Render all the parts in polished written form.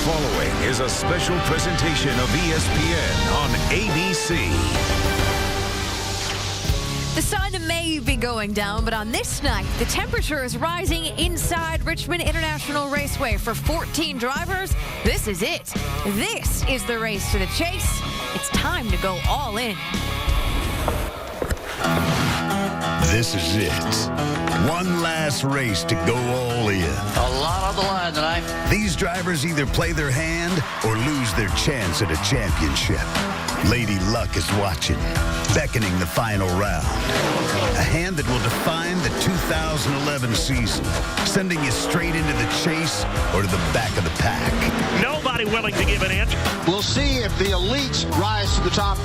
following is a special presentation of ESPN on ABC. The sun may be going down, but on this night, the temperature is rising inside Richmond International Raceway. For 14 drivers, this is it. This is the race to the chase. It's time to go all in. This is it. One last race to go all in. A lot on the line tonight. These drivers either play their hand or lose their chance at a championship. Lady Luck is watching, beckoning the final round. A hand that will define the 2011 season, sending you straight into the chase or to the back of the pack. Nobody willing to give an inch. We'll see if the elites rise to the top.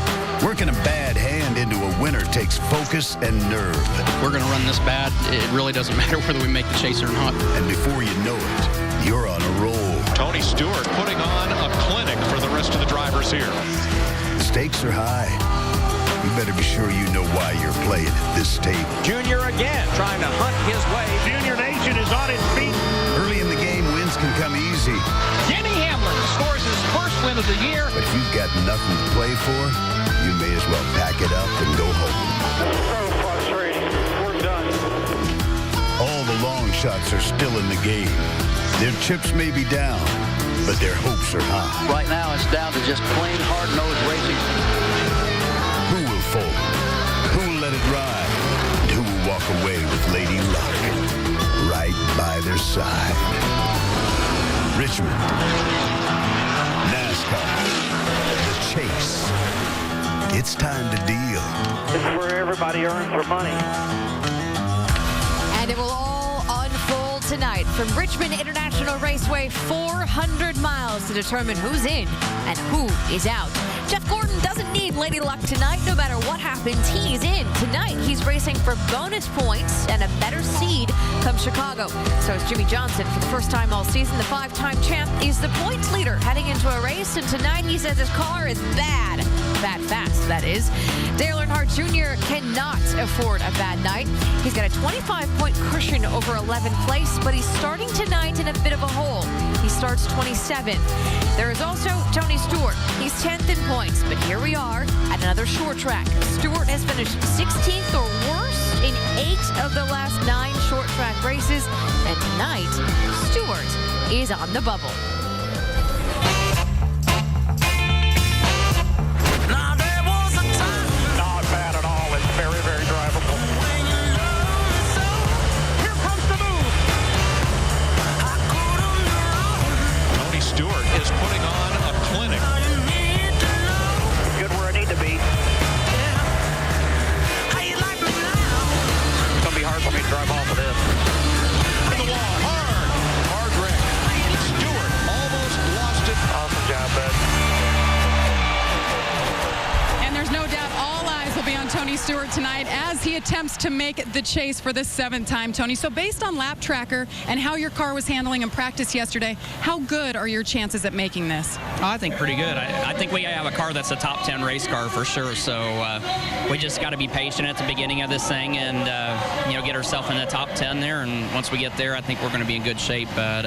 Working a bad hand into a winner takes focus and nerve. We're going to run this bad. It really doesn't matter whether we make the chase or not. And before you know it, you're on a roll. Tony Stewart putting on a clinic for the rest of the drivers here. The stakes are high. You better be sure you know why you're playing at this table. Junior again trying to hunt his way. Junior Nation is on its feet. Early in the game, wins can come easy. Denny Hamlin scores his first win of the year. But if you've got nothing to play for, you may as well pack it up and go home. So frustrating. We're done. All the long shots are still in the game. Their chips may be down, but their hopes are high. Right now, it's down to just plain hard-nosed racing. Who will fold? Who will let it ride? And who will walk away with Lady Luck right by their side? Richmond, NASCAR, the chase. It's time to deal. This is where everybody earns their money. And it will all unfold tonight from Richmond International Raceway, 400 miles to determine who's in and who is out. Jeff Gordon doesn't need Lady Luck tonight. No matter what happens, he's in. Tonight, he's racing for bonus points and a better seed come Chicago. So is Jimmy Johnson. For the first time all season, the 5-time champ is the points leader heading into a race. And tonight, he says his car is bad. Bad fast, that is. Dale Earnhardt Jr. cannot afford a bad night. He's got a 25-point cushion over 11th place, but he's starting tonight in a bit of a hole. He starts 27th. There is also Tony Stewart. He's 10th in points, but here we are at another short track. Stewart has finished 16th or worse in 8 of the last 9 short track races, and tonight, Stewart is on the bubble. Not bad at all. It's very, very drivable. Here comes the move. Tony Stewart is putting on a clinic. Good where I need to be. It's going to be hard for me to drive off of this. In the wall, hard wreck. Stewart almost lost it. Awesome job, bud. And there's no doubt all eyes will be on Tony Stewart tonight as he attempts to make the chase for the 7th time, Tony. So based on lap tracker and how your car was handling in practice yesterday, how good are your chances at making this? I think pretty good. I think we have a car that's a top 10 race car for sure. So we just got to be patient at the beginning of this thing and, get ourselves in the top 10 there. And once we get there, I think we're going to be in good shape. But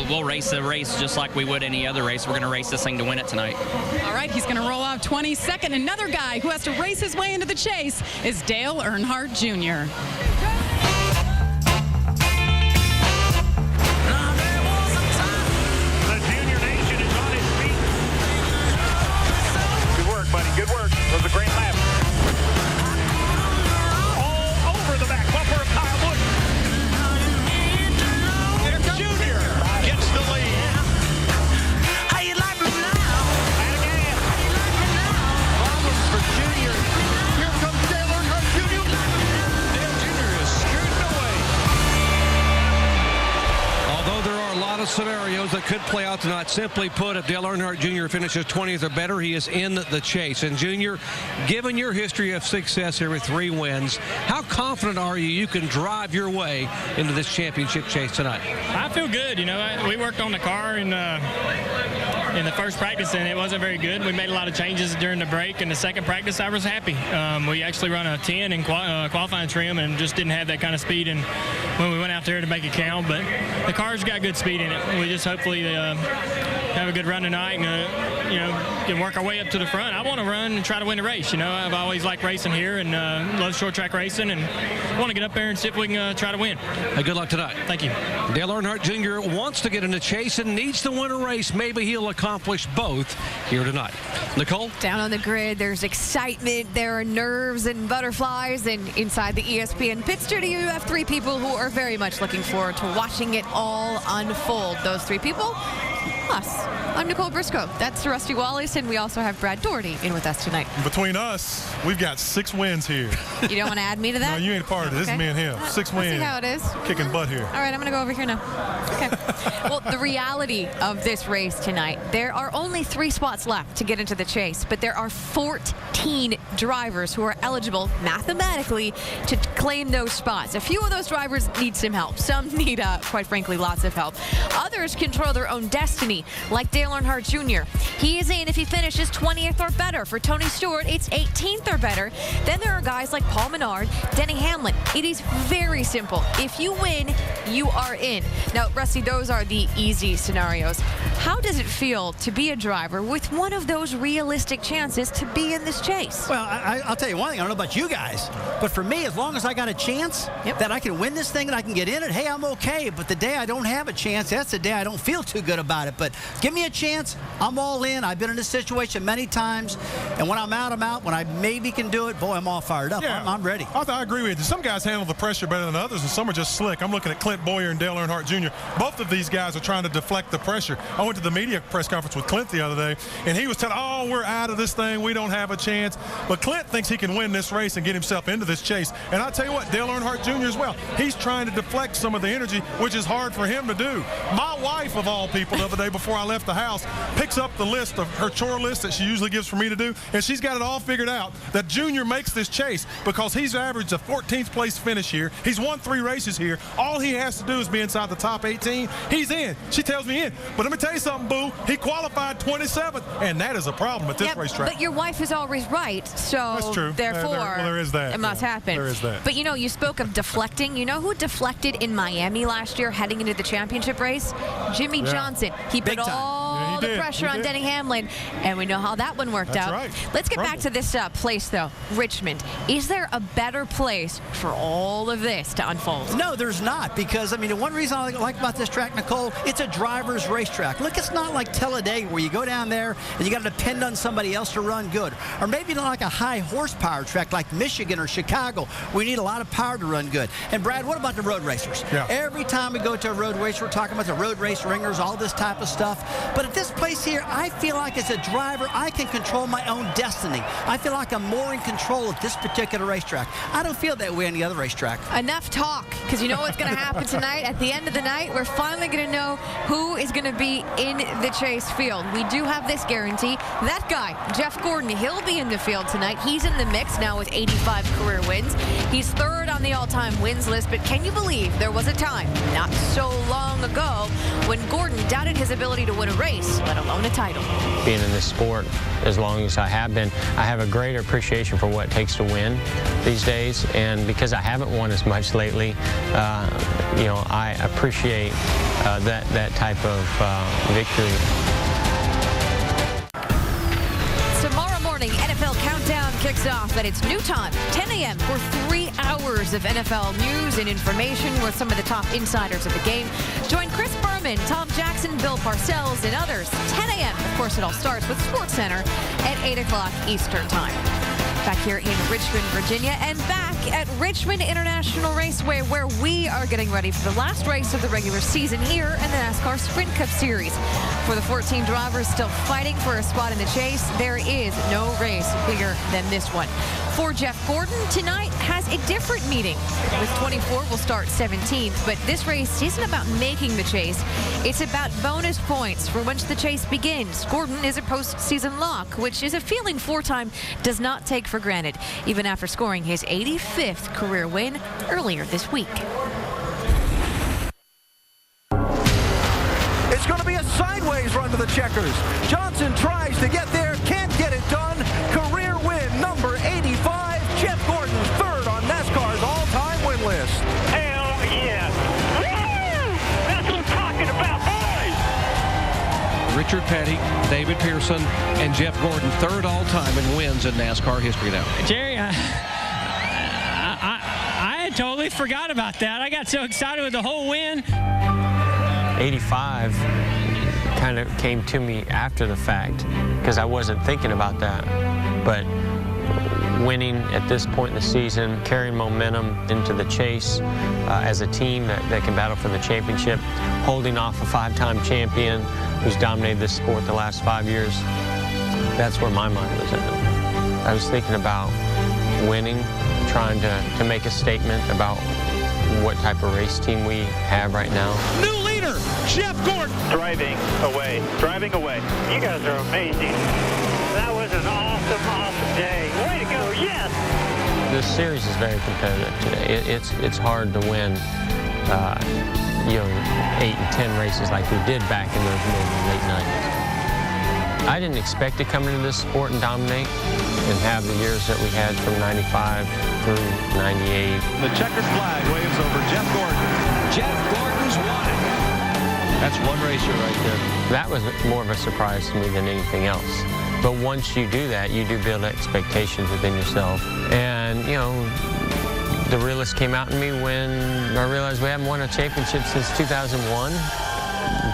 we'll race the race just like we would any other race. We're going to race this thing to win it tonight. All right, he's going to roll off 22nd. Another guy who has to race his way into the chase is Dale Earnhardt Jr. The Junior Nation is on its feet. Good work, buddy. Good work. It was a great lap. All over the back bumper of Kyle Busch. Junior gets the lead. And again. Problems for Junior. Here comes Dale Earnhardt Jr. Dale Jr. is scooting away. Although there are a lot of scenarios that could play out tonight, simply put, if Dale Earnhardt Jr. finishes 20th or better, he is in the chase. And Junior, given your history of success here with 3 wins, how confident are you can drive your way into this championship chase tonight? I feel good. We worked on the car in the first practice, and it wasn't very good. We made a lot of changes during the break. In the second practice, I was happy. We actually run a 10 in qualifying trim and just didn't have that kind of speed. And when we went out out there to make it count. But the car's got good speed in it. We just hopefully have a good run tonight and, can work our way up to the front. I want to run and try to win the race. I've always liked racing here and love short track racing, and want to get up there and see if we can try to win. Hey, good luck tonight. Thank you. Dale Earnhardt Jr. wants to get in the chase and needs to win a race. Maybe he'll accomplish both here tonight. Nicole? Down on the grid, there's excitement, there are nerves and butterflies, and inside the ESPN pit studio, you have three people who are very much looking forward to watching it all unfold. Those three people, us. I'm Nicole Briscoe. That's Rusty Wallace, and we also have Brad Doherty in with us tonight. Between us, we've got 6 wins here. You don't want to add me to that? No, you ain't a part of it. This is me and him. 6 wins. Let's see how it is. Kicking butt here. All right, I'm going to go over here now. Okay. Well, the reality of this race tonight, there are only 3 spots left to get into the chase, but there are 14 drivers who are eligible mathematically to claim those spots. A few of those drivers need some help. Some need, quite frankly, lots of help. Others control their own destiny, like Dale Earnhardt Jr. He is in if he finishes 20th or better. For Tony Stewart, it's 18th or better. Then there are guys like Paul Menard, Denny Hamlin. It is very simple. If you win, you are in. Now, Rusty, those are the easy scenarios. How does it feel to be a driver with one of those realistic chances to be in this chase? Well, I'll tell you one thing. I don't know about you guys, but for me, as long as I got a chance that I can win this thing and I can get in it, hey, I'm okay. But the day I don't have a chance, that's the day I don't feel too good about it. But give me a chance. I'm all in. I've been in this situation many times. And when I'm out, I'm out. When I maybe can do it, boy, I'm all fired up. Yeah, I'm ready. I agree with you. Some guys handle the pressure better than others, and some are just slick. I'm looking at Clint Boyer and Dale Earnhardt Jr. Both of these guys are trying to deflect the pressure. I went to the media press conference with Clint the other day, and he was telling, oh, we're out of this thing. We don't have a chance. But Clint thinks he can win this race and get himself into this chase. And I tell you what, Dale Earnhardt Jr. as well. He's trying to deflect some of the energy, which is hard for him to do. My wife, of all people, the other day before I left the house, picks up the list of her chore list that she usually gives for me to do, and she's got it all figured out that Junior makes this chase because he's averaged a 14th place finish here. He's won 3 races here. All he has to do is be inside the top 18. He's in. She tells me in. But let me tell you something, Boo. He qualified 27th, and that is a problem at this racetrack. But your wife is always right, so that's true. Therefore, there is that. It must happen. There is that. But you spoke of deflecting. You know who deflected in Miami last year heading into the championship race? Jimmy Johnson. He put all the pressure on Denny Hamlin, and we know how that one worked out. Right. Let's get back to this place, though. Richmond. Is there a better place for all of this to unfold? No, there's not, because, the one reason I like about this track, Nicole, it's a driver's racetrack. Look, it's not like Talladega where you go down there and you got to depend on somebody else to run good. Or maybe not like a high horsepower track like Michigan or Chicago. We need a lot of power to run good. And, Brad, what about the road racers? Yeah. Every time we go to a road race, we're talking about the road race ringers, all this type of stuff. But at this place here, I feel like as a driver, I can control my own destiny. I feel like I'm more in control at this particular racetrack. I don't feel that way on the other racetrack. Enough talk, because you know what's going to happen tonight? At the end of the night, we're finally going to know who is going to be in the chase field. We do have this guarantee. That guy, Jeff Gordon, he'll be in the field tonight. He's in the mix now with 85 career wins. He's 3rd on the all-time wins list, but can you believe there was a time, not so long ago, when Gordon doubted his ability to win a race, let alone a title? Being in this sport as long as I have been, I have a greater appreciation for what it takes to win these days, and because I haven't won as much lately, I appreciate that type of victory. Tomorrow morning, NFL Countdown kicks off at its new time, 10 a.m. for 3 hours of NFL news and information with some of the top insiders of the game. Join Chris Berman, Tom Jackson, Bill Parcells, and others. 10 a.m. Of course, it all starts with SportsCenter at 8 o'clock Eastern Time. Back here in Richmond, Virginia, and back at Richmond International Raceway, where we are getting ready for the last race of the regular season here in the NASCAR Sprint Cup Series. For the 14 drivers still fighting for a spot in the chase, there is no race bigger than this one. For Jeff Gordon, tonight has a different meeting. With 24, we'll start 17th, but this race isn't about making the chase. It's about bonus points for once the chase begins. Gordon is a postseason lock, which is a feeling 4-time does not take for granted, even after scoring his 85th career win earlier this week. It's going to be a sideways run to the checkers. Johnson tries to get there, can't get it done. Career win number 85. Jeff Gordon, 3rd on NASCAR's all-time win list. Hell yeah. Richard Petty, David Pearson, and Jeff Gordon, third all-time in wins in NASCAR history now. Jerry, I had totally forgot about that. I got so excited with the whole win. 85 kind of came to me after the fact because I wasn't thinking about that. But winning at this point in the season, carrying momentum into the chase as a team that can battle for the championship, holding off a 5-time champion who's dominated this sport the last 5 years, that's where my mind was at. I was thinking about winning, trying to make a statement about what type of race team we have right now. New leader, Jeff Gordon. Driving away. You guys are amazing. That was an awesome day. Way to go, yes! This series is very competitive today. It's hard to win, 8 and 10 races like we did back in those late 90s. I didn't expect to come into this sport and dominate and have the years that we had from 95 through 98. The checkered flag waves over Jeff Gordon. Jeff Gordon's won it. That's one racer right there. That was more of a surprise to me than anything else. But once you do that, you do build expectations within yourself. And, the realist came out in me when I realized we haven't won a championship since 2001.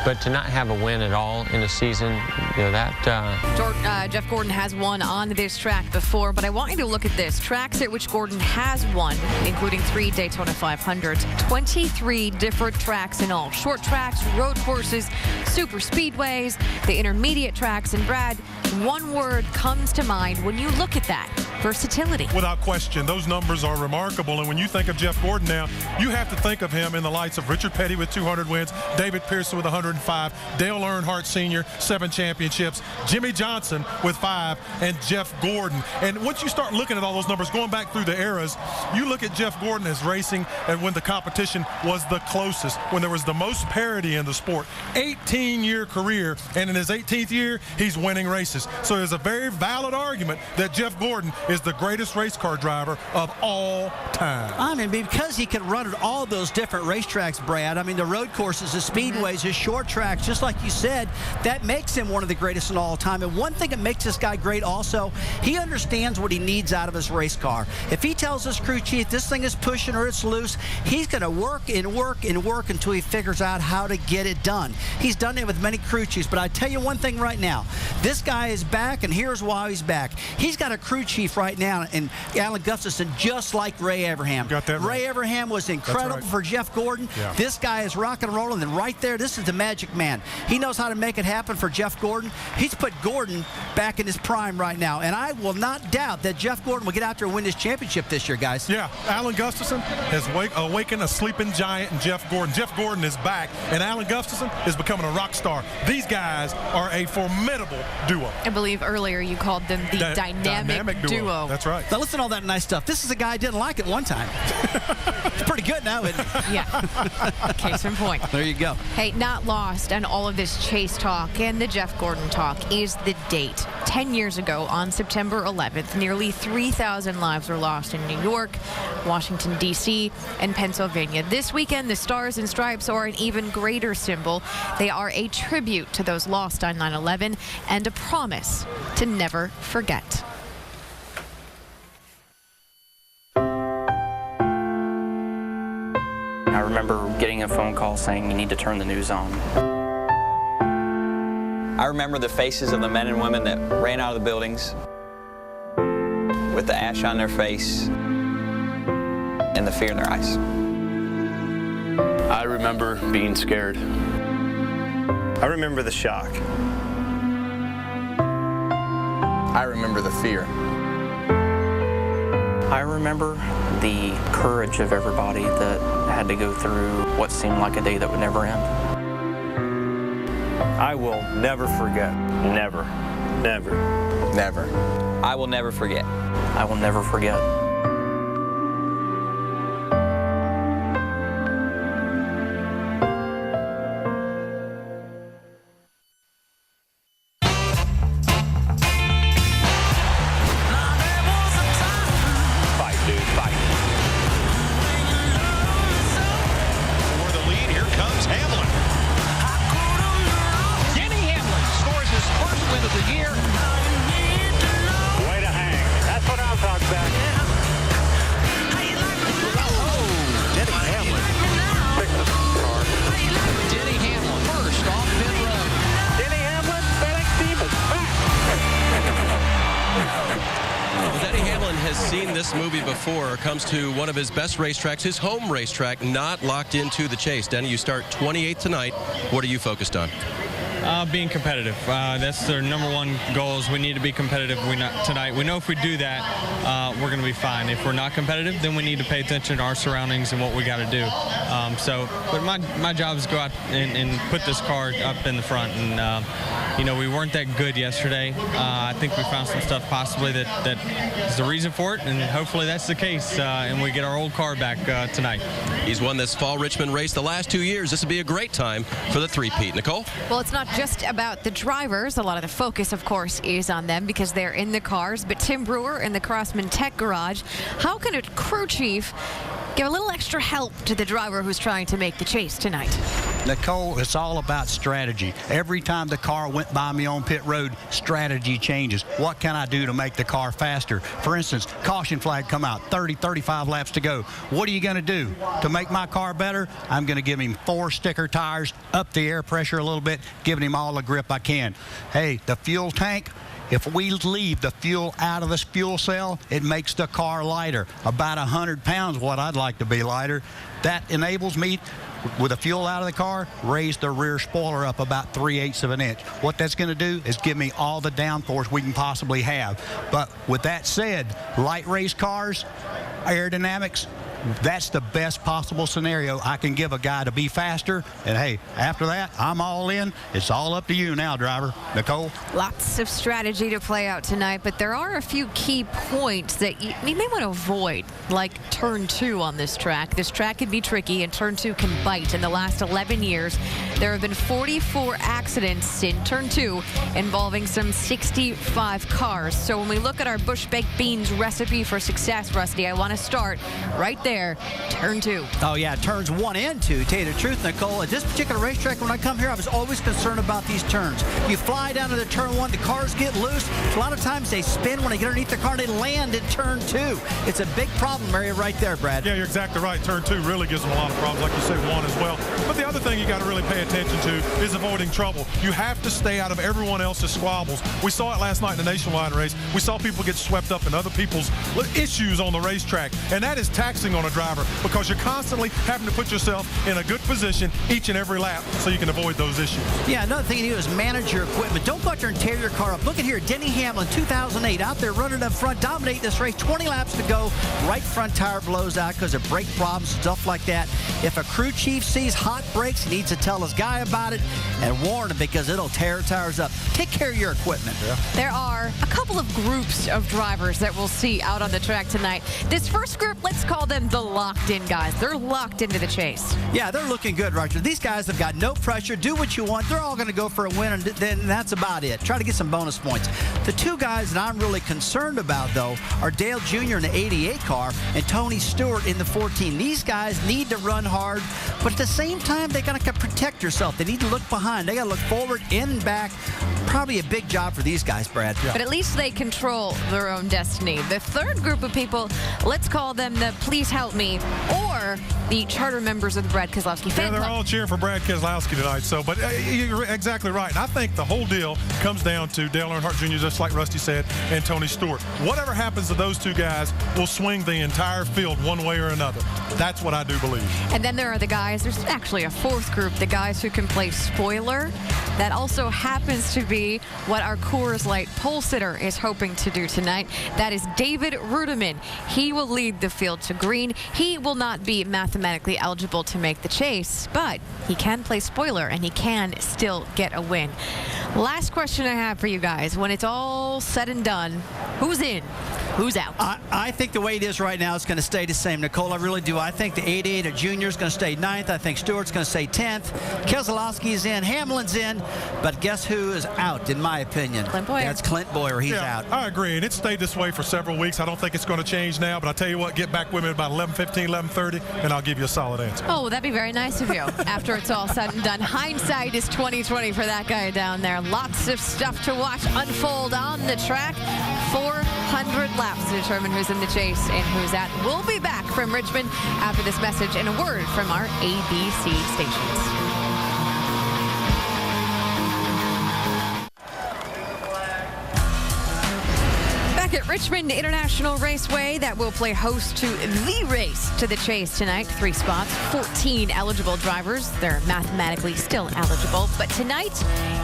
But to not have a win at all in a season, Jeff Gordon has won on this track before, but I want you to look at this. Tracks at which Gordon has won, including 3 Daytona 500s, 23 different tracks in all. Short tracks, road courses, super speedways, the intermediate tracks. And Brad, one word comes to mind when you look at that: versatility. Without question, those numbers are remarkable. And when you think of Jeff Gordon now, you have to think of him in the lights of Richard Petty with 200 wins, David Pearson with 105, Dale Earnhardt Sr., 7 championships, Jimmy Johnson with 5, and Jeff Gordon. And once you start looking at all those numbers, going back through the eras, you look at Jeff Gordon as racing and when the competition was the closest, when there was the most parity in the sport. 18-year career, and in his 18th year, he's winning races. So there's a very valid argument that Jeff Gordon is the greatest race car driver of all time. I mean, because he can run at all those different racetracks, Brad. I mean, the road courses, the speedways, his short tracks, just like you said, that makes him one of the greatest in all time. And one thing that makes this guy great also, he understands what he needs out of his race car. If he tells his crew chief this thing is pushing or it's loose, he's going to work and work and work until he figures out how to get it done. He's done it with many crew chiefs, but I tell you one thing right now, this guy is back, and here's why he's back. He's got a crew chief right now, and Alan Gustafson, just like Ray Abraham. Got that right. Ray Abraham was incredible for Jeff Gordon. Yeah. This guy is rock and rolling, and right there, this is the magic man. He knows how to make it happen for Jeff Gordon. He's put Gordon back in his prime right now, and I will not doubt that Jeff Gordon will get out there and win this championship this year, guys. Yeah, Alan Gustafson has awakened a sleeping giant in Jeff Gordon. Jeff Gordon is back, and Alan Gustafson is becoming a rock star. These guys are a formidable duo. I believe earlier you called them the dynamic duo. That's right. Now listen to all that nice stuff. This is a guy I didn't like at one time. It's pretty good now, isn't it? Yeah. Case in point. There you go. Hey, not lost on all of this chase talk and the Jeff Gordon talk is the date. 10 years ago, on September 11th, nearly 3,000 lives were lost in New York, Washington, D.C., and Pennsylvania. This weekend, the Stars and Stripes are an even greater symbol. They are a tribute to those lost on 9/11 and a promise to never forget. I remember getting a phone call saying you need to turn the news on. I remember the faces of the men and women that ran out of the buildings with the ash on their face and the fear in their eyes. I remember being scared. I remember the shock. I remember the fear. I remember the courage of everybody that had to go through what seemed like a day that would never end. I will never forget. Never. Never. Never. I will never forget. I will never forget. this movie before, comes to one of his best racetracks, his home racetrack, not locked into the chase. Denny, you start 28th tonight. What are you focused on? Being competitive. That's their number one goal, is we need to be competitive tonight. We know if we do that, we're going to be fine. If we're not competitive, then we need to pay attention to our surroundings and what we got to do. But my job is to go out and put this car up in the front. And, we weren't that good yesterday. I think we found some stuff possibly that is the reason for it, and hopefully that's the case, and we get our old car back tonight. He's won this fall Richmond race the last 2 years. This would be a great time for the three-peat. Nicole? Well, it's not just about the drivers. A lot of the focus, of course, is on them because they're in the cars. But Tim Brewer in the Crossman Tech Garage, how can a crew chief give a little extra help to the driver who's trying to make the chase tonight? Nicole, it's all about strategy. Every time the car went by me on pit road, strategy changes. What can I do to make the car faster? For instance, caution flag come out, 30, 35 laps to go. What are you going to do to make my car better? I'm going to give him 4 sticker tires, up the air pressure a little bit, giving him all the grip I can. Hey, the fuel tank, if we leave the fuel out of this fuel cell, it makes the car lighter. About 100 pounds, what I'd like to be lighter. That enables me, with the fuel out of the car, raise the rear spoiler up about 3/8 of an inch. What that's going to do is give me all the downforce we can possibly have. But with that said, light race cars, aerodynamics, that's the best possible scenario I can give a guy to be faster. And hey, after that, I'm all in. It's all up to you now, driver. Nicole? Lots of strategy to play out tonight, but there are a few key points that you may want to avoid, like turn 2 on this track. This track can be tricky, and turn 2 can bite. In the last 11 years, there have been 44 accidents in turn 2 involving some 65 cars. So when we look at our Bush Baked Beans recipe for success, Rusty, I want to start right there. Turn 2. Oh, yeah, turns 1 and 2. Tell you the truth, Nicole, at this particular racetrack, when I come here, I was always concerned about these turns. You fly down to the turn 1, the cars get loose. A lot of times they spin when they get underneath the car, they land in turn 2. It's a big problem area right there, Brad. Yeah, you're exactly right. Turn 2 really gives them a lot of problems, like you said, 1 as well. But the other thing you got to really pay attention to is avoiding trouble. You have to stay out of everyone else's squabbles. We saw it last night in the nationwide race. We saw people get swept up in other people's issues on the racetrack, and that is taxing on a driver because you're constantly having to put yourself in a good position each and every lap so you can avoid those issues. Yeah, another thing you do is manage your equipment. Don't go out there and tear your car up. Look at here, Denny Hamlin, 2008, out there running up front, dominating this race, 20 laps to go. Right front tire blows out because of brake problems, stuff like that. If a crew chief sees hot brakes, he needs to tell his guy about it and warn him because it'll tear tires up. Take care of your equipment. Yeah. There are a couple of groups of drivers that we'll see out on the track tonight. This first group, let's call them the locked-in guys. They're locked into the chase. Yeah, they're looking good, Roger. These guys have got no pressure. Do what you want. They're all going to go for a win, and then that's about it. Try to get some bonus points. The two guys that I'm really concerned about, though, are Dale Jr. in the 88 car and Tony Stewart in the 14. These guys need to run hard, but at the same time, they got to protect yourself. They need to look behind. They got to look forward, in and back. Probably a big job for these guys, Brad. Yeah. But at least they control their own destiny. The third group of people, let's call them the Please Help Me, or the charter members of the Brad Keselowski fan club. They're all cheering for Brad Keselowski tonight. But you're exactly right. And I think the whole deal comes down to Dale Earnhardt Jr., just like Rusty said, and Tony Stewart. Whatever happens to those two guys will swing the entire field one way or another. That's what I do believe. And then there are the guys, there's actually a fourth group, the guys who can play spoiler. That also happens to be what our Coors Light pole sitter is hoping to do tonight. That is David Rudiman. He will lead the field to green. He will not be mathematically eligible to make the chase, but he can play spoiler and he can still get a win. Last question I have for you guys. When it's all said and done, who's in? Who's out? I think the way it is right now, it's going to stay the same, Nicole. I really do. I think the 88 Junior is going to stay 9th. I think Stewart's going to stay 10th. Keselowski's in. Hamlin's in. But guess who is out, in my opinion? Clint Boyer. That's Clint Boyer. He's out. I agree, and it stayed this way for several weeks. I don't think it's going to change now, but I'll tell you what, get back with me at about 11:15, 11:30, and I'll give you a solid answer. Oh, that'd be very nice of you. After it's all said and done, hindsight is 20/20 for that guy down there. Lots of stuff to watch unfold on the track. 400 laps to determine who's in the chase and who's out. We'll be back from Richmond after this message and a word from our ABC stations. At Richmond International Raceway that will play host to the race to the chase tonight. 3 spots, 14 eligible drivers. They're mathematically still eligible. But tonight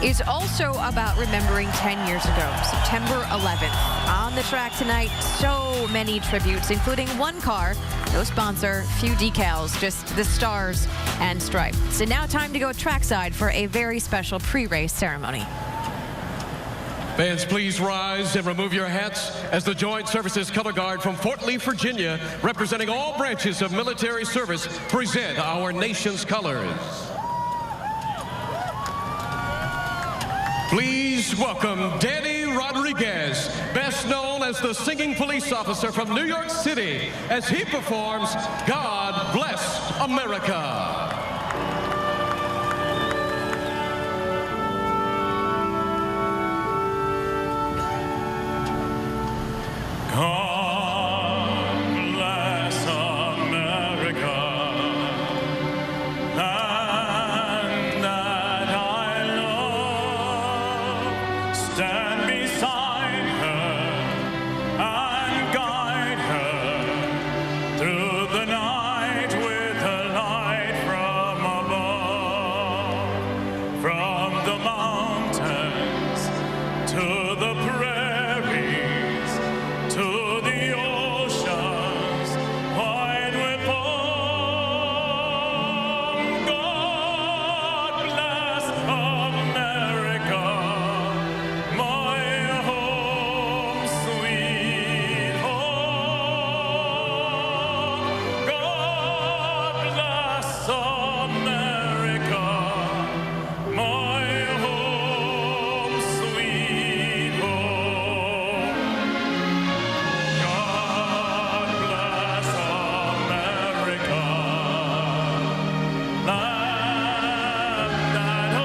is also about remembering 10 years ago, September 11th. On the track tonight, so many tributes, including one car, no sponsor, few decals, just the stars and stripes. So now time to go trackside for a very special pre-race ceremony. Fans, please rise and remove your hats as the Joint Services Color Guard from Fort Lee, Virginia, representing all branches of military service, present our nation's colors. Please welcome Danny Rodriguez, best known as the singing police officer from New York City, as he performs God Bless America. God bless America, land that I love. Stand beside her and guide her through the night with her light from above. From the mountains to the prairies, to the oceans wide with foam. God bless America, my home, sweet home. God bless America, my home, sweet home. God bless America, land that I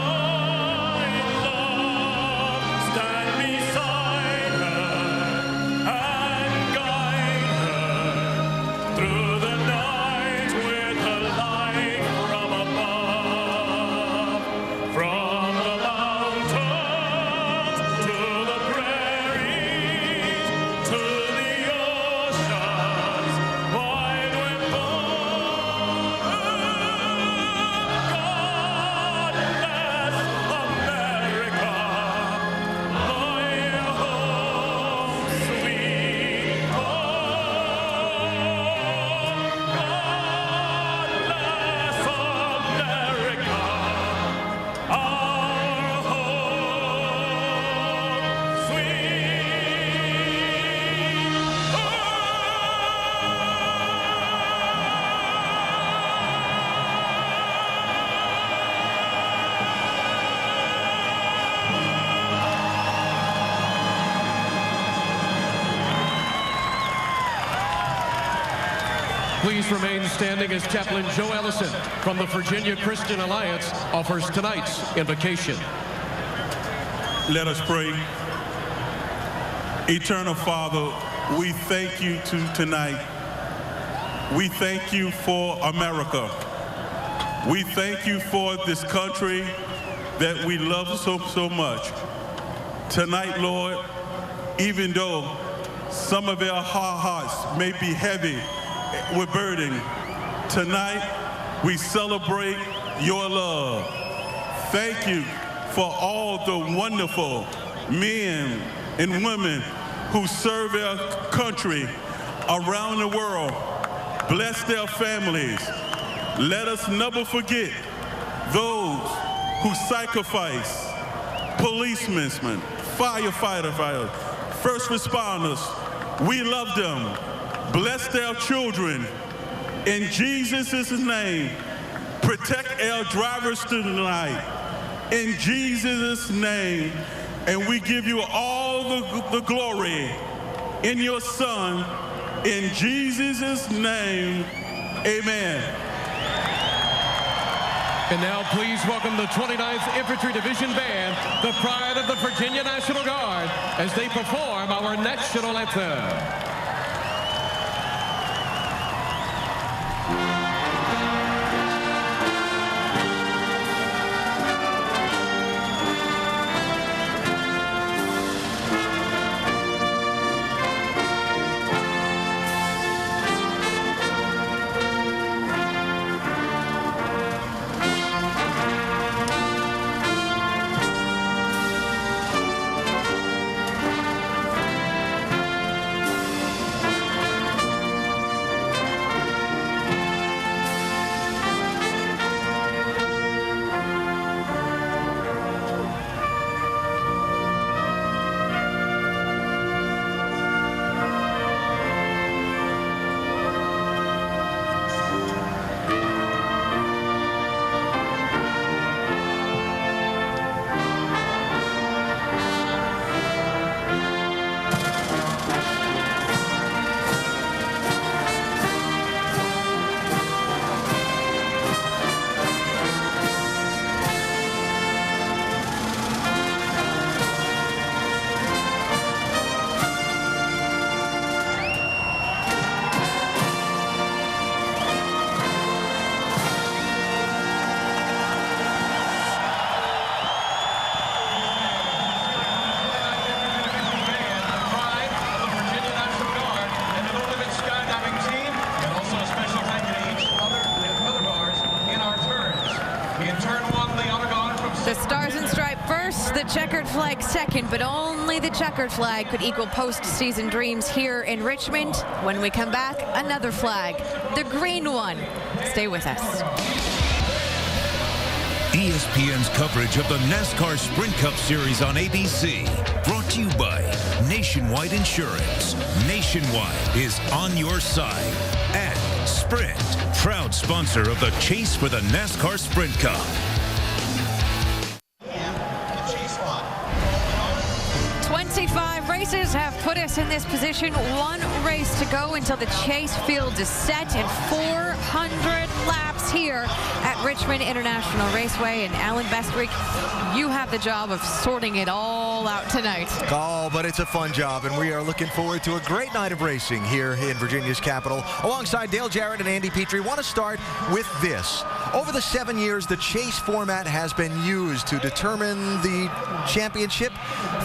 love. Stand beside her and guide her through the night with her light from above. From the mountains to the prairies, to the oceans wide with foam. God bless America, my home, sweet home. God bless America, our home, Please remain standing as Chaplain Joe Ellison from the Virginia Christian Alliance offers tonight's invocation. Let us pray. Eternal Father, we thank you tonight. We thank you for America. We thank you for this country that we love so much. Tonight, Lord, even though some of our hearts may be heavy with burden, tonight we celebrate your love. Thank you for all the wonderful men and women who serve our country around the world. Bless their families. Let us never forget those who sacrifice, policemen, firefighters, first responders. We love them. Bless their children. In Jesus' name, protect our drivers tonight. In Jesus' name, and we give you all the glory in your Son. In Jesus' name, amen. And now please welcome the 29th Infantry Division Band, the pride of the Virginia National Guard, as they perform our national anthem. the checkered flag second, but only the checkered flag could equal postseason dreams here in Richmond. When we come back, another flag, the green one. Stay with us. ESPN's coverage of the NASCAR Sprint Cup Series on ABC. Brought to you by Nationwide Insurance. Nationwide is on your side. And Sprint, proud sponsor of the Chase for the NASCAR Sprint Cup. 25 races have put us in this position. One race to go until the chase field is set, and 400 laps here at Richmond International Raceway. And Alan Bestwick, you have the job of sorting it all out tonight. Oh, but it's a fun job, and we are looking forward to a great night of racing here in Virginia's capital. Alongside Dale Jarrett and Andy Petrie, want to start with this. Over the 7 years, the chase format has been used to determine the championship.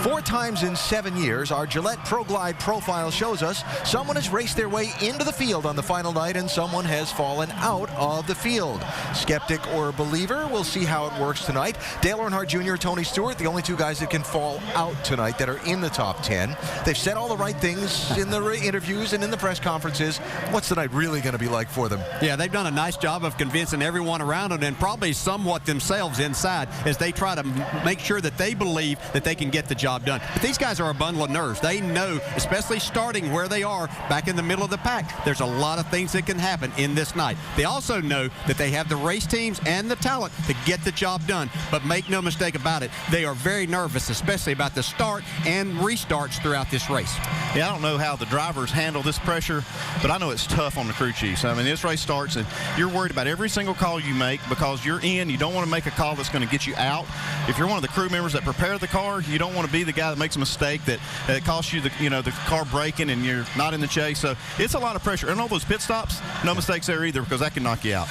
4 times in 7 years, our Gillette Pro Glide profile shows us someone has raced their way into the field on the final night and someone has fallen out of the field. Skeptic or believer, we'll see how it works tonight. Dale Earnhardt Jr., Tony Stewart, the only 2 guys that can fall out tonight that are in the top 10. They've said all the right things in the interviews and in the press conferences. What's the night really going to be like for them? Yeah, they've done a nice job of convincing everyone around them, and probably somewhat themselves inside, as they try to make sure that they believe that they can get the job done. But these guys are a bundle of nerves. They know, especially starting where they are back in the middle of the pack, there's a lot of things that can happen in this night. They also know that they have the race teams and the talent to get the job done. But make no mistake about it, they are very nervous, especially about the start and restarts throughout this race. Yeah, I don't know how the drivers handle this pressure, but I know it's tough on the crew chiefs. I mean, this race starts and you're worried about every single call you make because you're in. You don't want to make a call that's going to get you out. If you're one of the crew members that prepare the car, you don't want to be the guy that makes a mistake that costs you the car breaking and you're not in the chase. So it's a lot of pressure. And all those pit stops, no mistakes there either, because that can knock you out.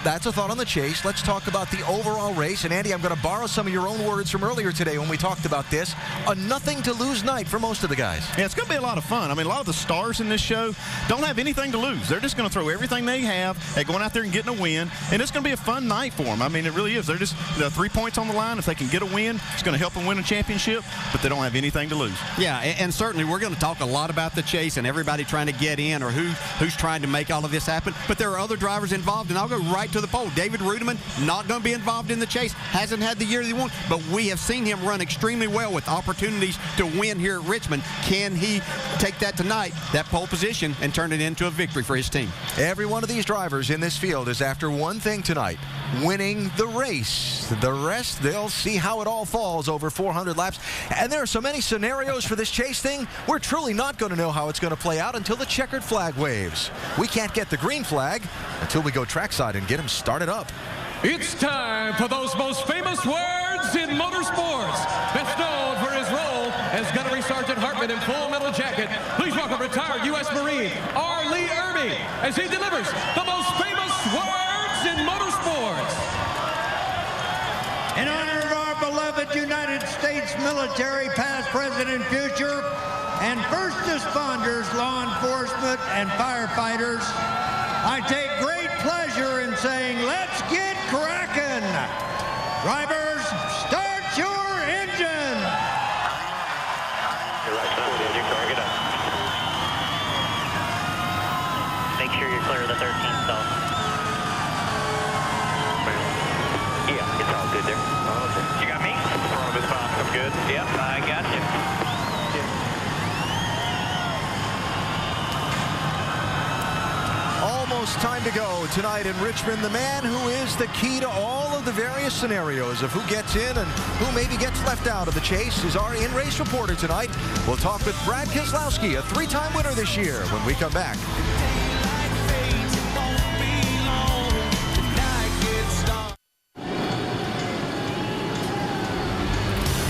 That's a thought on the chase. Let's talk about the overall race. And Andy, I'm going to borrow some of your own words from earlier today when we talked about this. A nothing to lose night for most of the guys. Yeah, it's going to be a lot of fun. I mean, a lot of the stars in this show don't have anything to lose. They're just going to throw everything they have at going out there and getting a win. And it's going to be a fun night for them. I mean, it really is. They're just 3 points on the line. If they can get a win, it's going to help them win a championship, but they don't have anything to lose. Yeah, and certainly we're going to talk a lot about the chase and everybody trying to get in or who's trying to make all of this happen. But there are other drivers involved, and I'll go right to the poll. David Rudiman, not going to be involved in the chase. Hasn't had the year he won, but we have seen him run extremely well with opportunities to win here at Richmond. Can he take that tonight, that pole position, and turn it into a victory for his team? Every one of these drivers in this field is after one thing tonight: winning the race. The rest, they'll see how it all falls over 400 laps. And there are so many scenarios for this chase thing, we're truly not going to know how it's going to play out until the checkered flag waves. We can't get the green flag until we go trackside and get them started up. It's time for those most famous words in motorsports. Best known for his role as Gunnery Sergeant Hartman in Full Metal Jacket. Please welcome retired U.S. Marine R. Lee Irby as he delivers the most famous words in motorsports. In honor of our beloved United States military, past, present, and future, and first responders, law enforcement, and firefighters, I take great pleasure in saying, let's get cracking. Drivers, start your engine. You're right, forward, your car, get up. Make sure you're clear of the 13th stall. Yeah, it's all good there. Okay. You got me? Front of his box, I'm good. Yep, I got you. Almost time to go tonight in Richmond. The man who is the key to all of the various scenarios of who gets in and who maybe gets left out of the chase is our in-race reporter tonight. We'll talk with Brad Keselowski, a 3-time winner this year, when we come back.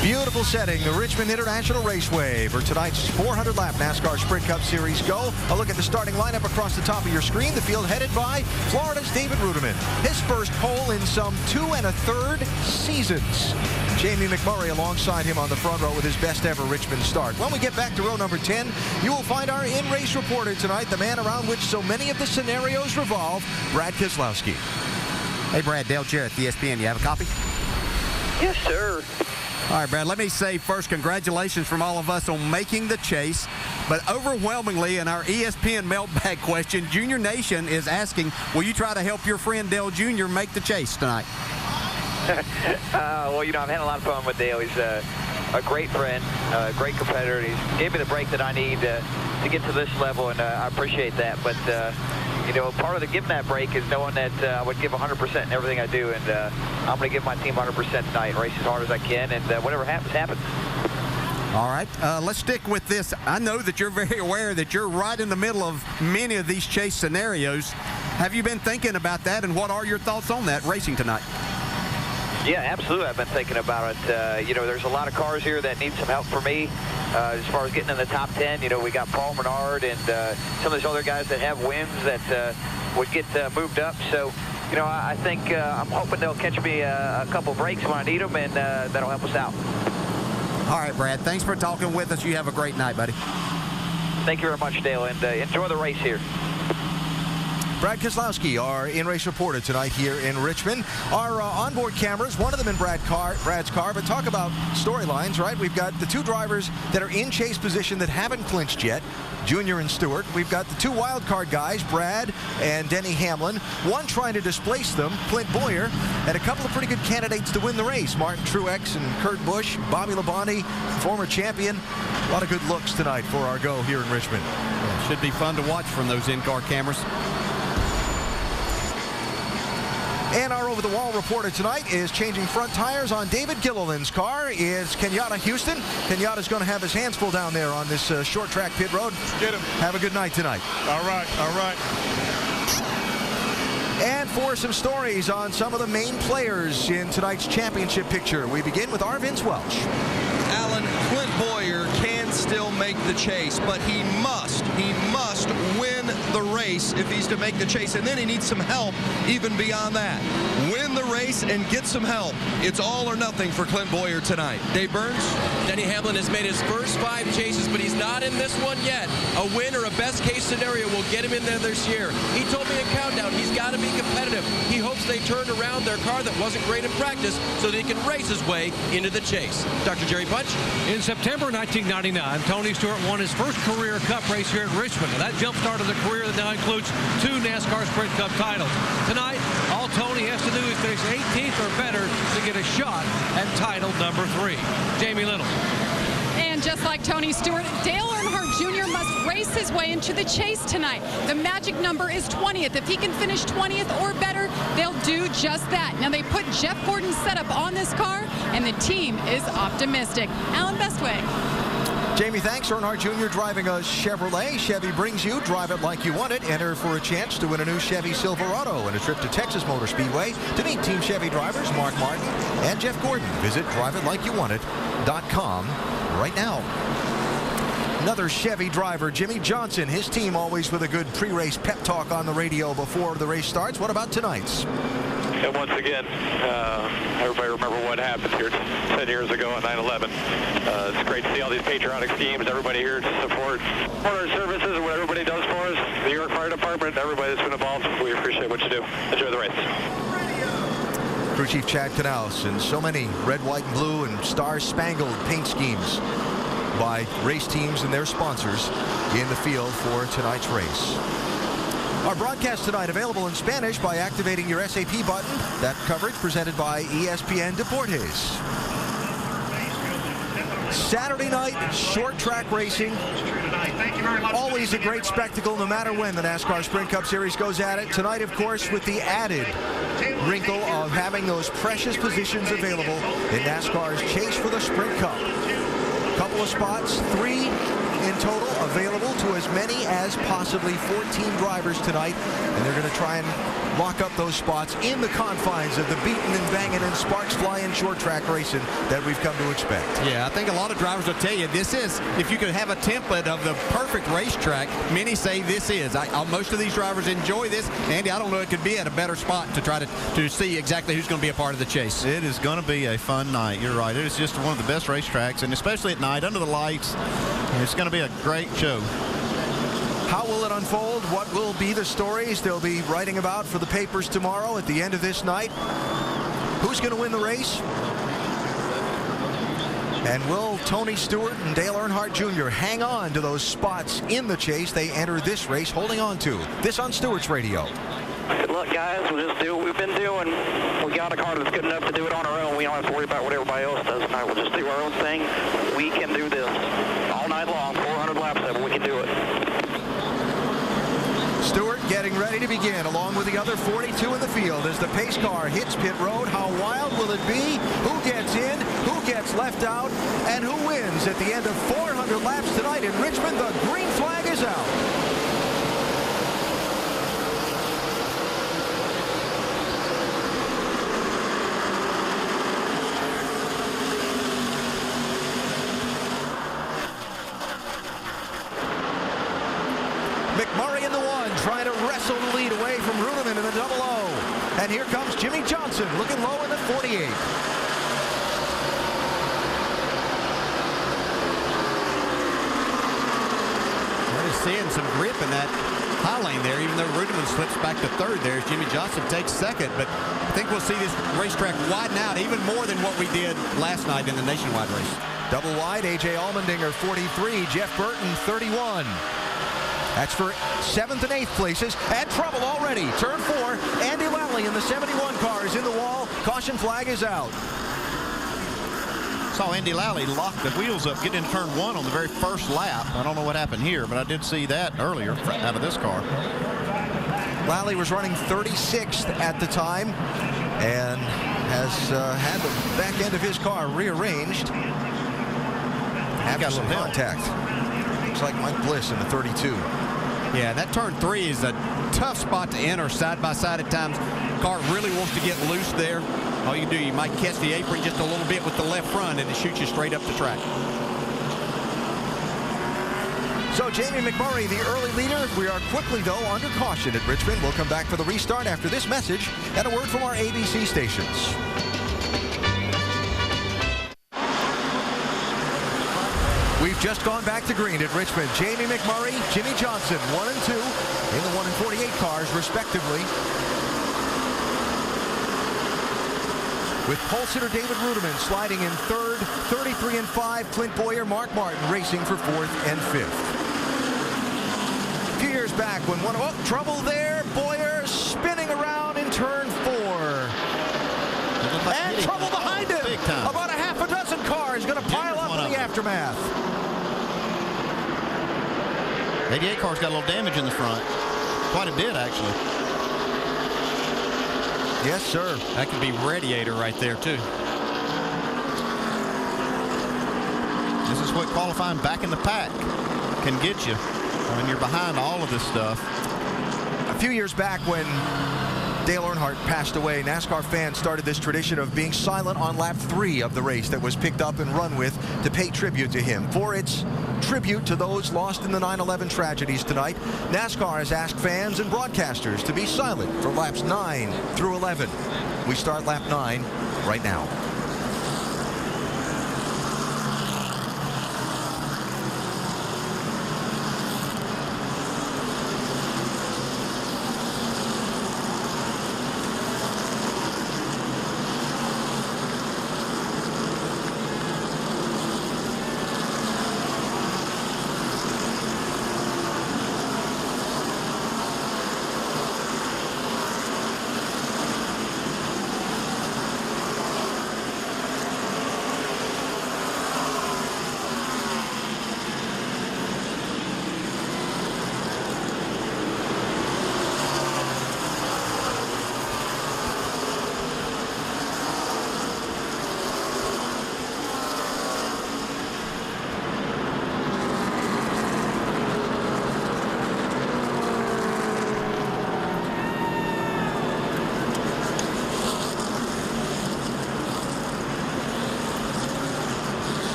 Beautiful setting, the Richmond International Raceway for tonight's 400-lap NASCAR Sprint Cup Series Go. A look at the starting lineup across the top of your screen. The field headed by Florida's David Rudiman. His first pole in some 2 1/3 seasons. Jamie McMurray alongside him on the front row with his best ever Richmond start. When we get back to row number 10, you will find our in-race reporter tonight, the man around which so many of the scenarios revolve, Brad Keselowski. Hey, Brad, Dale Jarrett, ESPN. You have a copy? Yes, sir. All right, Brad, let me say first, congratulations from all of us on making the chase. But overwhelmingly, in our ESPN mailbag question, Junior Nation is asking, will you try to help your friend Dale Jr. make the chase tonight? Well, you know, I've had a lot of fun with Dale. He's a great friend, a great competitor. He gave me the break that I need to get to this level, and I appreciate that. But, you know, part of the giving that break is knowing that I would give 100% in everything I do, and I'm going to give my team 100% tonight and race as hard as I can, and whatever happens, happens. All right, let's stick with this. I know that you're very aware that you're right in the middle of many of these chase scenarios. Have you been thinking about that, and what are your thoughts on that racing tonight? Yeah, absolutely. I've been thinking about it. You know, there's a lot of cars here that need some help for me as far as getting in the top 10. You know, we got Paul Menard and some of those other guys that have wins that would get moved up. So, you know, I think I'm hoping they'll catch me a couple breaks when I need them, and that'll help us out. All right, Brad, thanks for talking with us. You have a great night, buddy. Thank you very much, Dale, and enjoy the race here. Brad Keselowski, our in-race reporter tonight here in Richmond. Our onboard cameras, one of them in Brad's car, but talk about storylines, right? We've got the two drivers that are in chase position that haven't clinched yet, Junior and Stewart. We've got the two wild card guys, Brad and Denny Hamlin. One trying to displace them, Clint Boyer, and a couple of pretty good candidates to win the race, Martin Truex and Kurt Busch, Bobby Labonte, former champion. A lot of good looks tonight for our go here in Richmond. Yeah, should be fun to watch from those in-car cameras. And our over-the-wall reporter tonight is changing front tires on David Gilliland's car is Kenyatta Houston. Kenyatta's going to have his hands full down there on this short track pit road. Get him. Have a good night tonight. All right, all right. And for some stories on some of the main players in tonight's championship picture, we begin with our Vince Welch. Alan, Clint Boyer can still make the chase, but he must win the race if he's to make the chase, and then he needs some help even beyond that. Win the race and get some help. It's all or nothing for Clint Boyer tonight. Dave Burns? Denny Hamlin has made his first 5 chases, but he's not in this one yet. A win or a best case scenario will get him in there this year. He told me in Countdown he's got to be competitive. He hopes they turn around their car that wasn't great in practice so that he can race his way into the chase. Dr. Jerry Punch? In September 1999, Tony Stewart won his first career Cup race here at Richmond. That jump-started a career that now includes 2 NASCAR Sprint Cup titles. Tonight, all Tony has to do is finish 18th or better to get a shot at title number 3. Jamie Little. And just like Tony Stewart, Dale Earnhardt Jr. must race his way into the chase tonight. The magic number is 20th. If he can finish 20th or better, they'll do just that. Now, they put Jeff Gordon's setup on this car, and the team is optimistic. Alan Bestway. Jamie, thanks. Earnhardt Jr. driving a Chevrolet. Chevy brings you Drive It Like You Want It. Enter for a chance to win a new Chevy Silverado and a trip to Texas Motor Speedway to meet Team Chevy drivers Mark Martin and Jeff Gordon. Visit driveitlikeyouwantit.com right now. Another Chevy driver, Jimmy Johnson. His team always with a good pre-race pep talk on the radio before the race starts. What about tonight's? And once again, everybody remember what happened here 10 years ago on 9/11. It's great to see all these patriotic teams, everybody here to support our services and what everybody does for us, the New York Fire Department, everybody that's been involved. We appreciate what you do. Enjoy the race. Crew Chief Chad Knaus, and so many red, white, and blue and star-spangled paint schemes by race teams and their sponsors in the field for tonight's race. Our broadcast tonight available in Spanish by activating your SAP button. That coverage presented by ESPN Deportes. Saturday night, short track racing. Always a great spectacle no matter when the NASCAR Sprint Cup Series goes at it. Tonight, of course, with the added wrinkle of having those precious positions available in NASCAR's chase for the Sprint Cup. Couple of spots, 3 in total, available to as many as possibly 14 drivers tonight, and they're going to try and lock up those spots in the confines of the beating and banging and sparks flying short track racing that we've come to expect. Yeah, I think a lot of drivers will tell you this is, if you could have a template of the perfect racetrack, many say this is. Most of these drivers enjoy this. Andy, I don't know, it could be at a better spot to try to see exactly who's going to be a part of the chase. It is going to be a fun night. You're right. It is just one of the best racetracks, and especially at night under the lights, it's going to be a great show. How will it unfold? What will be the stories they'll be writing about for the papers tomorrow at the end of this night? Who's going to win the race? And will Tony Stewart and Dale Earnhardt Jr. hang on to those spots in the chase they enter this race holding on to? This on Stewart's Radio. Good luck, guys. We'll just do what we've been doing. We got a car that's good enough to do it on our own. We don't have to worry about what everybody else does tonight. We'll just do our own thing. We can do this all night long, 400 laps of it. We can do it. Stewart getting ready to begin along with the other 42 in the field as the pace car hits pit road. How wild will it be? Who gets in? Who gets left out? And who wins at the end of 400 laps tonight in Richmond? The green flag is out. McMurray in the one, trying to wrestle the lead away from Runeman in the double O. And here comes Jimmy Johnson, looking low in the 48. Seeing some grip in that high lane there, even though Runeman slips back to third there. Jimmy Johnson takes second, but I think we'll see this racetrack widen out even more than what we did last night in the nationwide race. Double wide, A.J. Allmendinger, 43, Jeff Burton, 31. That's for 7th and 8th places. And trouble already. Turn 4, Andy Lally in the 71 car is in the wall. Caution flag is out. Saw Andy Lally lock the wheels up, get into turn 1 on the very first lap. I don't know what happened here, but I did see that earlier out of this car. Lally was running 36th at the time and has had the back end of his car rearranged. Having some contact. Looks like Mike Bliss in the 32. Yeah, that turn 3 is a tough spot to enter side by side at times. Car really wants to get loose there. All you do, you might catch the apron just a little bit with the left front and it shoots you straight up the track. So Jamie McMurray, the early leader. We are quickly, though, under caution at Richmond. We'll come back for the restart after this message and a word from our ABC stations. We've just gone back to green at Richmond. Jamie McMurray, Jimmy Johnson, 1 and 2 in the 1 and 48 cars, respectively. With pole sitter David Rudeman sliding in third, 33 and 5, Clint Boyer, Mark Martin racing for 4th and 5th. A few years back when trouble there, Boyer spinning around in turn 4. And trouble behind him. About a half a dozen cars going to pile up in the aftermath. 88 car's got a little damage in the front. Quite a bit, actually. Yes, sir. That could be radiator right there, too. This is what qualifying back in the pack can get you when you're behind all of this stuff. A few years back when Dale Earnhardt passed away, NASCAR fans started this tradition of being silent on lap 3 of the race that was picked up and run with to pay tribute to him. For its tribute to those lost in the 9/11 tragedies tonight, NASCAR has asked fans and broadcasters to be silent for laps 9 through 11. We start lap 9 right now.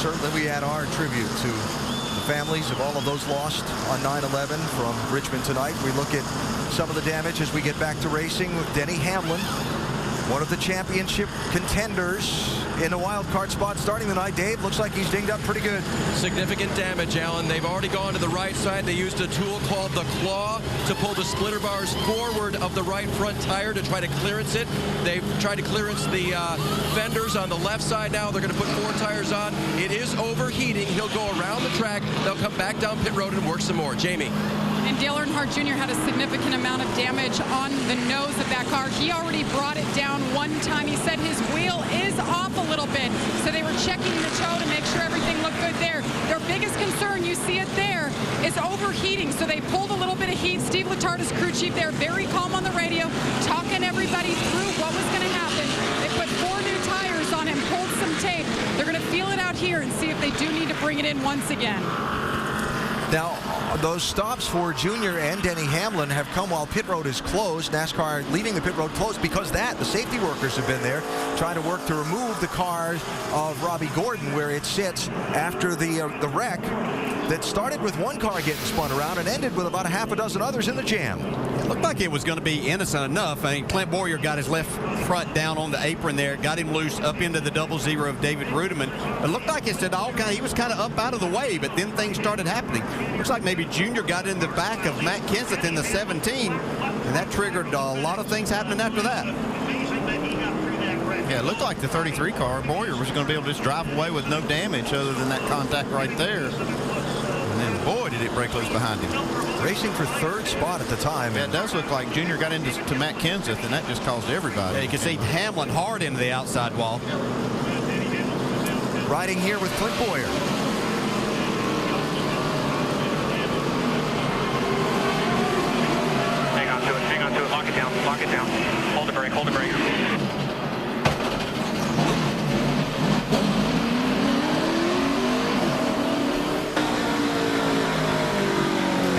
certainly we add our tribute to the families of all of those lost on 9/11 from Richmond tonight. We look at some of the damage as we get back to racing with Denny Hamlin, one of the championship contenders in a wild card spot starting the night. Dave, looks like he's dinged up pretty good. Significant damage, Alan. They've already gone to the right side. They used a tool called the claw to pull the splitter bars forward of the right front tire to try to clearance it. They've tried to clearance the fenders on the left side now. They're going to put 4 tires on. It is overheating. He'll go around the track. They'll come back down pit road and work some more. Jamie. And Dale Earnhardt Jr. had a significant amount of damage on the nose of that car. He already brought it down one time. He said his wheel is off a little bit. So they were checking the toe to make sure everything looked good there. Their biggest concern, you see it there, is overheating. So they pulled a little bit of heat. Steve Letard's crew chief there, very calm on the radio, talking everybody through what was going to happen. They put 4 new tires on him, pulled some tape. They're going to feel it out here and see if they do need to bring it in once again. Now, those stops for Junior and Denny Hamlin have come while pit road is closed. NASCAR leaving the pit road closed because the safety workers have been there trying to work to remove the car of Robbie Gordon where it sits after the wreck that started with one car getting spun around and ended with about a half a dozen others in the jam. It looked like it was going to be innocent enough. I mean, Clint Boyer got his left front down on the apron there, got him loose up into the 0-0 of David Rudiman. It looked like he was kind of up out of the way, but then things started happening. Looks like maybe Junior got in the back of Matt Kenseth in the 17, and that triggered a lot of things happening after that. Yeah, it looked like the 33 car, Boyer, was going to be able to just drive away with no damage other than that contact right there. And then, boy, did it break loose behind him. Racing for 3rd spot at the time. Yeah, it does look like Junior got into Matt Kenseth, and that just caused everybody. Yeah, you can see Hamlin hard into the outside wall. Riding here with Clint Boyer. Hang on to it, lock it down, hold the brake,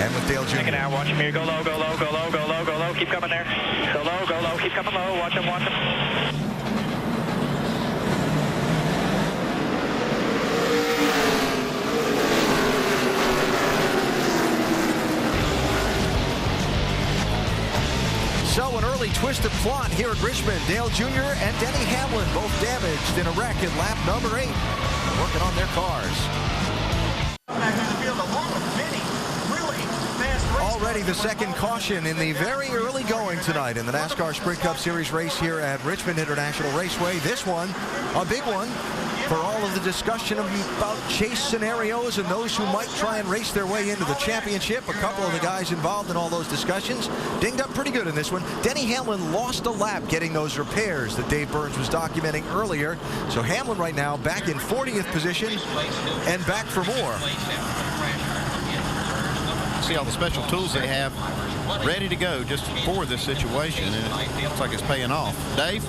And with Dale Jr. Take it out, watch him here, go low, keep coming there. Go low, keep coming low, watch him. So an early twisted plot here at Richmond. Dale Jr. and Denny Hamlin both damaged in a wreck in lap number 8. Working on their cars. Already the second caution in the very early going tonight in the NASCAR Sprint Cup Series race here at Richmond International Raceway. This one, a big one for all of the discussion about chase scenarios and those who might try and race their way into the championship. A couple of the guys involved in all those discussions dinged up pretty good in this one. Denny Hamlin lost a lap getting those repairs that Dave Burns was documenting earlier. So Hamlin right now back in 40th position and back for more. See all the special tools they have ready to go just for this situation, and it looks like it's paying off. Dave?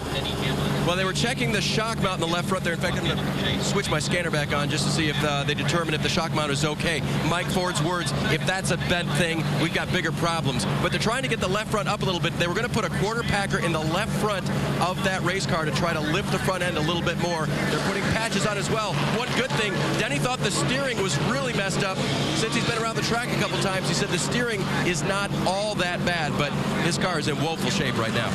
Well, they were checking the shock mount in the left front there. In fact, I'm going to switch my scanner back on just to see if they determine if the shock mount is okay. Mike Ford's words, if that's a bent thing, we've got bigger problems. But they're trying to get the left front up a little bit. They were going to put a quarter packer in the left front of that race car to try to lift the front end a little bit more. They're putting patches on as well. One good thing, Denny thought the steering was really messed up. Since he's been around the track a couple times, he said the steering is not all that bad, but his car is in woeful shape right now.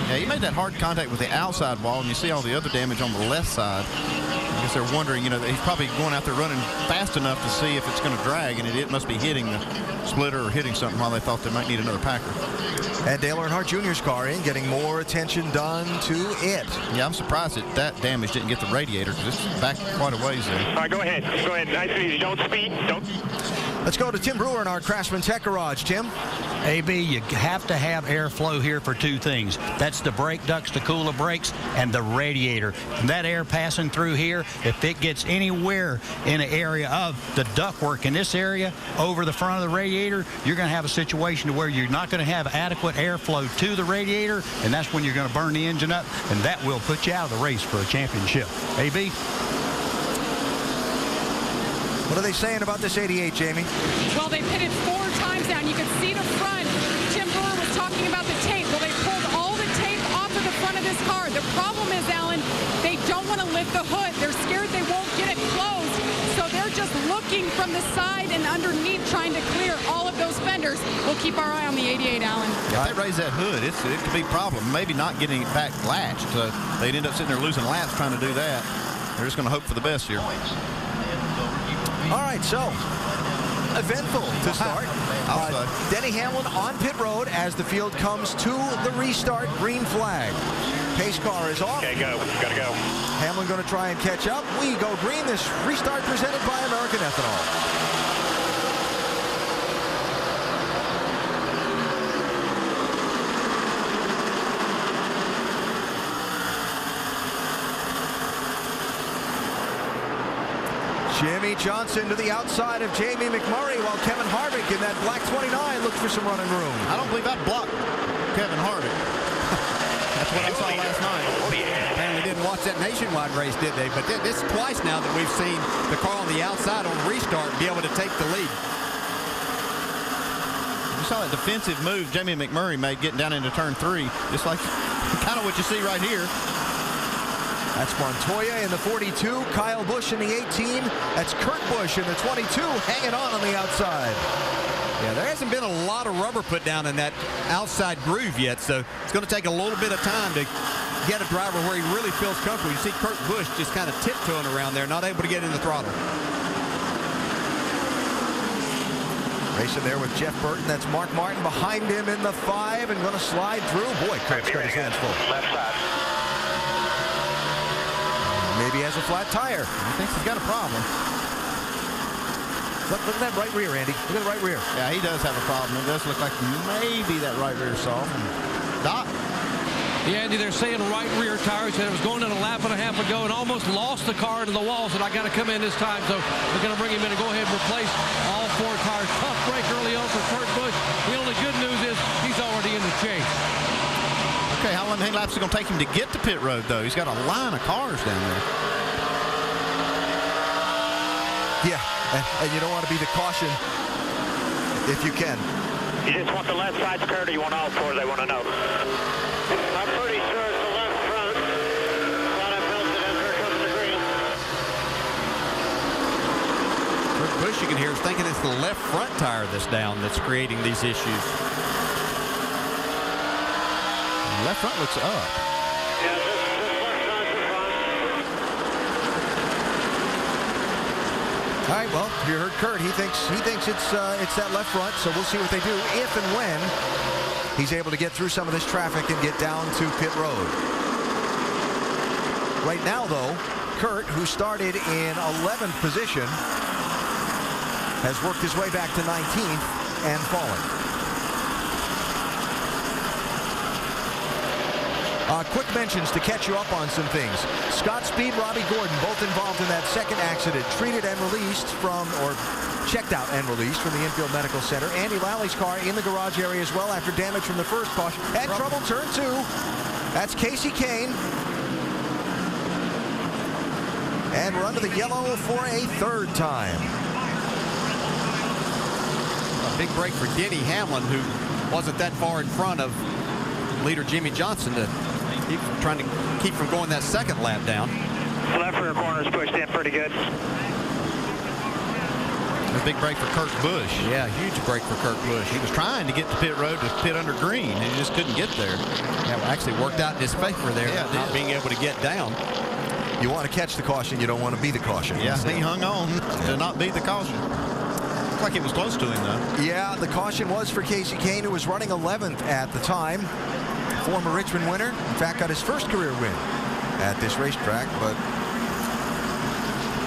Yeah, he made that hard contact with the outside wall, and you see all the other damage on the left side. I guess they're wondering, you know, that he's probably going out there running fast enough to see if it's going to drag, and it must be hitting the splitter or hitting something while they thought they might need another packer. And Dale Earnhardt Jr.'s car in, getting more attention done to it. Yeah, I'm surprised that damage didn't get the radiator, because it's back quite a ways there. All right, go ahead. Nice and easy. Don't speed. Let's go to Tim Brewer in our Craftsman Tech Garage. Tim? AB, you have to have airflow here for 2 things. That's the brake ducts to cool the brakes and the radiator. And that air passing through here, if it gets anywhere in an area of the ductwork in this area over the front of the radiator, you're going to have a situation where you're not going to have adequate airflow to the radiator, and that's when you're going to burn the engine up, and that will put you out of the race for a championship. AB? What are they saying about this 88, Jamie? Well, they pitted 4 times now, and you can see the front. Tim Brewer was talking about the tape. Well, they pulled all the tape off of the front of this car. The problem is, Alan, they don't want to lift the hood. They're scared they won't get it closed. from the side and underneath trying to clear all of those fenders. We'll keep our eye on the 88, Alan. If they raise that hood, it could be a problem. Maybe not getting it back latched. They'd end up sitting there losing laps trying to do that. They're just going to hope for the best here. All right, so eventful to start. Denny Hamlin on pit road as the field comes to the restart. Green flag. Pace car is off. Okay, go. Gotta go. Hamlin going to try and catch up. We go green. This restart presented by American Ethanol. Jimmy Johnson to the outside of Jamie McMurray, while Kevin Harvick in that black 29 looks for some running room. I don't believe I'd block Kevin Harvick. That's what I saw last night. Apparently didn't watch that nationwide race, did they? But this is twice now that we've seen the car on the outside on restart be able to take the lead. You saw that defensive move Jamie McMurray made getting down into turn 3, just like kind of what you see right here. That's Montoya in the 42, Kyle Busch in the 18. That's Kurt Busch in the 22, hanging on the outside. Yeah, there hasn't been a lot of rubber put down in that outside groove yet, so it's going to take a little bit of time to get a driver where he really feels comfortable. You see Kurt Busch just kind of tiptoeing around there, not able to get in the throttle. Racing there with Jeff Burton. That's Mark Martin behind him in the 5 and going to slide through. Boy, Kurt's got his hands full. Left side. Maybe he has a flat tire. He thinks he's got a problem. Look at that right rear, Andy. Look at the right rear. Yeah, he does have a problem. It does look like maybe that right rear is soft. Doc? Yeah, Andy, they're saying right rear tire. He said it was going in a lap and a half ago and almost lost the car into the wall. Said, I got to come in this time. So they're going to bring him in and go ahead and replace all 4 tires. Tough break early on for Kurt Busch. The only good news is he's already in the chase. Okay, how many laps is it going to take him to get to pit road, though? He's got a line of cars down there. Yeah, and you don't want to be the caution if you can. You just want the left side skirt, or you want all 4? They want to know. I'm pretty sure it's the left front. Thought I felt it as here comes the green. Kurt Busch, you can hear, is thinking it's the left front tire that's down that's creating these issues. Left front looks up. Yeah, this left side's the front. All right, well, you heard Kurt. He thinks it's that left front, so we'll see what they do if and when he's able to get through some of this traffic and get down to pit road. Right now, though, Kurt, who started in 11th position, has worked his way back to 19th and fallen. Quick mentions to catch you up on some things. Scott Speed, Robbie Gordon, both involved in that second accident, treated and released from, or checked out and released from the infield medical center. Andy Lally car in the garage area as well after damage from the first caution. Had trouble turn 2. That's Casey Kane. And we're under the yellow for a 3rd time. A big break for Denny Hamlin, who wasn't that far in front of leader Jimmy Johnson to keep trying to keep from going that second lap down. Left rear corner's pushed in pretty good. A big break for Kurt Busch. Yeah, huge break for Kurt Busch. He was trying to get to pit road to pit under green, and he just couldn't get there. Yeah, well, actually worked out in his favor there, yeah, not being able to get down. You want to catch the caution, you don't want to be the caution. Yeah, he hung on to not be the caution. Looked like it was close to him, though. Yeah, the caution was for Casey Kane, who was running 11th at the time. Former Richmond winner. In fact, got his first career win at this racetrack, but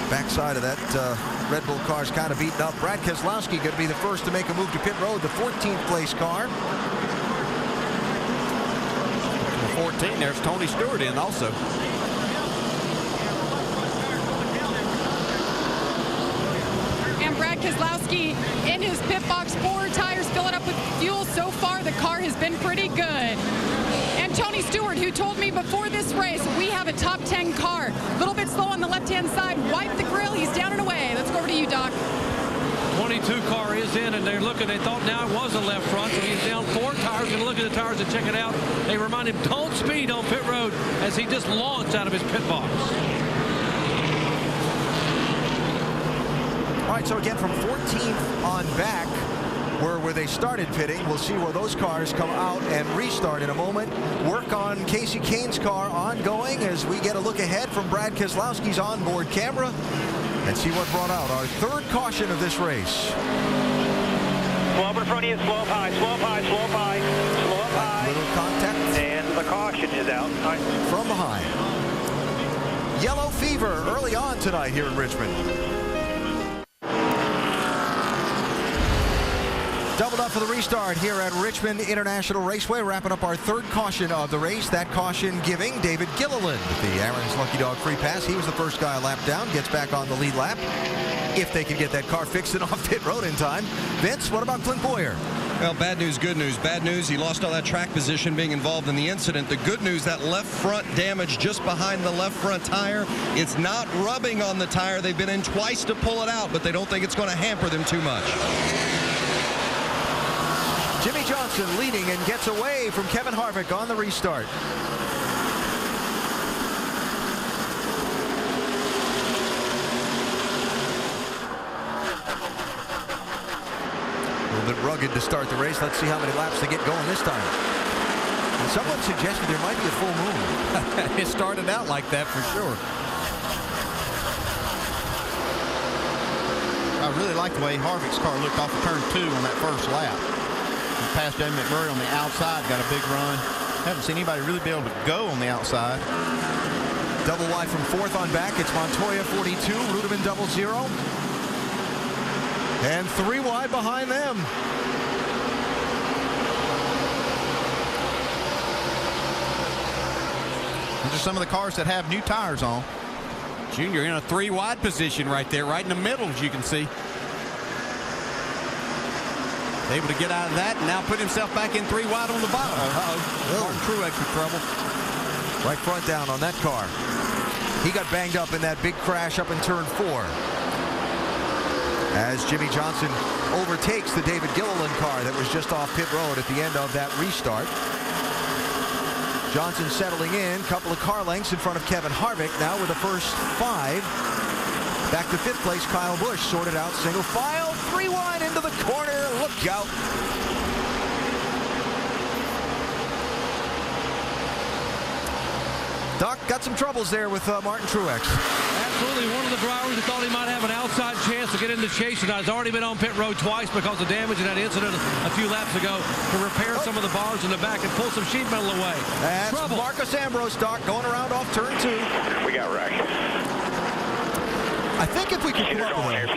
backside of that Red Bull car's kind of beaten up. Brad Keselowski going to be the first to make a move to pit road, the 14th place car. The 14, there's Tony Stewart in also. And Brad Keselowski in his pit box, 4 tires filling up with fuel. So far, the car has been pretty good. And Tony Stewart, who told me before this race, we have a top 10 car. A little bit slow on the left-hand side. Wipe the grill. He's down and away. Let's go over to you, Doc. 22 car is in, and they're looking. They thought now it was a left front, so he's down 4 tires. Going to look at the tires and check it out. They remind him, don't speed on pit road, as he just launched out of his pit box. All right, so again, from 14th on back, where they started pitting, we'll see where those cars come out and restart in a moment. Work on Casey Kane's car ongoing as we get a look ahead from Brad Keselowski's onboard camera and see what brought out our third caution of this race. Slow up in front of you, slow up high, slow up high, slow up high, slow up high. Little contact. And the caution is out. All right. From behind. Yellow fever early on tonight here in Richmond. Doubled up for the restart here at Richmond International Raceway, wrapping up our third caution of the race. That caution giving David Gilliland the Aaron's Lucky Dog free pass. He was the first guy lapped down, gets back on the lead lap. If they can get that car fixed and off pit road in time. Vince, what about Clint Boyer? Well, bad news, good news. Bad news, he lost all that track position being involved in the incident. The good news, that left front damage just behind the left front tire. It's not rubbing on the tire. They've been in twice to pull it out, but they don't think it's going to hamper them too much. Jimmy Johnson leading and gets away from Kevin Harvick on the restart. A little bit rugged to start the race. Let's see how many laps they get going this time. And someone suggested there might be a full moon. It started out like that for sure. I really like the way Harvick's car looked off of turn 2 on that first lap. He passed Jamie McMurray on the outside, got a big run. Haven't seen anybody really be able to go on the outside. Double wide from 4th on back. It's Montoya 42, Ruderman 00. And 3 wide behind them. These are some of the cars that have new tires on. Junior in a 3 wide position right there, right in the middle, as you can see. Able to get out of that and now put himself back in 3 wide on the bottom. Martin Truex in trouble. Right front down on that car. He got banged up in that big crash up in turn 4. As Jimmy Johnson overtakes the David Gilliland car that was just off pit road at the end of that restart. Johnson settling in, couple of car lengths in front of Kevin Harvick now with the first 5. Back to 5th place, Kyle Busch sorted out single file, 3 wide into the corner. Look out. Doc got some troubles there with Martin Truex. Absolutely. One of the drivers who thought he might have an outside chance to get into chase tonight has already been on pit road twice because of damage in that incident a few laps ago to repair some of the bars in the back and pull some sheet metal away. That's trouble. Marcus Ambrose, Doc, going around off turn 2. We got wrecked. I think if we could come up with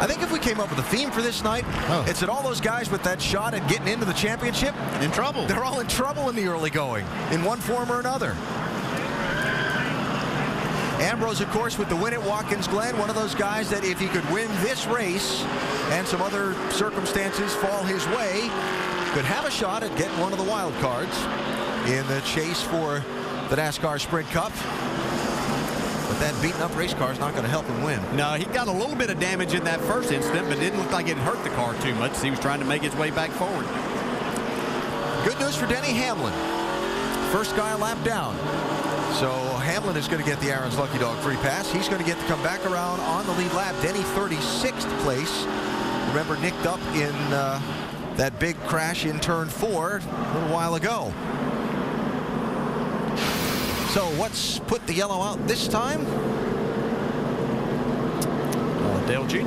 I think if we came up with a theme for this night, it's that all those guys with that shot at getting into the championship, in trouble. They're all in trouble in the early going, in one form or another. Ambrose, of course, with the win at Watkins Glen, one of those guys that if he could win this race and some other circumstances fall his way, could have a shot at getting one of the wild cards in the chase for the NASCAR Sprint Cup. But that beaten-up race car is not going to help him win. No, he got a little bit of damage in that first incident, but it didn't look like it hurt the car too much. He was trying to make his way back forward. Good news for Denny Hamlin. First guy a lap down. So Hamlin is going to get the Aaron's Lucky Dog free pass. He's going to get to come back around on the lead lap. Denny 36th place. Remember, nicked up in that big crash in turn 4 a little while ago. So what's put the yellow out this time? Dale Jr.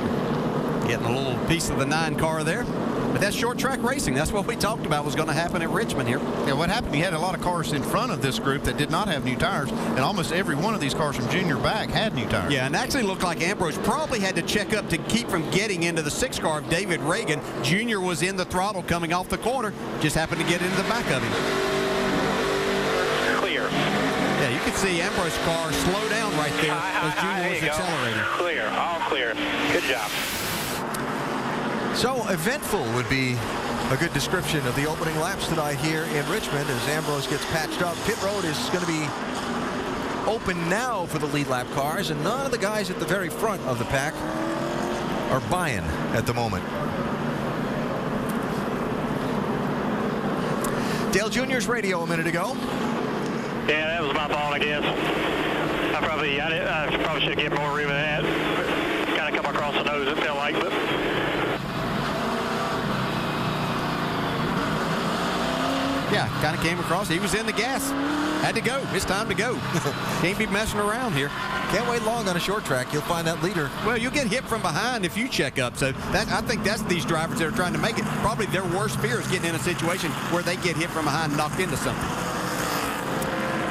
getting a little piece of the 9 car there. But that's short track racing. That's what we talked about was going to happen at Richmond here. Yeah, what happened, you had a lot of cars in front of this group that did not have new tires, and almost every one of these cars from Junior back had new tires. Yeah, and actually looked like Ambrose probably had to check up to keep from getting into the 6 car of David Reagan. Junior was in the throttle coming off the corner, just happened to get into the back of him. Clear. Yeah, you can see Ambrose's car slow down right there as Junior was accelerating. Clear, all clear. Good job. So eventful would be a good description of the opening laps tonight here in Richmond as Ambrose gets patched up. Pit road is going to be open now for the lead lap cars, and none of the guys at the very front of the pack are buying at the moment. Dale Jr.'s radio a minute ago. Yeah, that was my fault, I guess. I probably should get more room of that. Got a couple losing tail light clip. Yeah, kind of came across. He was in the gas. Had to go. It's time to go. Can't be messing around here. Can't wait long on a short track. You'll find that leader. Well, you'll get hit from behind if you check up. So I think that's these drivers that are trying to make it. Probably their worst fear is getting in a situation where they get hit from behind and knocked into something.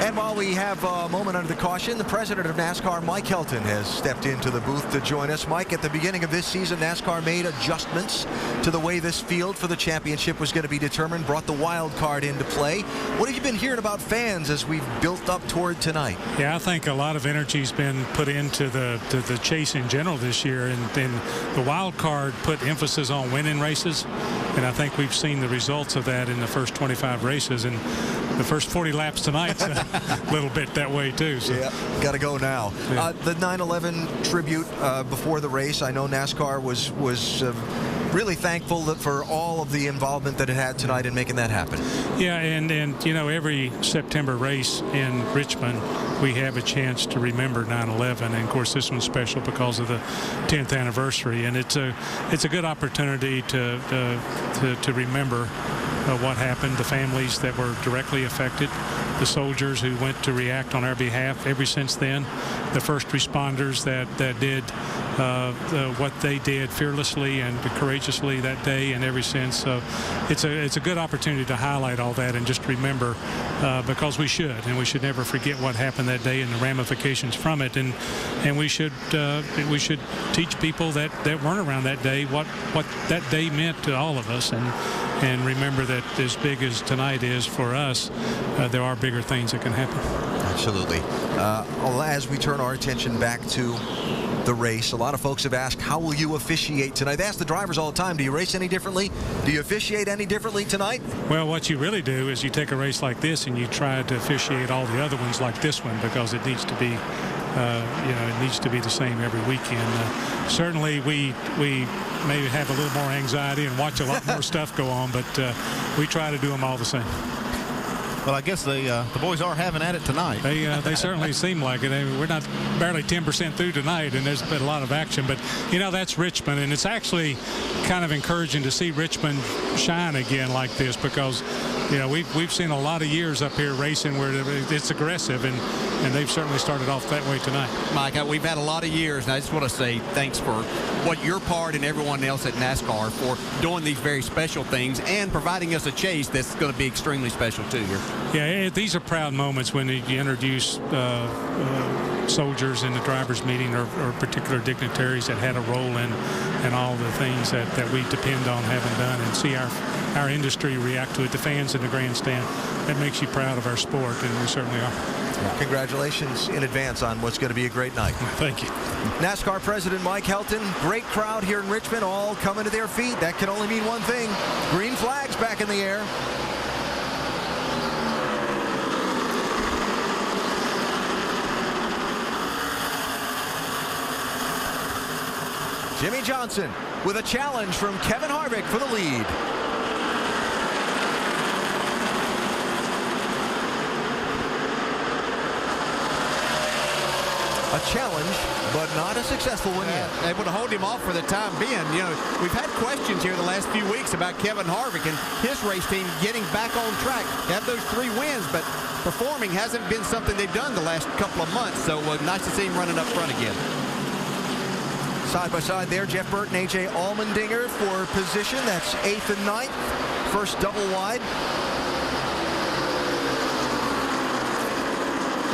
And while we have a moment under the caution, the president of NASCAR, Mike Helton, has stepped into the booth to join us. Mike, at the beginning of this season, NASCAR made adjustments to the way this field for the championship was going to be determined, brought the wild card into play. What have you been hearing about fans as we've built up toward tonight? Yeah, I think a lot of energy's been put into the chase in general this year, and then the wild card put emphasis on winning races, and I think we've seen the results of that in the first 25 races, and the first 40 laps tonight's a little bit that way too. So. Yeah, got to go now. Yeah. The 9/11 tribute before the race. I know NASCAR was really thankful for all of the involvement that it had tonight in making that happen. Yeah, and you know, every September race in Richmond, we have a chance to remember 9/11, and of course this one's special because of the 10th anniversary, and it's a good opportunity to remember what happened, the families that were directly affected, the soldiers who went to react on our behalf ever since then, the first responders that did what they did fearlessly and courageously that day and ever since. So it's a good opportunity to highlight all that and just remember, because we should never forget what happened that day and the ramifications from it, and we should teach people that weren't around that day what that day meant to all of us, and remember that as big as tonight is for us, there are bigger things that can happen. Absolutely. As we turn our attention back to the race, a lot of folks have asked, how will you officiate tonight? They ask the drivers all the time, do you race any differently? Do you officiate any differently tonight? Well, what you really do is you take a race like this and you try to officiate all the other ones like this one, because it needs to be it needs to be the same every weekend. Certainly we maybe have a little more anxiety and watch a lot more stuff go on, but we try to do them all the same. Well, I guess the boys are having at it tonight. They certainly seem like it. We're not barely 10% through tonight, and there's been a lot of action. But, you know, that's Richmond, and it's actually kind of encouraging to see Richmond shine again like this, because, you know, we've seen a lot of years up here racing where it's aggressive, and they've certainly started off that way tonight. Mike, we've had a lot of years, and I just want to say thanks for what your part and everyone else at NASCAR for doing these very special things and providing us a chase that's going to be extremely special too here. Yeah, these are proud moments when you introduce soldiers in the drivers' meeting or particular dignitaries that had a role in all the things that we depend on having done, and see our industry react to it, the fans in the grandstand. That makes you proud of our sport, and we certainly are. Congratulations in advance on what's going to be a great night. Thank you. NASCAR President Mike Helton, great crowd here in Richmond, all coming to their feet. That can only mean one thing: green flags back in the air. Jimmy Johnson with a challenge from Kevin Harvick for the lead. A challenge, but not a successful one yet. Able to hold him off for the time being. You know, we've had questions here the last few weeks about Kevin Harvick and his race team getting back on track. They have those 3 wins, but performing hasn't been something they've done the last couple of months. So nice to see him running up front again. Side by side there, Jeff Burton, A.J. Allmendinger for position. That's 8th and 9th. First double wide.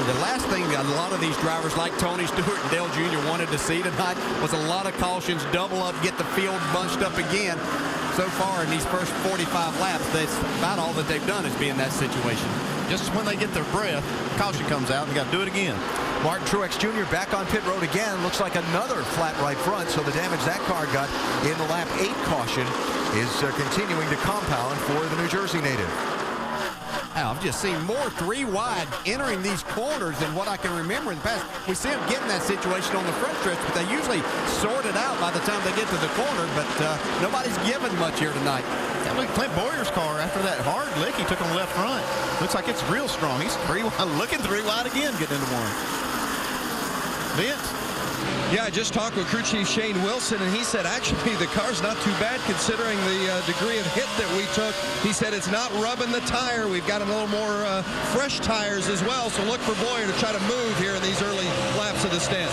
The last thing a lot of these drivers like Tony Stewart and Dale Jr. wanted to see tonight was a lot of cautions, double up, get the field bunched up again. So far in these first 45 laps, that's about all that they've done is be in that situation. Just when they get their breath, caution comes out and got to do it again. Martin Truex Jr. back on pit road again. Looks like another flat right front, so the damage that car got in the lap 8 caution is continuing to compound for the New Jersey native. I've just seen more 3 wide entering these corners than what I can remember in the past. We see them get in that situation on the front stretch, but they usually sort it out by the time they get to the corner, but nobody's given much here tonight. Yeah, look at Clint Boyer's car after that hard lick he took on the left front. Looks like it's real strong. He's 3 wide, looking 3 wide again, getting into one. Vince? Yeah, I just talked with crew chief Shane Wilson, and he said actually the car's not too bad considering the degree of hit that we took. He said it's not rubbing the tire. We've got a little more fresh tires as well, so look for Boyer to try to move here in these early laps of the stint.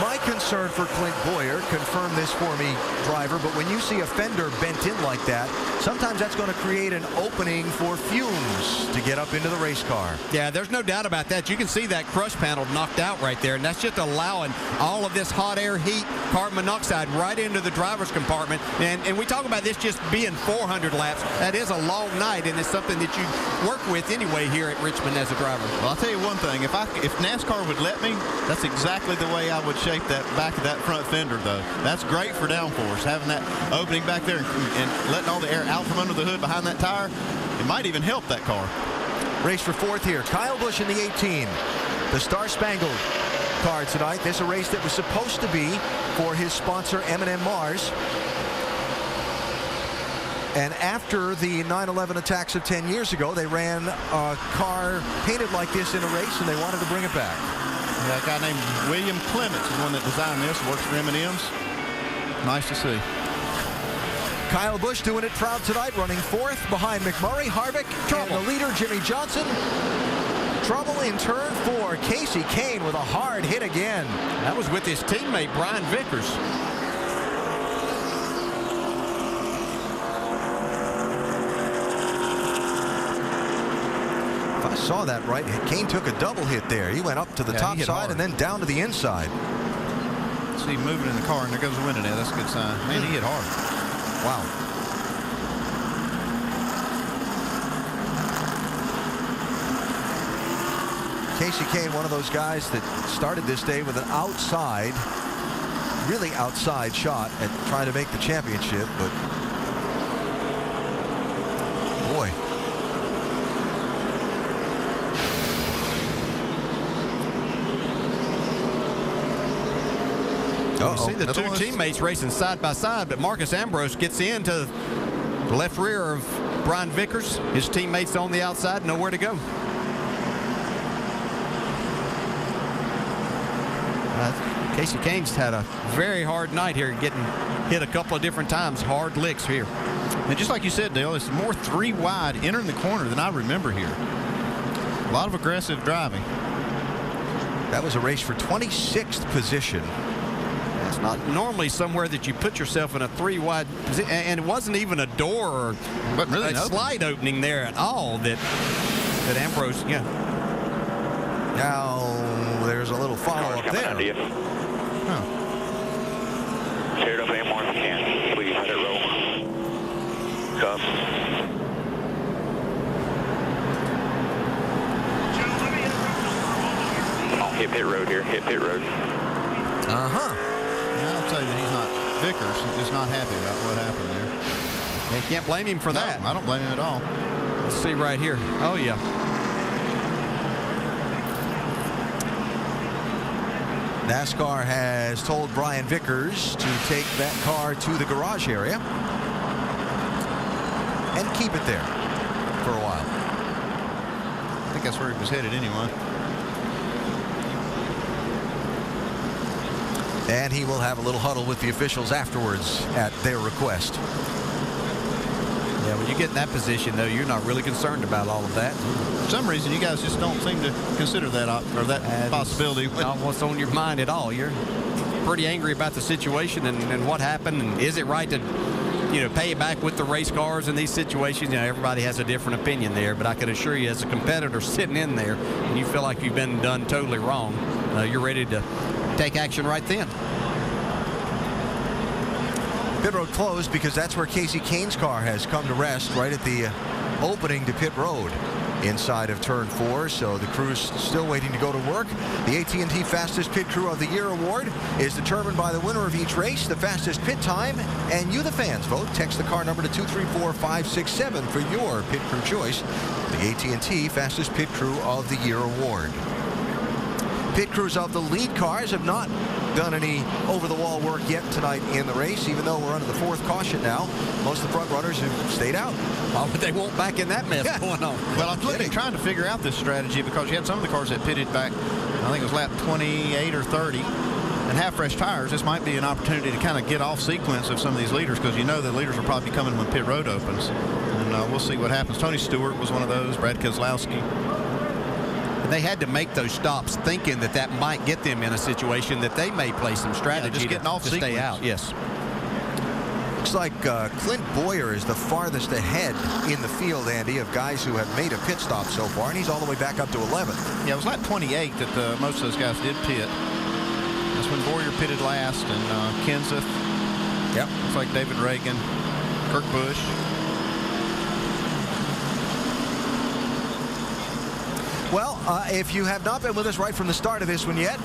My concern for Clint Boyer, confirm this for me, driver, but when you see a fender bent in like that, sometimes that's going to create an opening for fumes to get up into the race car. Yeah, there's no doubt about that. You can see that crush panel knocked out right there, and that's just allowing all of this hot air, heat, carbon monoxide right into the driver's compartment. And we talk about this just being 400 laps. That is a long night, and it's something that you work with anyway here at Richmond as a driver. Well, I'll tell you one thing. If NASCAR would let me, that's exactly the way I would shape that back of that front fender, though. That's great for downforce, having that opening back there and letting all the air out from under the hood behind that tire. It might even help that car. Race for fourth here. Kyle Busch in the 18. The Star Spangled car tonight. This is a race that was supposed to be for his sponsor M&M Mars. And after the 9/11 attacks of 10 years ago, they ran a car painted like this in a race, and they wanted to bring it back. Yeah, a guy named William Clements is the one that designed this, works for M&M's. Nice to see. Kyle Busch doing it proud tonight, running fourth behind McMurray, Harvick, and the leader, Jimmy Johnson. Trouble in turn 4. Casey Kane with a hard hit again. That was with his teammate, Brian Vickers. If I saw that right, Kane took a double hit there. He went up to the top side and then down to the inside. See him moving in the car, and there goes the window now. That's a good sign. Man, he hit hard. Wow. Casey Kane, one of those guys that started this day with an outside, really outside shot at trying to make the championship, but boy. You see the two teammates racing side by side, but Marcus Ambrose gets into the left rear of Brian Vickers. His teammates on the outside, nowhere to go. Casey Kane's had a very hard night here, getting hit a couple of different times, hard licks here. And just like you said, Dale, it's more 3 wide entering the corner than I remember here. A lot of aggressive driving. That was a race for 26th position. It's not normally somewhere that you put yourself in a 3 wide position, and it wasn't even a door or really a slide opening there at all that Ambrose, yeah. Now there's a little follow-up there. Tear it up anymore if you can. Please let it roll. Come. Oh, hit pit road here. Hit pit road. Uh-huh. I'll tell you that he's not Vickers. He's just not happy about what happened there. You can't blame him for that. I don't blame him at all. Let's see right here. Oh, yeah. NASCAR has told Brian Vickers to take that car to the garage area and keep it there for a while. I think that's where he was headed anyway. And he will have a little huddle with the officials afterwards at their request. Yeah, when you get in that position, though, you're not really concerned about all of that. For some reason, you guys just don't seem to consider that possibility. Not what's on your mind at all. You're pretty angry about the situation and what happened, and is it right to, pay it back with the race cars in these situations? Everybody has a different opinion there, but I can assure you, as a competitor sitting in there, and you feel like you've been done totally wrong, you're ready to take action right then. Pit road closed because that's where Casey Kane's car has come to rest, right at the opening to pit road inside of turn 4. So the crew's still waiting to go to work. The AT&T Fastest Pit Crew of the Year award is determined by the winner of each race, the fastest pit time, and you, the fans, vote. Text the car number to 234-567 for your pit crew choice. The AT&T Fastest Pit Crew of the Year award. Pit crews of the lead cars have not done any over-the-wall work yet tonight in the race, even though we're under the 4th caution now. Most of the front runners have stayed out. Oh, but they won't back in that mess going on. Well, I'm trying to figure out this strategy because you had some of the cars that pitted back I think it was lap 28 or 30, and have fresh tires, this might be an opportunity to kind of get off sequence of some of these leaders, because you know the leaders will probably be coming when pit road opens. And we'll see what happens. Tony Stewart was one of those, Brad Keselowski. And they had to make those stops thinking that that might get them in a situation that they may play some strategy just getting off to stay out. Yes. Looks like Clint Boyer is the farthest ahead in the field, Andy, of guys who have made a pit stop so far, and he's all the way back up to 11th. Yeah, it was lap 28 that most of those guys did pit. That's when Boyer pitted last, and Kenseth. Yep. Looks like David Reagan, Kurt Busch. Well, if you have not been with us right from the start of this one yet,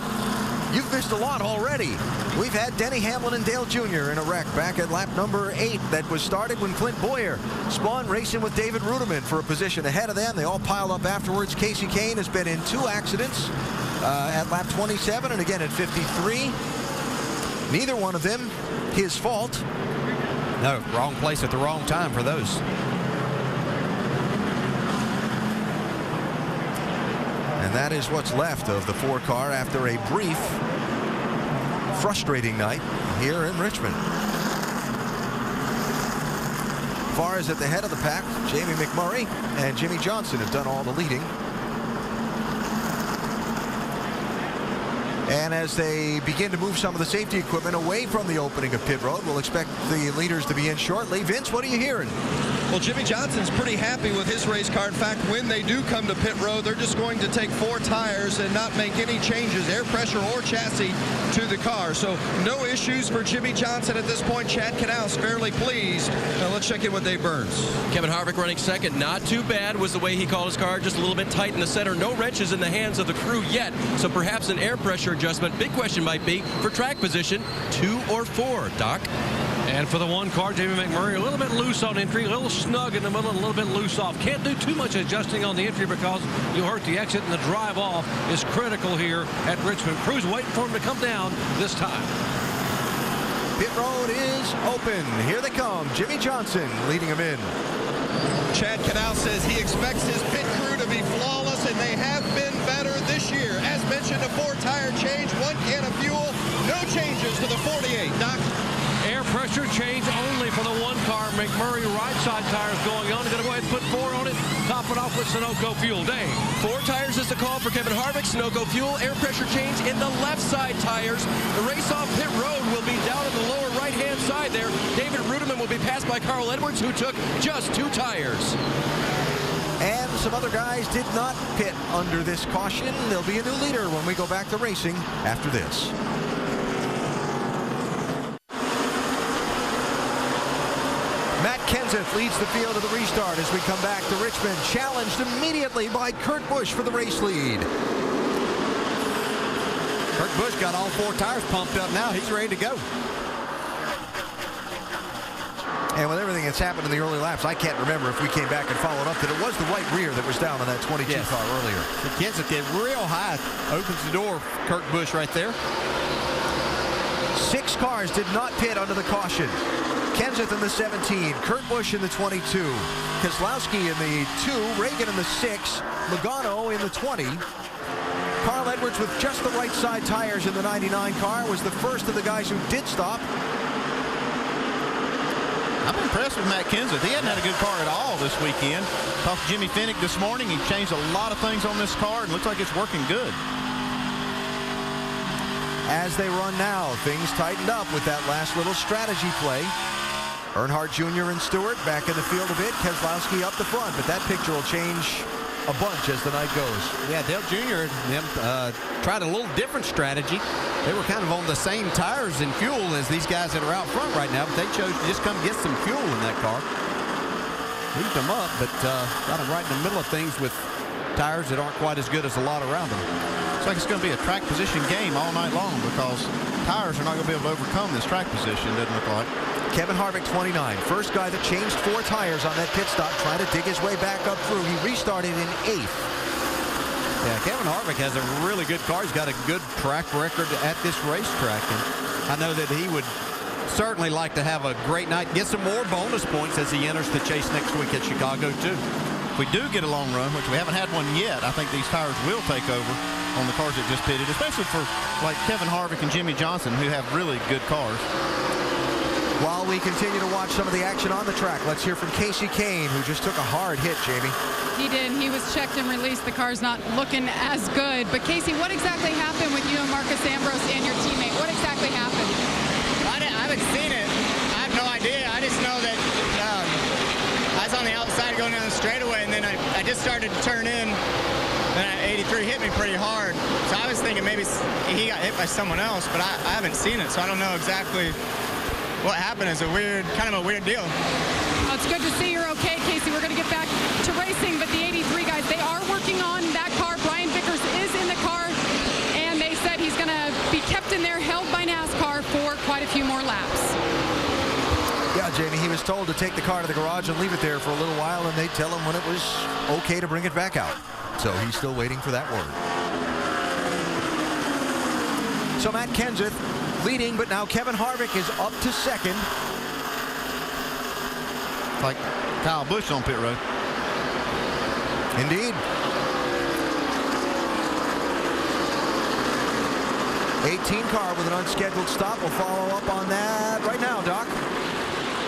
you've missed a lot already. We've had Denny Hamlin and Dale Jr. in a wreck back at lap number 8 that was started when Clint Boyer spawned racing with David Ruderman for a position ahead of them. They all piled up afterwards. Casey Kane has been in 2 accidents at lap 27 and again at 53. Neither one of them his fault. No, wrong place at the wrong time for those. And that is what's left of the 4-car after a brief, frustrating night here in Richmond. As far as at the head of the pack, Jamie McMurray and Jimmy Johnson have done all the leading. And as they begin to move some of the safety equipment away from the opening of pit road, we'll expect the leaders to be in shortly. Vince, what are you hearing? Well, Jimmy Johnson's pretty happy with his race car. In fact, when they do come to pit road, they're just going to take 4 tires and not make any changes, air pressure or chassis, to the car. So no issues for Jimmy Johnson at this point. Chad Knaus fairly pleased. Now let's check in with Dave Burns. Kevin Harvick running second. Not too bad was the way he called his car. Just a little bit tight in the center. No wrenches in the hands of the crew yet. So perhaps an air pressure adjustment. Big question might be for track position 2 or 4. Doc? And for the 1 car, Jamie McMurray, a little bit loose on entry, a little snug in the middle, and a little bit loose off. Can't do too much adjusting on the entry because you'll hurt the exit, and the drive off is critical here at Richmond. Crew's waiting for him to come down this time. Pit road is open. Here they come. Jimmy Johnson leading them in. Chad Knaus says he expects his pit crew to be flawless, and they have been better this year. As mentioned, a 4-tire change, 1 can of fuel, no changes to the 48. Doc? Air pressure change only for the 1 car. McMurray right side tires going on. Going to go ahead and put 4 on it. Top it off with Sunoco fuel. Dave. 4 tires is the call for Kevin Harvick. Sunoco fuel. Air pressure change in the left side tires. The race off pit road will be down in the lower right-hand side there. David Ruderman will be passed by Carl Edwards, who took just 2 tires. And some other guys did not pit under this caution. There'll be a new leader when we go back to racing after this. Matt Kenseth leads the field of the restart as we come back to Richmond, challenged immediately by Kurt Busch for the race lead. Kurt Busch got all 4 tires pumped up now. He's ready to go. And with everything that's happened in the early laps, I can't remember if we came back and followed up that it was the right rear that was down on that 22 car earlier. So Kenseth get real high, opens the door. Kurt Busch right there. 6 cars did not pit under the caution. Kenseth in the 17, Kurt Busch in the 22, Keselowski in the 2, Reagan in the 6, Logano in the 20. Carl Edwards with just the right side tires in the 99 car was the first of the guys who did stop. I'm impressed with Matt Kenseth. He hadn't had a good car at all this weekend. Talked to Jimmy Finnick this morning. He changed a lot of things on this car and looks like it's working good. As they run now, things tightened up with that last little strategy play. Earnhardt Jr. and Stewart back in the field a bit. Keselowski up the front, but that picture will change a bunch as the night goes. Yeah, Dale Jr. and them tried a little different strategy. They were kind of on the same tires and fuel as these guys that are out front right now, but they chose to just come get some fuel in that car. Moved them up, but got them right in the middle of things with tires that aren't quite as good as a lot around them. Looks like it's going to be a track position game all night long because tires are not going to be able to overcome this track position, doesn't look like. Kevin Harvick, 29. First guy that changed 4 tires on that pit stop, trying to dig his way back up through. He restarted in 8th. Yeah, Kevin Harvick has a really good car. He's got a good track record at this racetrack. And I know that he would certainly like to have a great night, get some more bonus points as he enters the chase next week at Chicago, too. If we do get a long run, which we haven't had one yet, I think these tires will take over on the cars that just pitted, especially for like Kevin Harvick and Jimmy Johnson, who have really good cars. While we continue to watch some of the action on the track, let's hear from Casey Kane, who just took a hard hit, Jamie. He did. He was checked and released. The car's not looking as good. But Casey, what exactly happened with you and Marcus Ambrose and your teammate? What exactly happened? I haven't seen it. I have no idea. I just know that I was on the outside going down the straightaway, and then I just started to turn in. Then 83 hit me pretty hard. So I was thinking maybe he got hit by someone else, but I haven't seen it, so I don't know exactly what happened. It's kind of a weird deal. Well, it's good to see you're okay, Casey. We're going to get back to racing, but the 83 guys, they are working on that car. Brian Vickers is in the car, and they said he's going to be kept in there, held by NASCAR for quite a few more laps. Yeah, Jamie, he was told to take the car to the garage and leave it there for a little while, and they'd tell him when it was okay to bring it back out. So he's still waiting for that word. So Matt Kenseth leading, but now Kevin Harvick is up to second. Like Kyle Busch on pit road. Indeed. 18 car with an unscheduled stop. We'll follow up on that right now, Doc.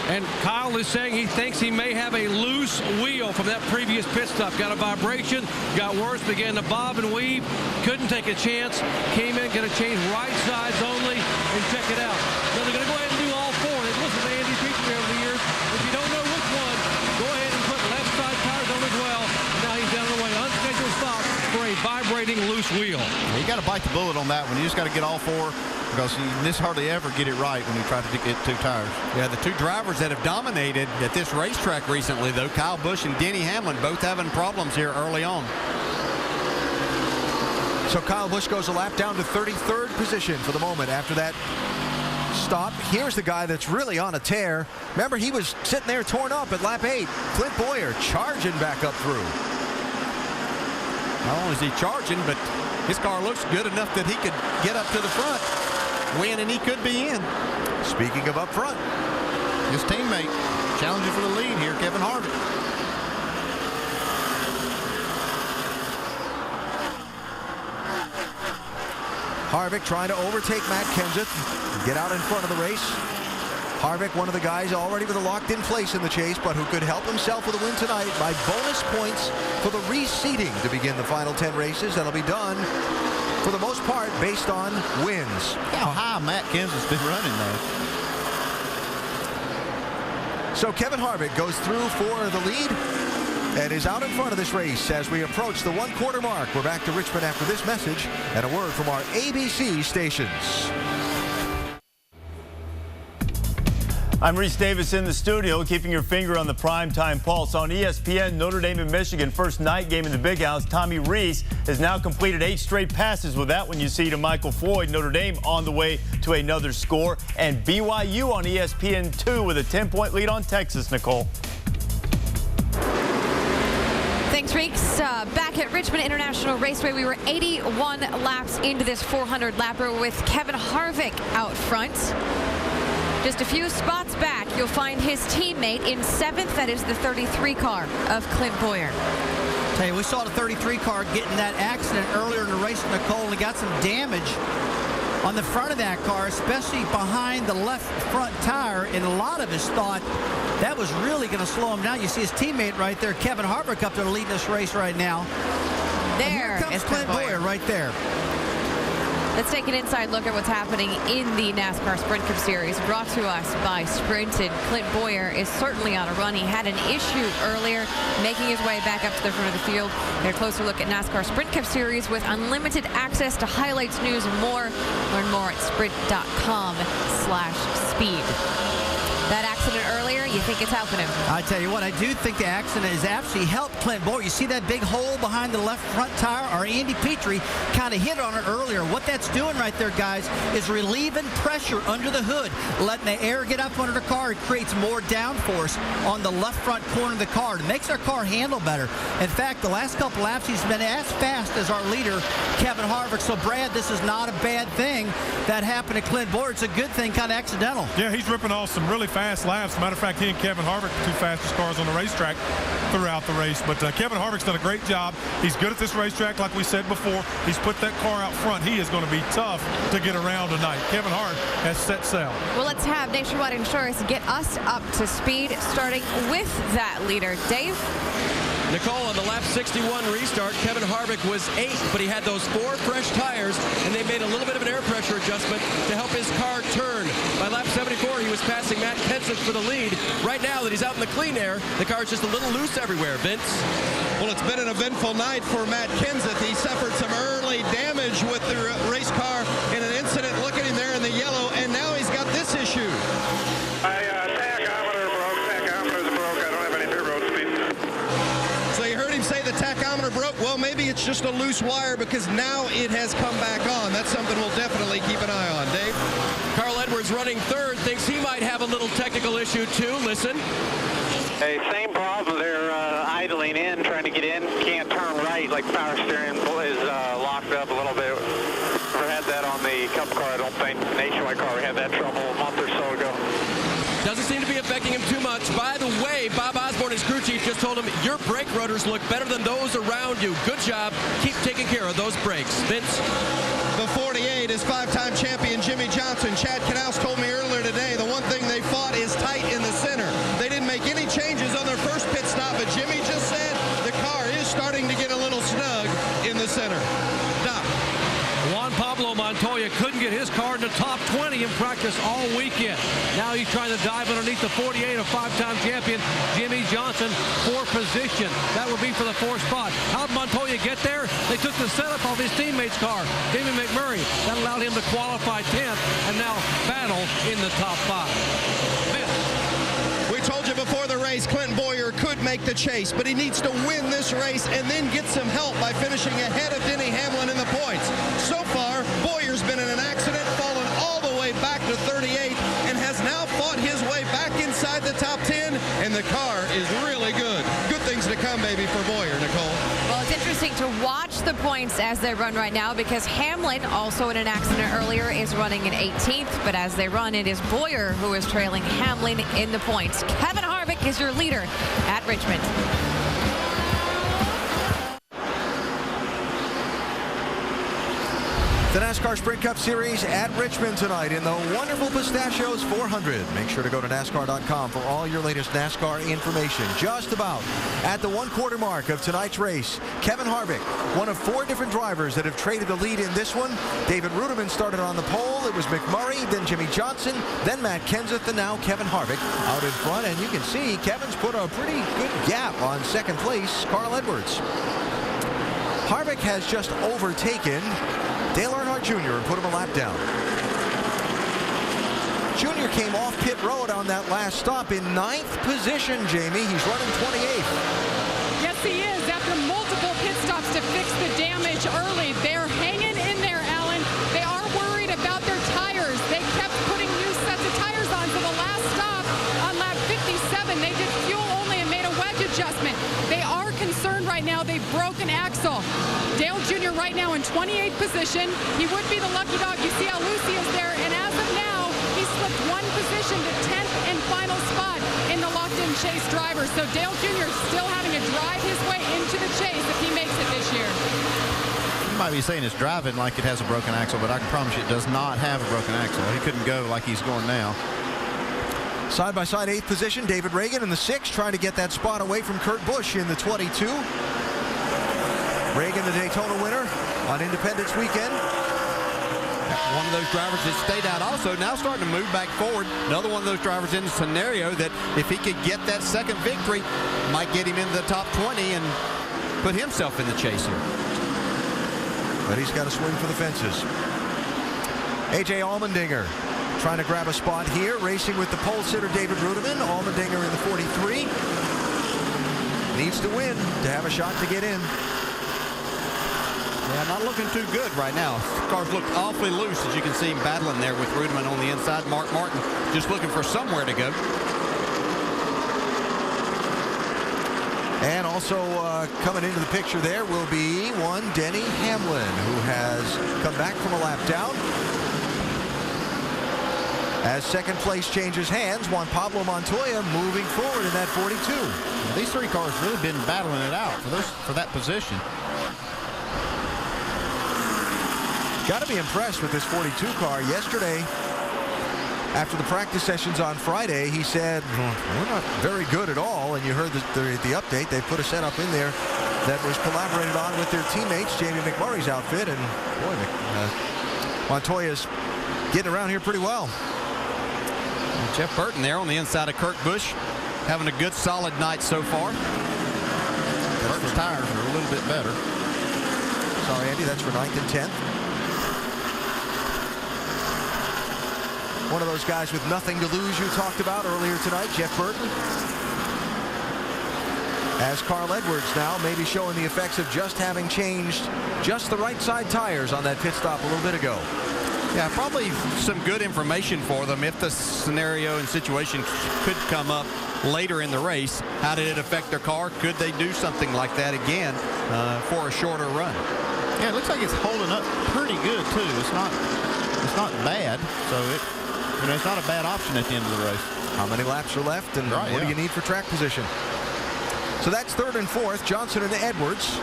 And Kyle is saying he thinks he may have a loose wheel from that previous pit stop. Got a vibration, got worse, began to bob and weave, couldn't take a chance, came in, going to change right sides only, and check it out. So they're going to go ahead and do all four. They've listened to Andy Petrie over the years. If you don't know which one, go ahead and put left side tires on as well. And now he's down the way. Unscheduled stop for a vibrating loose wheel. You got to bite the bullet on that one. You just got to get all four, because you just hardly ever get it right when you try to get two tires. Yeah, the two drivers that have dominated at this racetrack recently, though, Kyle Busch and Denny Hamlin, both having problems here early on. So Kyle Busch goes a lap down to 33rd position for the moment after that stop. Here's the guy that's really on a tear. Remember, he was sitting there torn up at lap 8. Clint Boyer charging back up through. Not only is he charging, but his car looks good enough that he could get up to the front, win, and he could be in. Speaking of up front, his teammate challenging for the lead here, Kevin Harvick. Harvick trying to overtake Matt Kenseth, get out in front of the race. Harvick, one of the guys already with a locked-in place in the chase, but who could help himself with a win tonight by bonus points for the reseeding to begin the final 10 races. That'll be done, for the most part, based on wins. How high Matt Kenseth's been running, though. So Kevin Harvick goes through for the lead and is out in front of this race as we approach the 1/4 mark. We're back to Richmond after this message and a word from our ABC stations. I'm Reese Davis in the studio, keeping your finger on the primetime pulse. On ESPN, Notre Dame and Michigan, first night game in the Big House. Tommy Rees has now completed 8 straight passes. With that one, you see to Michael Floyd. Notre Dame on the way to another score. And BYU on ESPN2 with a 10-point lead on Texas, Nicole. Thanks, Reeks. Back at Richmond International Raceway, we were 81 laps into this 400-lapper with Kevin Harvick out front. Just a few spots back, you'll find his teammate in 7th. That is the 33 car of Clint Boyer. Tell you, we saw the 33 car get in that accident earlier in the race, Nicole, and he got some damage on the front of that car, especially behind the left front tire, and a lot of us thought that was really going to slow him down. You see his teammate right there, Kevin Harvick, up there leading this race right now. There and here comes is Clint Boyer right there. Let's take an inside look at what's happening in the NASCAR Sprint Cup Series, brought to us by Sprint. And Clint Boyer is certainly on a run. He had an issue earlier, making his way back up to the front of the field. Get a closer look at NASCAR Sprint Cup Series with unlimited access to highlights, news, and more. Learn more at sprint.com/speed. That accident earlier, you think it's helping him? I tell you what, I do think the accident has actually helped Clint Boyer. You see that big hole behind the left front tire? Our Andy Petrie kind of hit on it earlier. What that's doing right there, guys, is relieving pressure under the hood, letting the air get up under the car. It creates more downforce on the left front corner of the car. It makes our car handle better. In fact, the last couple laps, he's been as fast as our leader, Kevin Harvick. So, Brad, this is not a bad thing that happened to Clint Boyer. It's a good thing, kind of accidental. Yeah, he's ripping off some really fast laps. Matter of fact, he and Kevin Harvick, the two fastest cars on the racetrack throughout the race. But Kevin Harvick's done a great job. He's good at this racetrack, like we said before. He's put that car out front. He is going to be tough to get around tonight. Kevin Hart has set sail. Well, let's have Nationwide Insurance get us up to speed, starting with that leader. Dave? Nicole, on the lap 61 restart, Kevin Harvick was 8th, but he had those 4 fresh tires, and they made a little bit of an air pressure adjustment to help his car turn. By lap 74, he was passing Matt Kenseth for the lead. Right now that he's out in the clean air, the car is just a little loose everywhere. Vince? Well, it's been an eventful night for Matt Kenseth. He suffered some early damage with the race car in an incident. Look at him there in the yellow, and now he's got this issue. The tachometer broke. Well, maybe it's just a loose wire because now it has come back on. That's something we'll definitely keep an eye on. Dave? Carl Edwards running third, thinks he might have a little technical issue too. Listen. Hey, same problem. They're idling in, trying to get in. Can't turn right, like power steering is locked up a little bit. Never had that on the Cup car. I don't think Nationwide car. We had that trouble a month or so ago. Doesn't seem to be affecting him too much. By the way, Bob Osborne, his crew chief, just told him, your brake rotors look better than those around you. Good job. Keep taking care of those brakes. Vince? The 48 is 5-time champion Jimmy Johnson. Chad Knaus told me earlier today the one thing they fought is tight in the center. They didn't make any changes on their first pit stop, but Jimmy just said the car is starting to get a little snug in the center. Doc. Juan Pablo Montoya couldn't get his car in the top 20 in practice all weekend. Now he's trying to dive underneath the 48 of 5-time champion Jimmy Johnson for position. That would be for the 4th spot. How did Montoya get there? They took the setup off his teammate's car, Damon McMurray. That allowed him to qualify 10th and now battle in the top 5. We told you before the race, Clinton Boyer could make the chase, but he needs to win this race and then get some help by finishing ahead of Denny Hamlin in the points. So far, Boyer's been in an accident, fallen all the way back to 38, and has now fought his way back inside the top 10, and the car is really good. Good things to come, baby, for Boyer, Nicole. Well, it's interesting to watch the points as they run right now because Hamlin, also in an accident earlier, is running in 18th. But as they run, it is Boyer who is trailing Hamlin in the points. Kevin Harvick is your leader at Richmond. The NASCAR Sprint Cup Series at Richmond tonight in the Wonderful Pistachios 400. Make sure to go to NASCAR.com for all your latest NASCAR information. Just about at the 1/4 mark of tonight's race, Kevin Harvick, one of 4 different drivers that have traded the lead in this one. David Ruderman started on the pole. It was McMurray, then Jimmy Johnson, then Matt Kenseth, and now Kevin Harvick out in front. And you can see Kevin's put a pretty good gap on second place, Carl Edwards. Harvick has just overtaken Dale Earnhardt Jr. and put him a lap down. Jr. came off pit road on that last stop in 9th position, Jamie. He's running 28th. Yes, he is. After multiple pit stops to fix the damage early, they're hanging in there, Alan. They are worried about their tires. They kept putting new sets of tires on for the last stop on lap 57. They did fuel only and made a wedge adjustment. They are concerned right now. They broke an axle. Dale Jr. right now in 28th position. He would be the lucky dog. You see how loose he is there. And as of now, he slipped 1 position to 10th and final spot in the locked-in chase driver. So Dale Jr. still having to drive his way into the chase if he makes it this year. You might be saying it's driving like it has a broken axle, but I can promise you it does not have a broken axle. He couldn't go like he's going now. Side by side, 8th position, David Reagan in the 6th, trying to get that spot away from Kurt Busch in the 22. Reagan, the Daytona winner on Independence Weekend. One of those drivers that stayed out also now starting to move back forward. Another one of those drivers in the scenario that if he could get that second victory, might get him into the top 20 and put himself in the chase here. But he's got to swing for the fences. A.J. Allmendinger trying to grab a spot here, racing with the pole sitter David Ruderman. Allmendinger in the 43. Needs to win to have a shot to get in. Yeah, not looking too good right now. Cars look awfully loose, as you can see him battling there with Ruderman on the inside. Mark Martin just looking for somewhere to go. And also coming into the picture there will be one Denny Hamlin, who has come back from a lap down. As second place changes hands, Juan Pablo Montoya moving forward in that 42. Well, these three cars really been battling it out for that position. Got to be impressed with this 42 car. Yesterday, after the practice sessions on Friday, he said, we're not very good at all. And you heard the update. They put a setup in there that was collaborated on with their teammates, Jamie McMurray's outfit. And boy, Montoya's getting around here pretty well. And Jeff Burton there on the inside of Kurt Busch, having a good solid night so far. Burton's tires are a little bit better. Sorry, Andy, that's for 9th and 10th. One of those guys with nothing to lose you talked about earlier tonight, Jeff Burton. As Carl Edwards now maybe showing the effects of just having changed just the right side tires on that pit stop a little bit ago. Yeah, probably some good information for them if the scenario and situation could come up later in the race. How did it affect their car? Could they do something like that again for a shorter run? Yeah, it looks like it's holding up pretty good too. It's not bad, so it's not a bad option at the end of the race. How many laps are left, and what do you need for track position? So that's 3rd and 4th, Johnson and Edwards.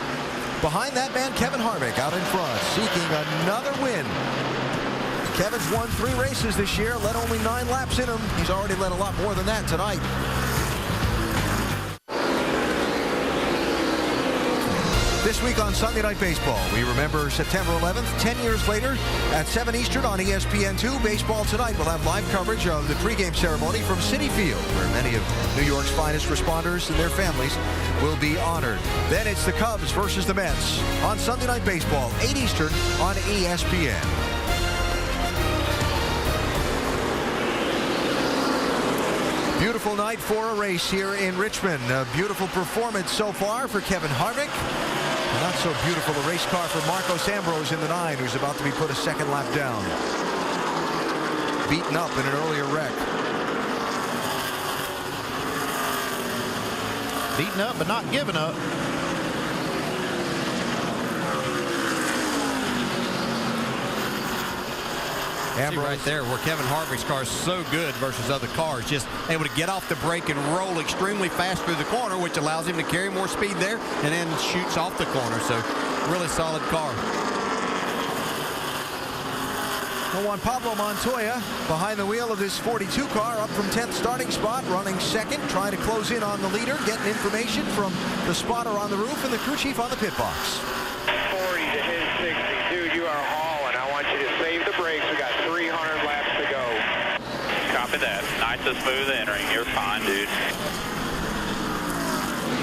Behind that man, Kevin Harvick out in front, seeking another win. Kevin's won 3 races this year, led only 9 laps in him. He's already led a lot more than that tonight. This week on Sunday Night Baseball, we remember September 11th, 10 years later, at 7 Eastern on ESPN2. Baseball Tonight will have live coverage of the pregame ceremony from Citi Field, where many of New York's finest responders and their families will be honored. Then it's the Cubs versus the Mets on Sunday Night Baseball, 8 Eastern on ESPN. Beautiful night for a race here in Richmond. A beautiful performance so far for Kevin Harvick. Not so beautiful a race car for Marcos Ambrose in the 9, who's about to be put a second lap down. Beaten up in an earlier wreck. Beaten up, but not giving up. See right there where Kevin Harvick's car is so good versus other cars, just able to get off the brake and roll extremely fast through the corner, which allows him to carry more speed there and then shoots off the corner. So really solid car. Juan Pablo Montoya behind the wheel of this 42 car, up from 10th starting spot, running second, trying to close in on the leader, getting information from the spotter on the roof and the crew chief on the pit box. 40 to his 60. Dude, you are hauling. I want you to save the brakes. We got 300 laps to go. Copy that. Nice and smooth entering. You're fine, dude.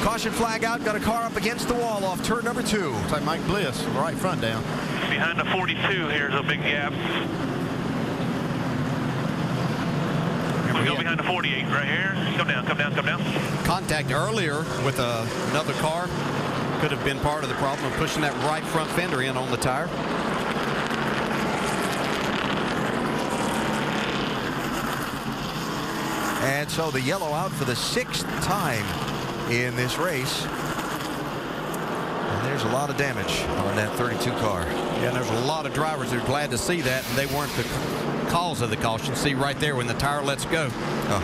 Caution flag out, got a car up against the wall off turn number 2. Looks like Mike Bliss, right front down. Behind the 42, here's a big gap. We go behind the 48 right here. Come down, come down, come down. Contact earlier with another car could have been part of the problem of pushing that right front fender in on the tire. And so the yellow out for the 6th time in this race. And there's a lot of damage on that 32 car. Yeah, and there's a lot of drivers that are glad to see that, and they weren't the cause of the caution. See right there when the tire lets go. Oh,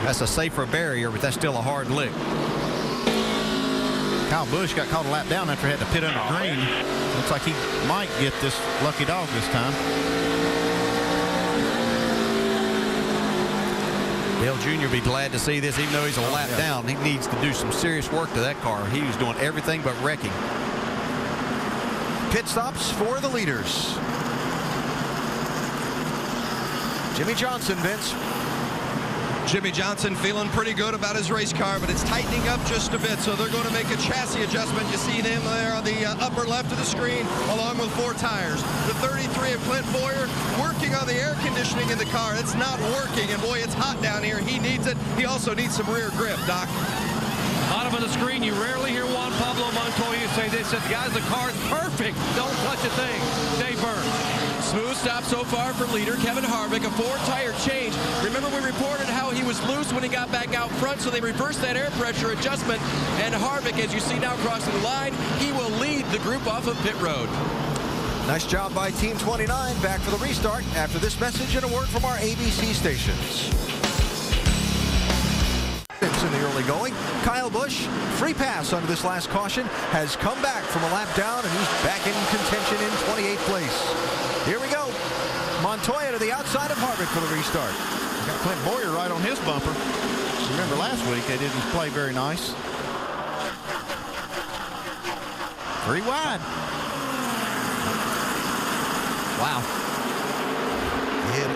that's a safer barrier, but that's still a hard lick. Kyle Busch got caught a lap down after he had to pit under green. Looks like he might get this lucky dog this time. Dale Jr. will be glad to see this, even though he's a lap down. He needs to do some serious work to that car. He was doing everything but wrecking. Pit stops for the leaders. Jimmy Johnson, Vince. Jimmy Johnson feeling pretty good about his race car, but it's tightening up just a bit, so they're going to make a chassis adjustment. You see them there on the upper left of the screen, along with 4 tires. The 33 of Clint Boyer working on the air conditioning in the car. It's not working, and boy, it's hot down here. He needs it. He also needs some rear grip, Doc. Bottom of the screen, you rarely hear Juan Pablo Montoya say this. Guys, the car's perfect. Don't touch a thing. Dave Byrne. Smooth stop so far for leader Kevin Harvick. A 4-tire change. Remember, we reported how he was loose when he got back out front, so they reversed that air pressure adjustment. And Harvick, as you see now crossing the line, he will lead the group off of pit road. Nice job by Team 29. Back for the restart after this message and a word from our ABC stations. In the early going, Kyle Busch, free pass under this last caution, has come back from a lap down, and he's back in contention in 28th place. Here we go. Montoya to the outside of Harvick for the restart. Got Clint Boyer right on his bumper. Remember last week they didn't play very nice. Very wide. Wow.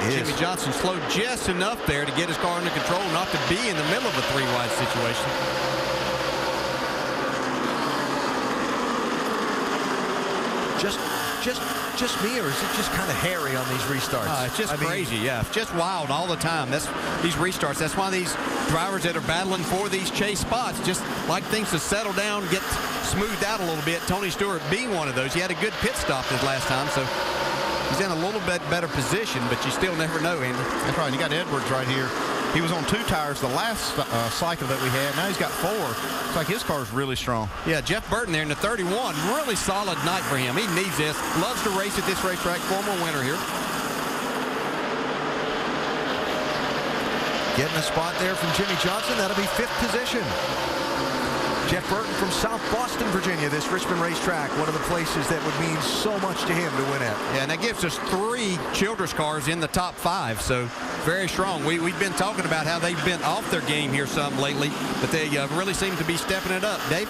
Jimmy Johnson slowed just enough there to get his car under control, not to be in the middle of a 3-wide situation. Just me, or is it just kind of hairy on these restarts? It's just crazy, yeah. It's just wild all the time. That's these restarts. That's why these drivers that are battling for these chase spots just like things to settle down, get smoothed out a little bit. Tony Stewart being one of those. He had a good pit stop this last time, so he's in a little bit better position, but you still never know, Andy. That's right. You got Edwards right here. He was on 2 tires the last cycle that we had. Now he's got 4. It's like his car's really strong. Yeah, Jeff Burton there in the 31. Really solid night for him. He needs this. Loves to race at this racetrack. Former winner here. Getting a spot there from Jimmy Johnson. That'll be 5th position. Jeff Burton from South Boston, Virginia, this Richmond racetrack, one of the places that would mean so much to him to win at. Yeah, and that gives us 3 Childress cars in the top 5, so very strong. We've been talking about how they've been off their game here some lately, but they really seem to be stepping it up. Dave?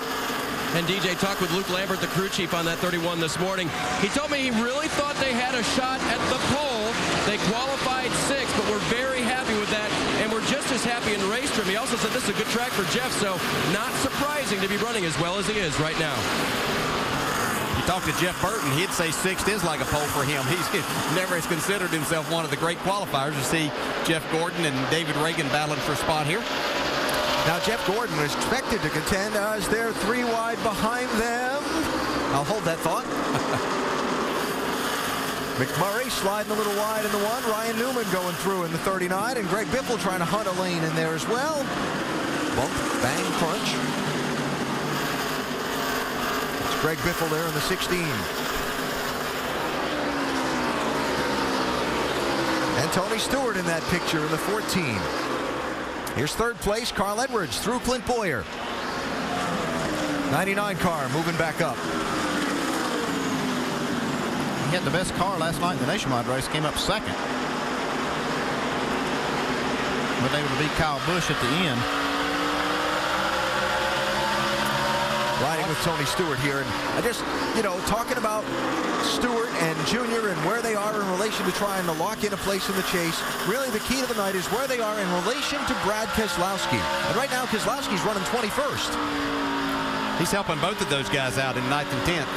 And DJ talked with Luke Lambert, the crew chief on that 31 this morning. He told me he really thought they had a shot at the pole. They qualified 6th, but we're very happy with that, and we're just as happy in the race trim. He also said this is a good track for Jeff, so not surprising to be running as well as he is right now. You talk to Jeff Burton, he'd say 6th is like a pole for him. He's never has considered himself one of the great qualifiers. You see Jeff Gordon and David Reagan battling for a spot here. Now Jeff Gordon was expected to contend as they're 3 wide behind them. I'll hold that thought. McMurray sliding a little wide in the 1. Ryan Newman going through in the 39. And Greg Biffle trying to hunt a lane in there as well. Bump, bang, crunch. It's Greg Biffle there in the 16. And Tony Stewart in that picture in the 14. Here's 3rd place, Carl Edwards through Clint Boyer. 99 car moving back up. He had the best car last night in the Nationwide race, came up 2nd. But able to beat Kyle Busch at the end. Riding with Tony Stewart here, and I just, talking about Stewart and Junior and where they are in relation to trying to lock in a place in the chase. Really, the key to the night is where they are in relation to Brad Keselowski. And right now, Keselowski's running 21st. He's helping both of those guys out in 9th and 10th,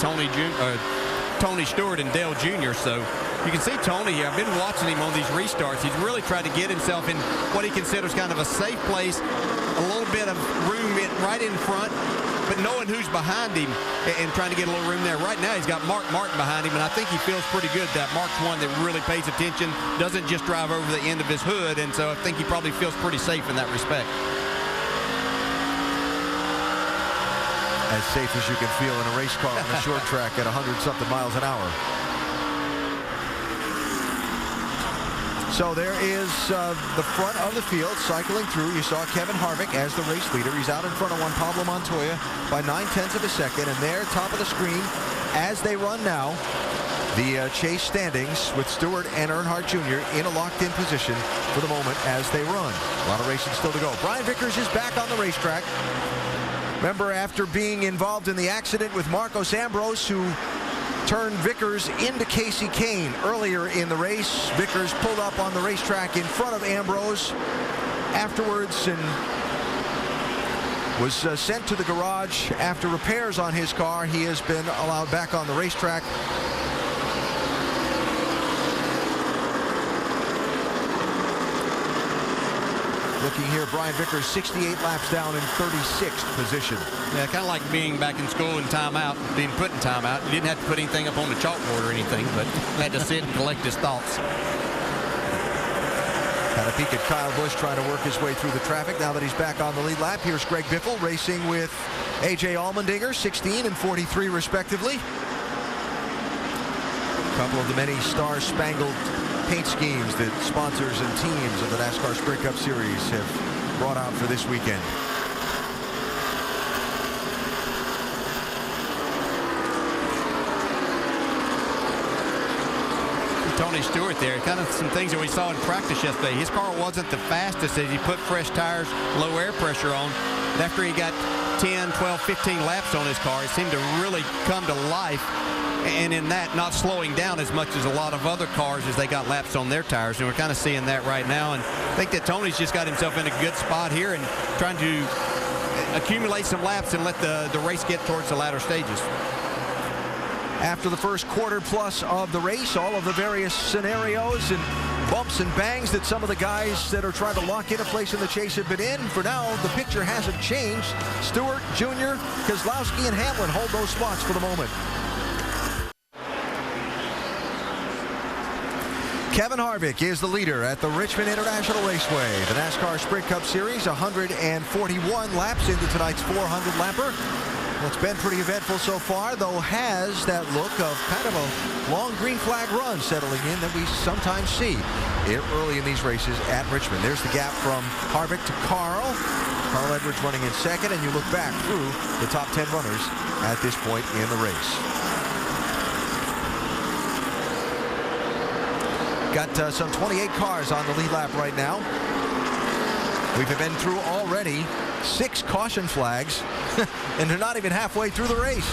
Tony Stewart and Dale Jr. So you can see Tony here. I've been watching him on these restarts. He's really tried to get himself in what he considers kind of a safe place, a little bit of room right in front, but knowing who's behind him and trying to get a little room there. Right now, he's got Mark Martin behind him, and I think he feels pretty good that Mark's one that really pays attention, doesn't just drive over the end of his hood, and so I think he probably feels pretty safe in that respect. As safe as you can feel in a race car on a short track at 100-something miles an hour. So there is the front of the field cycling through. You saw Kevin Harvick as the race leader. He's out in front of Juan Pablo Montoya by 9/10 of a second. And there, top of the screen, as they run now, the chase standings with Stewart and Earnhardt Jr. in a locked-in position for the moment as they run. A lot of racing still to go. Brian Vickers is back on the racetrack. Remember, after being involved in the accident with Marcos Ambrose, who turned Vickers into Casey Kane earlier in the race, Vickers pulled up on the racetrack in front of Ambrose afterwards and was sent to the garage after repairs on his car. He has been allowed back on the racetrack. Looking here, Brian Vickers 68 laps down in 36th position. Yeah, kind of like being back in school in timeout, being put in timeout. You didn't have to put anything up on the chalkboard or anything, but had to sit and collect his thoughts. Had a peek at Kyle Busch trying to work his way through the traffic now that he's back on the lead lap. Here's Greg Biffle racing with A.J. Allmendinger, 16 and 43 respectively. couple of the many star-spangled paint schemes that sponsors and teams of the NASCAR Sprint Cup Series have brought out for this weekend. Tony Stewart there, kind of some things that we saw in practice yesterday. His car wasn't the fastest as he put fresh tires, low air pressure on. And after he got 10, 12, 15 laps on his car, it seemed to really come to life. And in that, not slowing down as much as a lot of other cars as they got laps on their tires. And we're kind of seeing that right now. And I think that Tony's just got himself in a good spot here and trying to accumulate some laps and let the race get towards the latter stages. After the first quarter plus of the race, all of the various scenarios and bumps and bangs that some of the guys that are trying to lock in a place in the chase have been in. For now, the picture hasn't changed. Stewart, Jr., Keselowski, and Hamlin hold those spots for the moment. Kevin Harvick is the leader at the Richmond International Raceway. The NASCAR Sprint Cup Series, 141 laps into tonight's 400-lapper. Well, it's been pretty eventful so far, though has that look of kind of a long green flag run settling in that we sometimes see early in these races at Richmond. There's the gap from Harvick to Carl. Carl Edwards running in second, and you look back through the top 10 runners at this point in the race. Got some 28 cars on the lead lap right now. We've been through already 6 caution flags, and they're not even halfway through the race.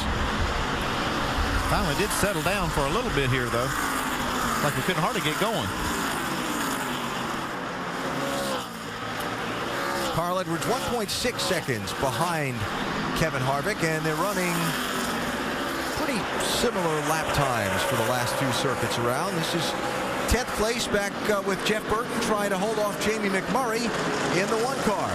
Finally did settle down for a little bit here, though. Like we couldn't hardly get going. Carl Edwards 1.6 seconds behind Kevin Harvick, and they're running pretty similar lap times for the last few circuits around. This is 10th place back with Jeff Burton trying to hold off Jamie McMurray in the 1 car.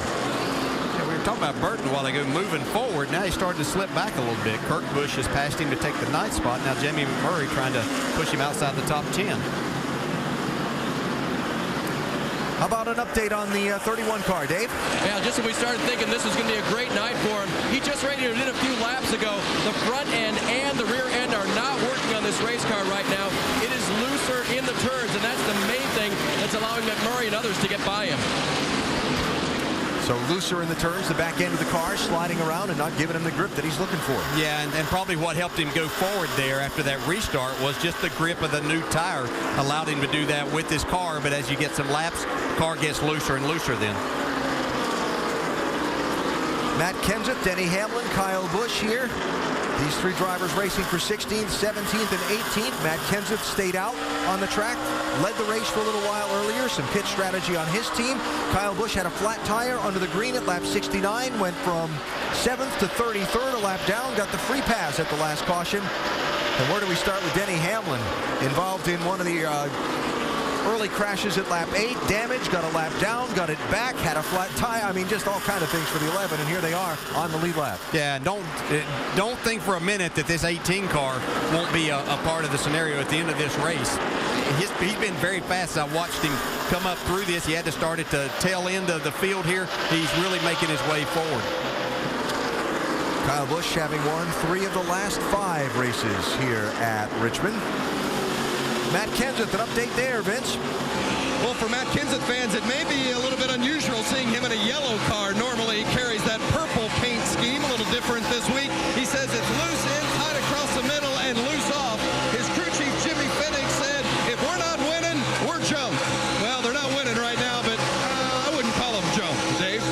Yeah, we were talking about Burton while they go moving forward. Now he's starting to slip back a little bit. Kurt Busch has passed him to take the 9th spot. Now Jamie McMurray trying to push him outside the top 10. How about an update on the 31 car, Dave? Yeah, just when we started thinking this was going to be a great night for him, he just radioed in a few laps ago. The front end and the rear end are not working on this race car right now. It is looser in the turns, and that's the main thing that's allowing McMurray and others to get by him. So looser in the turns, the back end of the car sliding around and not giving him the grip that he's looking for. Yeah, and probably what helped him go forward there after that restart was just the grip of the new tire. Allowed him to do that with his car, but as you get some laps, the car gets looser and looser then. Matt Kenseth, Denny Hamlin, Kyle Busch here. These 3 drivers racing for 16th, 17th, and 18th. Matt Kenseth stayed out on the track, led the race for a little while earlier. Some pit strategy on his team. Kyle Busch had a flat tire under the green at lap 69, went from 7th to 33rd, a lap down, got the free pass at the last caution. And where do we start with Denny Hamlin? Involved in one of the early crashes at lap 8, damage, got a lap down, got it back, had a flat tire. I mean, just all kind of things for the 11, and here they are on the lead lap. Yeah, don't think for a minute that this 18 car won't be a part of the scenario at the end of this race. He's been very fast. I watched him come up through this. He had to start at the tail end of the field here. He's really making his way forward. Kyle Busch having won 3 of the last 5 races here at Richmond. Matt Kenseth, an update there, Vince. Well, for Matt Kenseth fans, it may be a little bit unusual seeing him in a yellow car. Normally he carries that purple paint scheme, a little different this week. He says it's loose in, tight across the middle, and loose off. His crew chief, Jimmy Fennick, said, if we're not winning, we're jumped. Well, they're not winning right now, but I wouldn't call them jumped, Dave.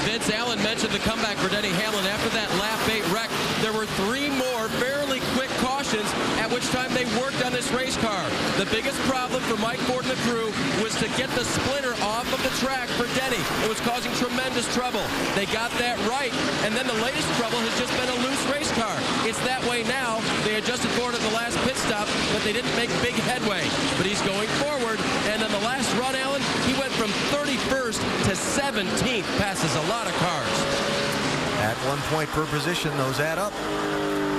Vince Allen mentioned the comeback for Denny Hamlin. After that lap 8 wreck, there were 3 more fairly quick cautions, at which time they worked on this race car. The biggest problem for Mike Ford and the crew was to get the splinter off of the track for Denny. It was causing tremendous trouble. They got that right, and then the latest trouble has just been a loose race car. It's that way now. They adjusted Ford at the last pit stop, but they didn't make big headway. But he's going forward, and then the last run, Allen, he went from 31st to 17th, passes a lot of cars. At 1 point per position, those add up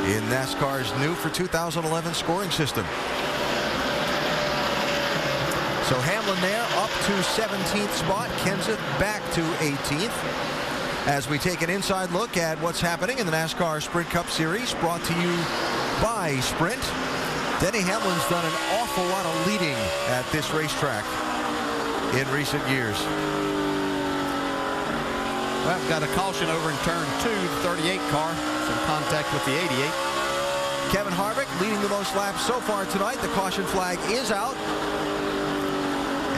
in NASCAR's new for 2011 scoring system. So Hamlin there up to 17th spot, Kenseth back to 18th. As we take an inside look at what's happening in the NASCAR Sprint Cup Series, brought to you by Sprint. Denny Hamlin's done an awful lot of leading at this racetrack in recent years. Well, got a caution over in turn 2, the 38 car. Some contact with the 88. Kevin Harvick leading the most laps so far tonight. The caution flag is out.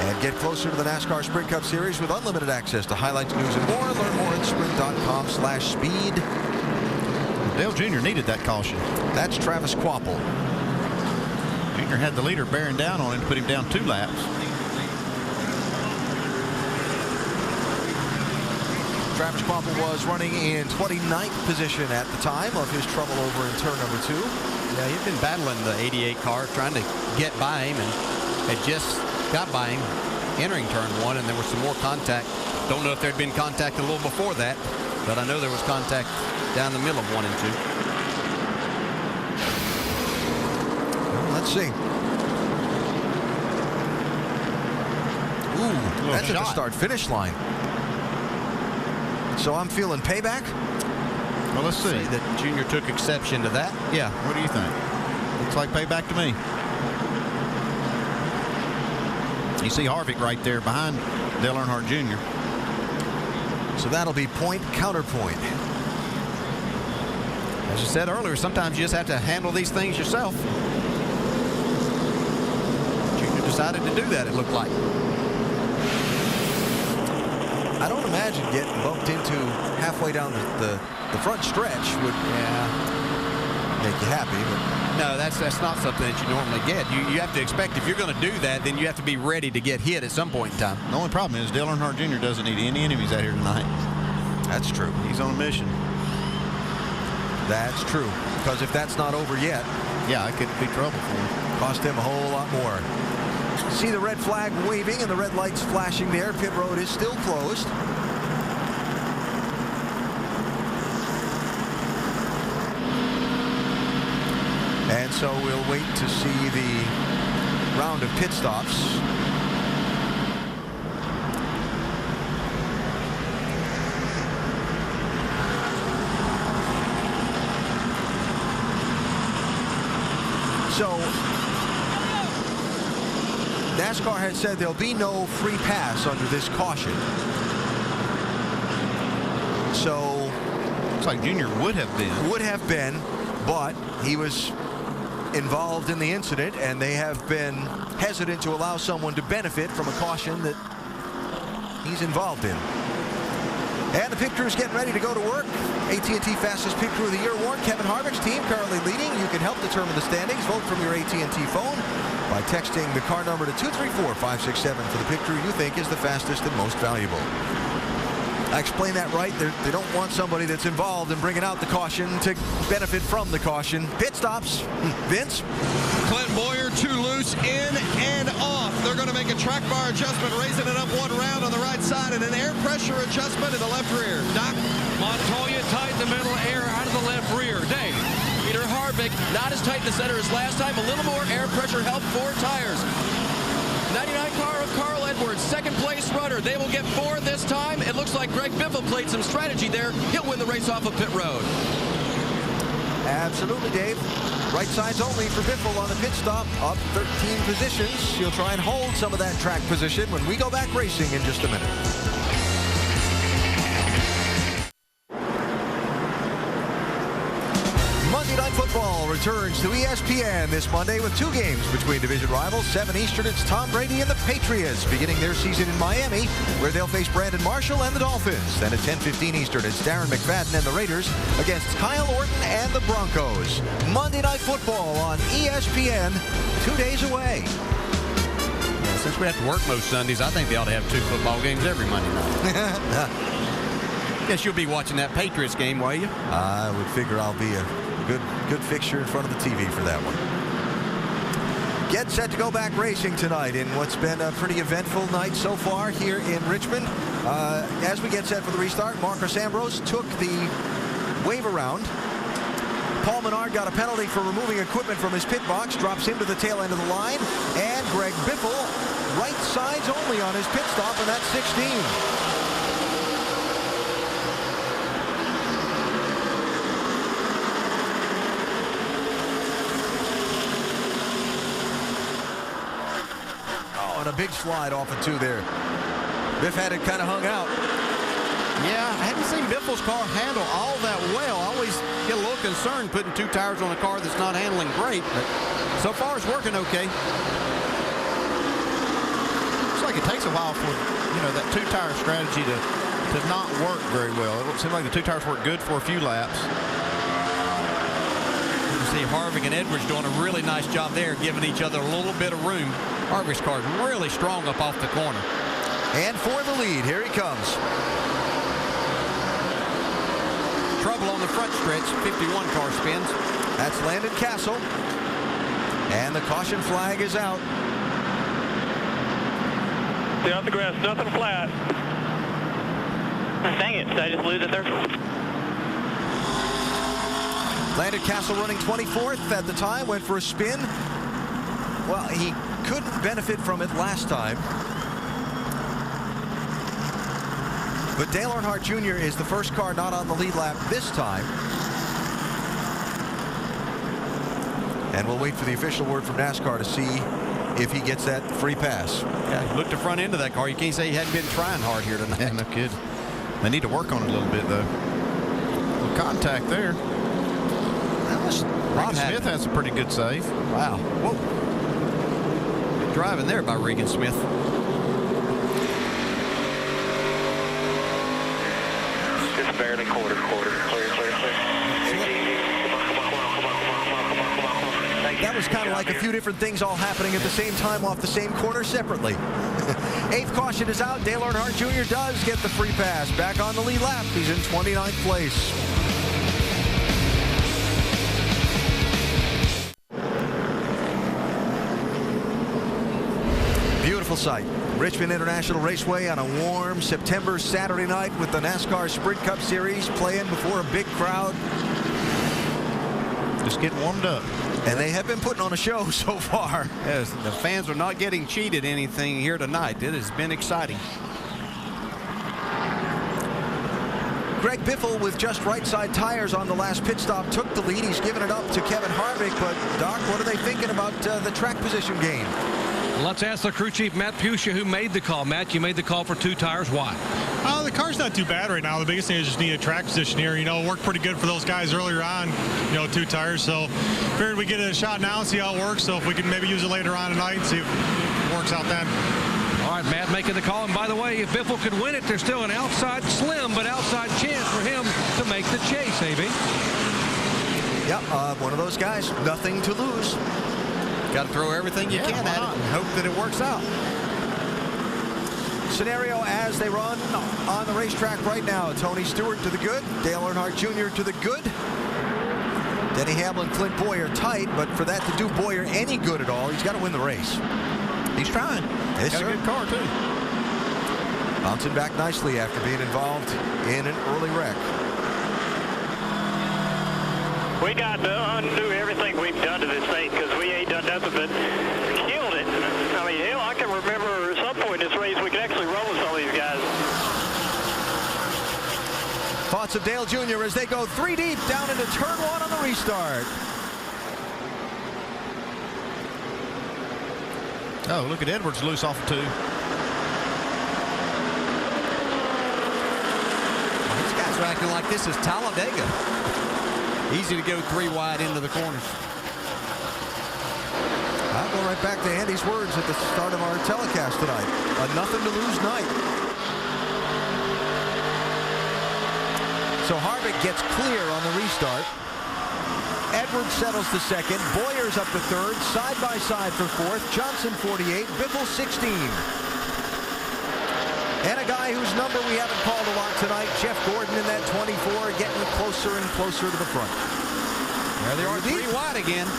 And get closer to the NASCAR Sprint Cup Series with unlimited access to highlights, news, and more. Learn more at sprint.com/speed. Dale Jr. needed that caution. That's Travis Quapple. Jr. had the leader bearing down on him to put him down 2 laps. Travis Quapple was running in 29th position at the time of his trouble over in turn number 2. Yeah, he'd been battling the 88 car, trying to get by him, and had just got by him entering turn 1, and there was some more contact. Don't know if there'd been contact a little before that, but I know there was contact down the middle of 1 and 2. Well, let's see. Ooh, that's at the start-finish line. So I'm feeling payback. Well, let's see. That Junior took exception to that. Yeah, what do you think? Looks like payback to me. You see Harvick right there behind Dale Earnhardt Jr. So that'll be point, counterpoint. As I said earlier, sometimes you just have to handle these things yourself. Junior decided to do that, it looked like. I don't imagine getting bumped into halfway down the front stretch would make you happy. But no, that's not something that you normally get. You have to expect if you're going to do that, then you have to be ready to get hit at some point in time. The only problem is Dale Earnhardt Jr. doesn't need any enemies out here tonight. That's true. He's on a mission. That's true. Because if that's not over yet, yeah, it could be trouble for him. Cost him a whole lot more. See the red flag waving and the red lights flashing there. Pit road is still closed. And so we'll wait to see the round of pit stops. So NASCAR had said there'll be no free pass under this caution. So looks like Junior would have been, but he was involved in the incident, and they have been hesitant to allow someone to benefit from a caution that he's involved in. And the pit crew is getting ready to go to work. AT&T Fastest Pit Crew of the Year award. Kevin Harvick's team currently leading. You can help determine the standings. Vote from your AT&T phone by texting the car number to 234-567 for the pit crew you think is the fastest and most valuable. I explained that right. They don't want somebody that's involved in bringing out the caution to benefit from the caution. Pit stops. Vince? Clint Boyer, 2 loose, in and off. They're going to make a track bar adjustment, raising it up 1 round on the right side, and an air pressure adjustment in the left rear. Doc? Montoya tight in the middle, air out of the left rear. Dave? Peter Harvick, not as tight in the center as last time. A little more air pressure help for tires. 99 car of Carl Edwards, second place runner. They will get 4 this time. It looks like Greg Biffle played some strategy there. He'll win the race off of pit road. Absolutely, Dave. Right sides only for Biffle on the pit stop. Up 13 positions. He'll try and hold some of that track position when we go back racing in just a minute. Monday Night Football returns to ESPN this Monday with 2 games between division rivals. 7 Eastern, it's Tom Brady and the Patriots beginning their season in Miami, where they'll face Brandon Marshall and the Dolphins. Then at 10:15 Eastern, it's Darren McFadden and the Raiders against Kyle Orton and the Broncos. Monday Night Football on ESPN, 2 days away. Yeah, since we have to work most Sundays, I think they ought to have 2 football games every Monday night. Guess you'll be watching that Patriots game, will you? I would figure I'll be a good fixture in front of the TV for that one. Get set to go back racing tonight in what's been a pretty eventful night so far here in Richmond. As we get set for the restart, Marcus Ambrose took the wave around. Paul Menard got a penalty for removing equipment from his pit box, drops him to the tail end of the line, and Greg Biffle right sides only on his pit stop, and that's 16. and a big slide off of 2 there. Biff had it kind of hung out. Yeah, I haven't seen Biffle's car handle all that well. I always get a little concerned putting 2 tires on a car that's not handling great, but so far it's working okay. Looks like it takes a while for, that 2-tire strategy to not work very well. It seems like the 2 tires work good for a few laps. You can see Harvick and Edwards doing a really nice job there, giving each other a little bit of room. Harvick's car is really strong up off the corner. And for the lead, here he comes. Trouble on the front stretch, 51 car spins. That's Landon Castle. And the caution flag is out. Stay off the grass, nothing flat. Dang it, did I just lose it there? Landon Castle running 24th at the time, went for a spin. Well, he couldn't benefit from it last time. But Dale Earnhardt Jr. is the first car not on the lead lap this time. And we'll wait for the official word from NASCAR to see if he gets that free pass. Yeah, look the front end of that car. You can't say he hadn't been trying hard here tonight. Yeah, no kid. They need to work on it a little bit, though. A little contact there. Regan Smith has a pretty good save. Wow. Whoa. Good driving there by Regan Smith. Just barely quarter. Clear. That was kind of like a few different things all happening at the same time off the same corner separately. 8th caution is out. Dale Earnhardt Jr. does get the free pass. Back on the lead lap. He's in 29th place. Beautiful sight. Richmond International Raceway on a warm September Saturday night with the NASCAR Sprint Cup Series playing before a big crowd. Just getting warmed up. And they have been putting on a show so far. Yes, the fans are not getting cheated anything here tonight. It has been exciting. Greg Biffle with just right side tires on the last pit stop took the lead. He's given it up to Kevin Harvick. But, Doc, what are they thinking about the track position game? Let's ask the crew chief, Matt Pusha, who made the call. Matt, you made the call for 2 tires. Why? The car's not too bad right now. The biggest thing is just need a track position here. It worked pretty good for those guys earlier on, 2 tires. So figured we get a shot now and see how it works. So if we can maybe use it later on tonight and see if it works out then. All right, Matt making the call. And by the way, if Biffle could win it, there's still an outside slim but outside chance for him to make the chase, AB. Yep, one of those guys, nothing to lose. Got to throw everything you can at it and hope that it works out. Scenario as they run on the racetrack right now. Tony Stewart to the good. Dale Earnhardt Jr. to the good. Denny Hamlin, Clint Boyer tight, but for that to do Boyer any good at all, he's got to win the race. He's trying. Yes, got a good car, too. Bouncing back nicely after being involved in an early wreck. We got to undo everything we've done to this thing because we ain't done nothing but killed it. I mean, hell, I can remember at some point in this race we could actually run with some of these guys. Thoughts of Dale Jr. as they go 3 deep down into turn 1 on the restart. Oh, look at Edwards loose off of 2. These guys are acting like this is Talladega. Easy to go 3 wide into the corners. I'll go right back to Andy's words at the start of our telecast tonight. A nothing to lose night. So Harvick gets clear on the restart. Edwards settles the second. Boyer's up to third. Side by side for fourth. Johnson 48. Biffle 16. And a guy whose number we haven't called a lot tonight, Jeff Gordon in that 24, getting closer and closer to the front. There they are, 3 wide again.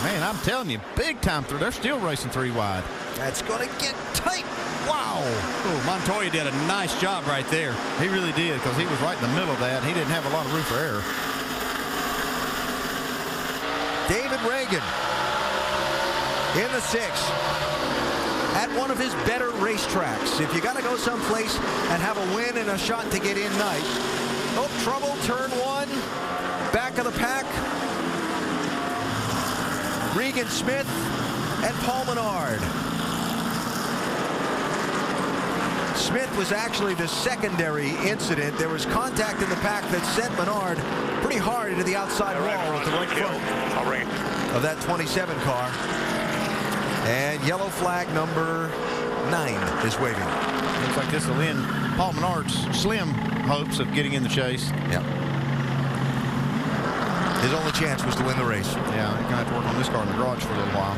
Man, I'm telling you, big time through. They're still racing 3 wide. That's going to get tight. Wow. Oh, Montoya did a nice job right there. He really did, because he was right in the middle of that. He didn't have a lot of room for error. David Reagan in the 6th at one of his better racetracks. If you got to go someplace and have a win and a shot to get in night. Oh, trouble, turn 1, back of the pack. Regan Smith and Paul Menard. Smith was actually the secondary incident. There was contact in the pack that sent Menard pretty hard into the outside wall at the right front of that 27 car. And yellow flag number 9 is waving. Looks like this will end Paul Menard's slim hopes of getting in the chase. Yeah. His only chance was to win the race. Yeah, he's going to have to work on this car in the garage for a little while.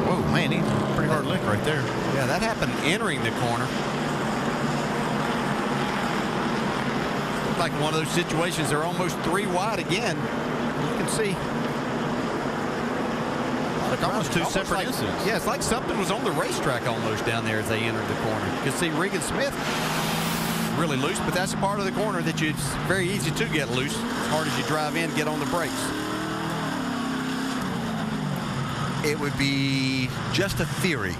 Whoa, man, he's a pretty hard lick right there. Yeah, that happened entering the corner. Like one of those situations, they're almost 3 wide again. You can see. Like almost two separate incidents. Yeah, it's like something was on the racetrack almost down there as they entered the corner. You can see Regan Smith really loose, but that's a part of the corner that it's very easy to get loose as hard as you drive in, get on the brakes. It would be just a theory,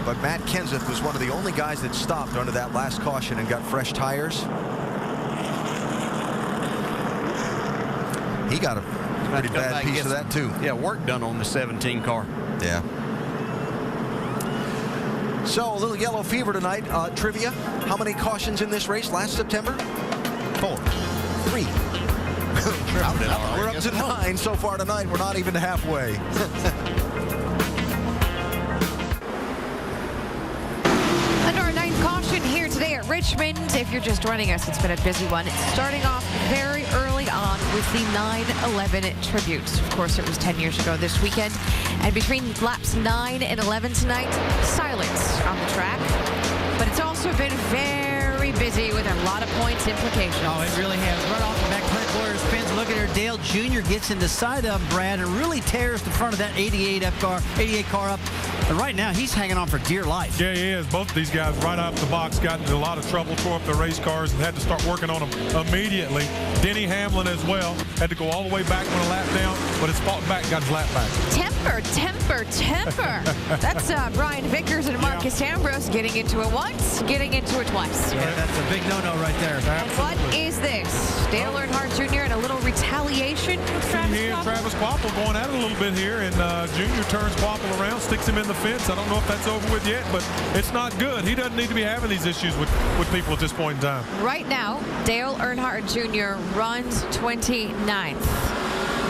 but Matt Kenseth was one of the only guys that stopped under that last caution and got fresh tires. He got a pretty bad piece of that too. Yeah, work done on the 17 car. Yeah. So a little yellow fever tonight. Trivia: how many cautions in this race last September? 4. 3. We're up to 9 so far tonight. We're not even halfway. Under our 9th caution here today at Richmond. If you're just joining us, it's been a busy one. It's starting off very early on with the 9/11 tribute. Of course, it was 10 years ago this weekend. And between laps 9 and 11 tonight, silence on the track. But it's also been very busy with a lot of points implications. Oh, it really has. Right off the back, Clint Boyer spins. Look at her. Dale Jr. gets in the side of Brad and really tears the front of that 88 car up. And right now, he's hanging on for dear life. Yeah, he is. Both of these guys right out of the box got into a lot of trouble, tore up the race cars, and had to start working on them immediately. Denny Hamlin as well had to go all the way back on a lap down, but it's fought back, got his lap back. Temper. That's Brian Vickers and Marcus Ambrose getting into it once, getting into it twice. Yeah, that's a big no-no right there. And what is this? Dale Earnhardt Jr. and a little retaliation with Travis He and Kvapil? Travis Kvapil going at it a little bit here, and Junior turns Kvapil around, sticks him in the fence. I don't know if that's over with yet, but it's not good. He doesn't need to be having these issues with people at this point in time. Right now, Dale Earnhardt Jr. runs 29th.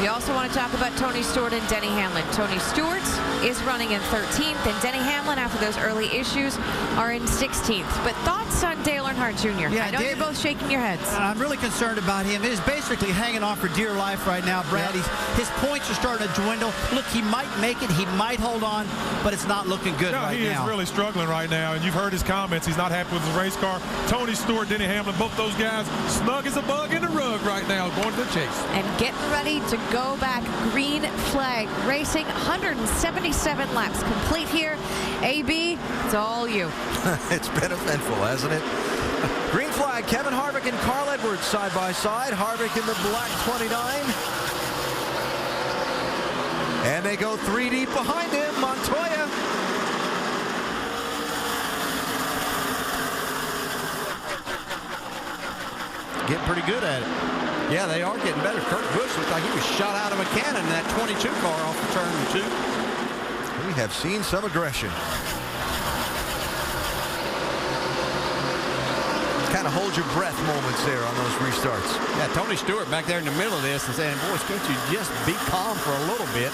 We also want to talk about Tony Stewart and Denny Hamlin. Tony Stewart is running in 13th, and Denny Hamlin, after those early issues, are in 16th. But thoughts on Dale Earnhardt Jr.? Yeah, I know you're both shaking your heads. I'm really concerned about him. He's basically hanging on for dear life right now, Brad. Yep. His points are starting to dwindle. Look, he might make it. He might hold on, but it's not looking good right now. He is really struggling right now, and you've heard his comments. He's not happy with his race car. Tony Stewart, Denny Hamlin, both those guys snug as a bug in the rug right now, going to the chase. And getting ready to go back. Green flag racing, 177 laps complete here. AB, it's all you. It's been eventful, hasn't it? Green flag, Kevin Harvick and Carl Edwards side by side. Harvick in the black 29. And they go 3 deep behind him, Montoya. Getting pretty good at it. Yeah, they are getting better. Kurt Busch looked like he was shot out of a cannon in that 22 car off of turn 2. We have seen some aggression. Kind of hold your breath moments there on those restarts. Yeah, Tony Stewart back there in the middle of this and saying, boys, can't you just be calm for a little bit?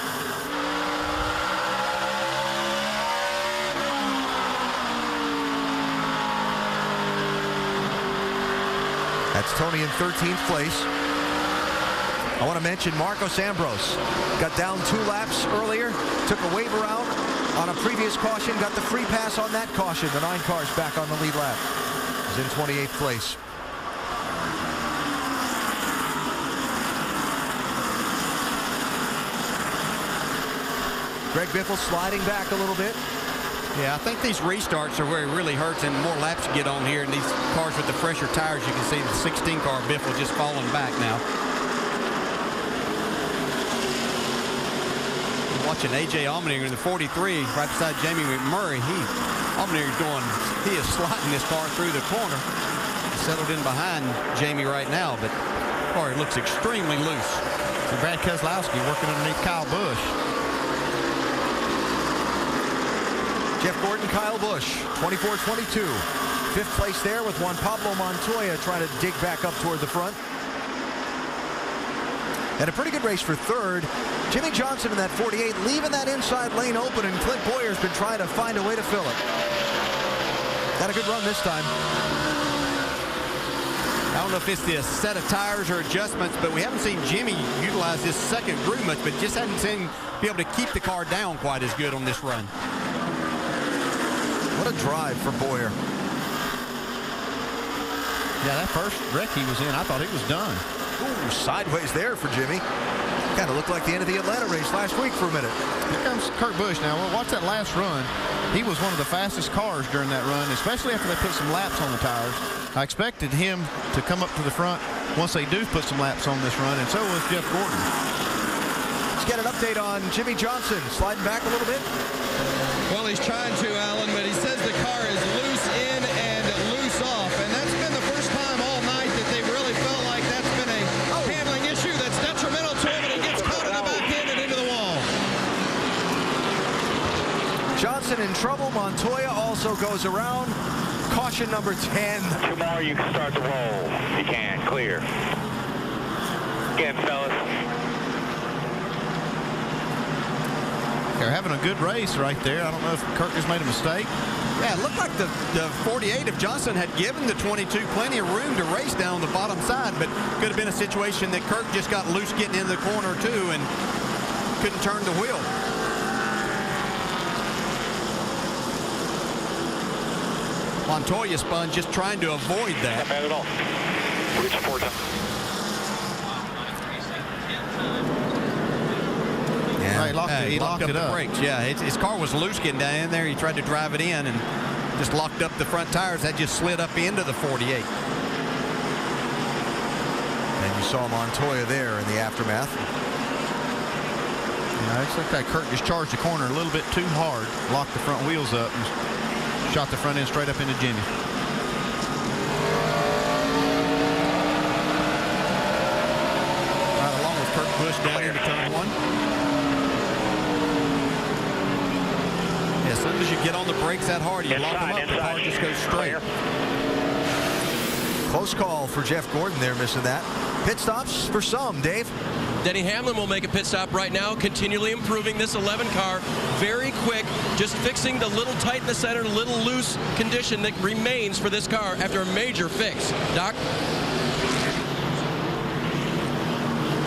That's Tony in 13th place. I want to mention Marcos Ambrose got down 2 laps earlier, took a waiver out on a previous caution, got the free pass on that caution. The 9 cars back on the lead lap. He's in 28th place. Greg Biffle sliding back a little bit. Yeah, I think these restarts are where it really hurts, and the more laps you get on here, and these cars with the fresher tires, you can see the 16 car Biffle just falling back now. Watching A.J. Allmendinger in the 43 right beside Jamie McMurray. Allmendinger's going, he is sliding this car through the corner. He's settled in behind Jamie right now, but the car looks extremely loose. And Brad Keselowski working underneath Kyle Busch. Jeff Gordon, Kyle Busch, 24-22. Fifth place there with Juan Pablo Montoya trying to dig back up toward the front. And a pretty good race for third. Jimmy Johnson in that 48, leaving that inside lane open, and Clint Boyer's been trying to find a way to fill it. Got a good run this time. I don't know if it's the set of tires or adjustments, but we haven't seen Jimmy utilize this second groove much, but just hadn't seen him be able to keep the car down quite as good on this run. What a drive for Boyer. Yeah, that first wreck he was in, I thought he was done. Ooh, sideways there for Jimmy. Kind of looked like the end of the Atlanta race last week for a minute. Here comes Kurt Busch now. Well, watch that last run. He was one of the fastest cars during that run, especially after they put some laps on the tires. I expected him to come up to the front once they do put some laps on this run, and so was Jeff Gordon. Let's get an update on Jimmy Johnson. Sliding back a little bit. Well, he's trying to, Alan, but he says the car is loose in and loose off, and that's been the first time all night that they really felt like that's been a handling issue that's detrimental to him, and he gets caught in the back end and into the wall. Johnson in trouble. Montoya also goes around. Caution number 10. 2 more, you can start the roll. You can. Clear. Again, fellas. They're having a good race right there. I don't know if Kirk just made a mistake. Yeah, it looked like the 48 of Johnson had given the 22 plenty of room to race down the bottom side, but could have been a situation that Kirk just got loose getting into the corner too and couldn't turn the wheel. Montoya spun just trying to avoid that. Not bad at all. Good support. Yeah, he locked it the up. brakes. Yeah, his car was loose getting down in there. He tried to drive it in and just locked up the front tires. That just slid up into the 48. And you saw Montoya there in the aftermath. Yeah, it's like that Kirk just charged the corner a little bit too hard, locked the front wheels up, and shot the front end straight up into Jimmy. Right along with Kurt Busch down into turn 1. As soon as you get on the brakes that hard, you lock them up, the car just goes straight. Close call for Jeff Gordon there, missing that. Pit stops for some, Dave. Denny Hamlin will make a pit stop right now, continually improving this 11 car. Very quick, just fixing the little tight in the center, little loose condition that remains for this car after a major fix. Doc?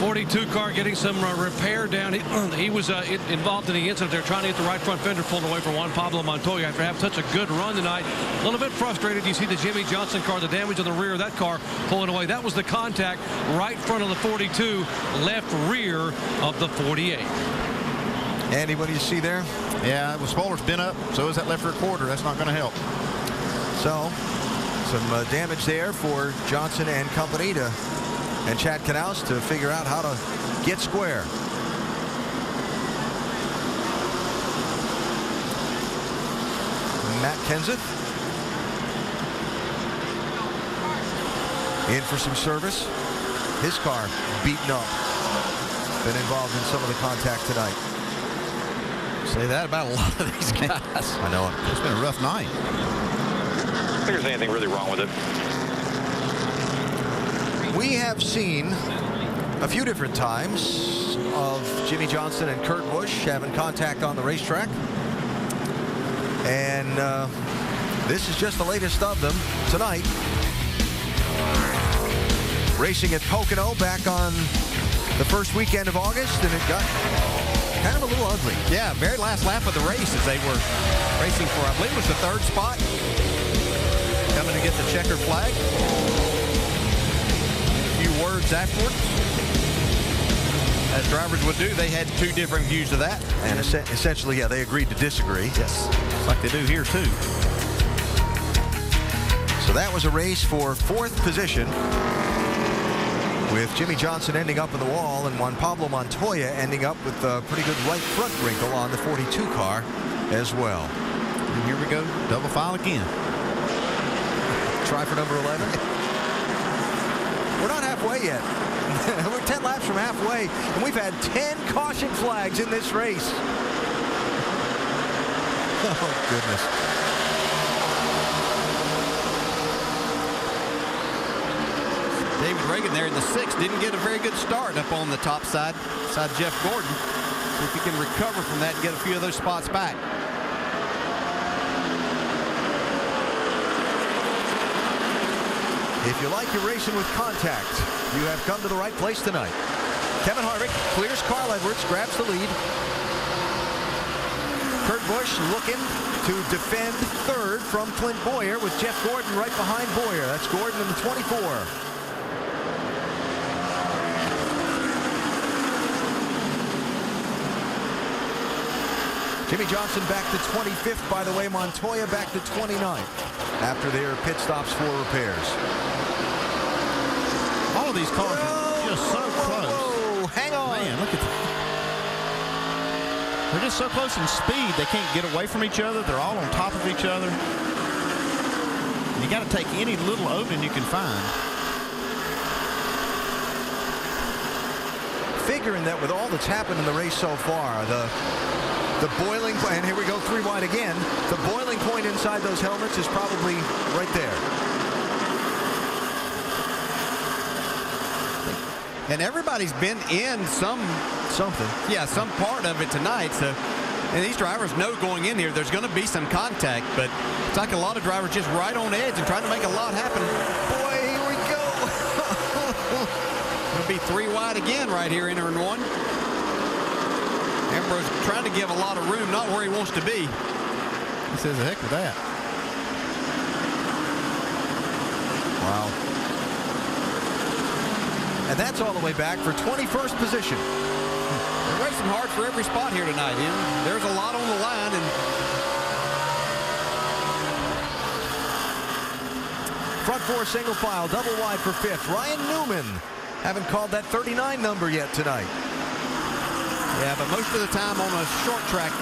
42 car getting some repair down. He was involved in the incident. They're trying to get the right front fender pulled away from Juan Pablo Montoya after having such a good run tonight. A little bit frustrated. You see the Jimmy Johnson car, the damage on the rear of that car pulling away. That was the contact right front of the 42, left rear of the 48. Andy, what do you see there? Yeah, the spoiler's been up, so is that left rear quarter. That's not going to help. So, some damage there for Johnson and company and Chad Knaus to figure out how to get square. Matt Kenseth in for some service. His car beaten up. Been involved in some of the contact tonight. Say that about a lot of these guys. I know it. It's been a rough night. I think there's anything really wrong with it. We have seen a few different times of Jimmy Johnson and Kurt Busch having contact on the racetrack. And this is just the latest of them tonight. Racing at Pocono back on the first weekend of August, and it got kind of a little ugly. Yeah, very last lap of the race as they were racing for, I believe it was the 3rd spot. Coming to get the checkered flag. Words afterwards, as drivers would do. They had 2 different views of that, and essentially, yeah, they agreed to disagree. Yes, like they do here too. So that was a race for 4th position, with Jimmy Johnson ending up in the wall and Juan Pablo Montoya ending up with a pretty good right front wrinkle on the 42 car as well. And here we go, double file again. Try for number 11. We're not halfway yet. We're 10 laps from halfway, and we've had 10 caution flags in this race. Oh, goodness. David Reagan there in the 6th didn't get a very good start up on the top side, Jeff Gordon. See if he can recover from that and get a few of those spots back. If you like your racing with contact, you have come to the right place tonight. Kevin Harvick clears Carl Edwards, grabs the lead. Kurt Busch looking to defend third from Clint Boyer with Jeff Gordon right behind Boyer. That's Gordon in the 24. Jimmy Johnson back to 25th, by the way. Montoya back to 29th after their pit stops for repairs. All of these cars are just so close. Whoa, hang on. Man, look at that. They're just so close in speed, they can't get away from each other. They're all on top of each other. You got to take any little opening you can find. Figuring that with all that's happened in the race so far, the boiling point, and here we go 3 wide again, the boiling point inside those helmets is probably right there. And everybody's been in something. Yeah, some part of it tonight. So, and these drivers know going in here there's going to be some contact, but it's like a lot of drivers just right on edge and trying to make a lot happen. Boy, here we go. It'll be 3 wide again right here, entering 1. Ambrose trying to give a lot of room, not where he wants to be. He says the heck with that. Wow. And that's all the way back for 21st position. They're racing hard for every spot here tonight. There's a lot on the line. And front 4 single file, double wide for 5th. Ryan Newman. Haven't called that 39 number yet tonight. Yeah, but most of the time on a short track,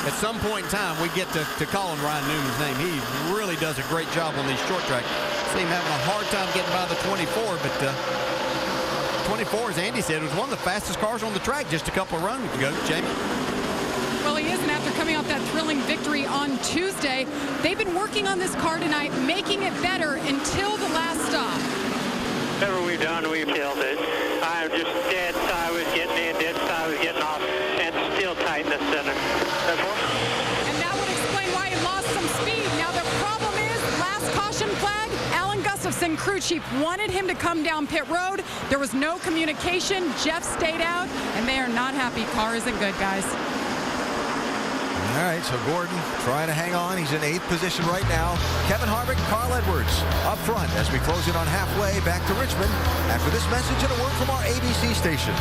at some point in time, we get to calling Ryan Newman's name. He really does a great job on these short tracks. See him having a hard time getting by the 24, but 24, as Andy said, was one of the fastest cars on the track just a couple of runs ago. Jamie? Well, he is, and after coming off that thrilling victory on Tuesday, they've been working on this car tonight, making it better until the last stop. Whatever we've done, we've killed it. I'm just dead side was getting in, dead side was getting off, and still tight in the center. And that would explain why he lost some speed. Now, the problem is, last caution flag, Alan Gustafson, crew chief, wanted him to come down pit road. There was no communication. Jeff stayed out, and they are not happy. Car isn't good, guys. All right, so Gordon trying to hang on. He's in 8th position right now. Kevin Harvick, Carl Edwards up front as we close in on halfway back to Richmond after this message and a word from our ABC stations.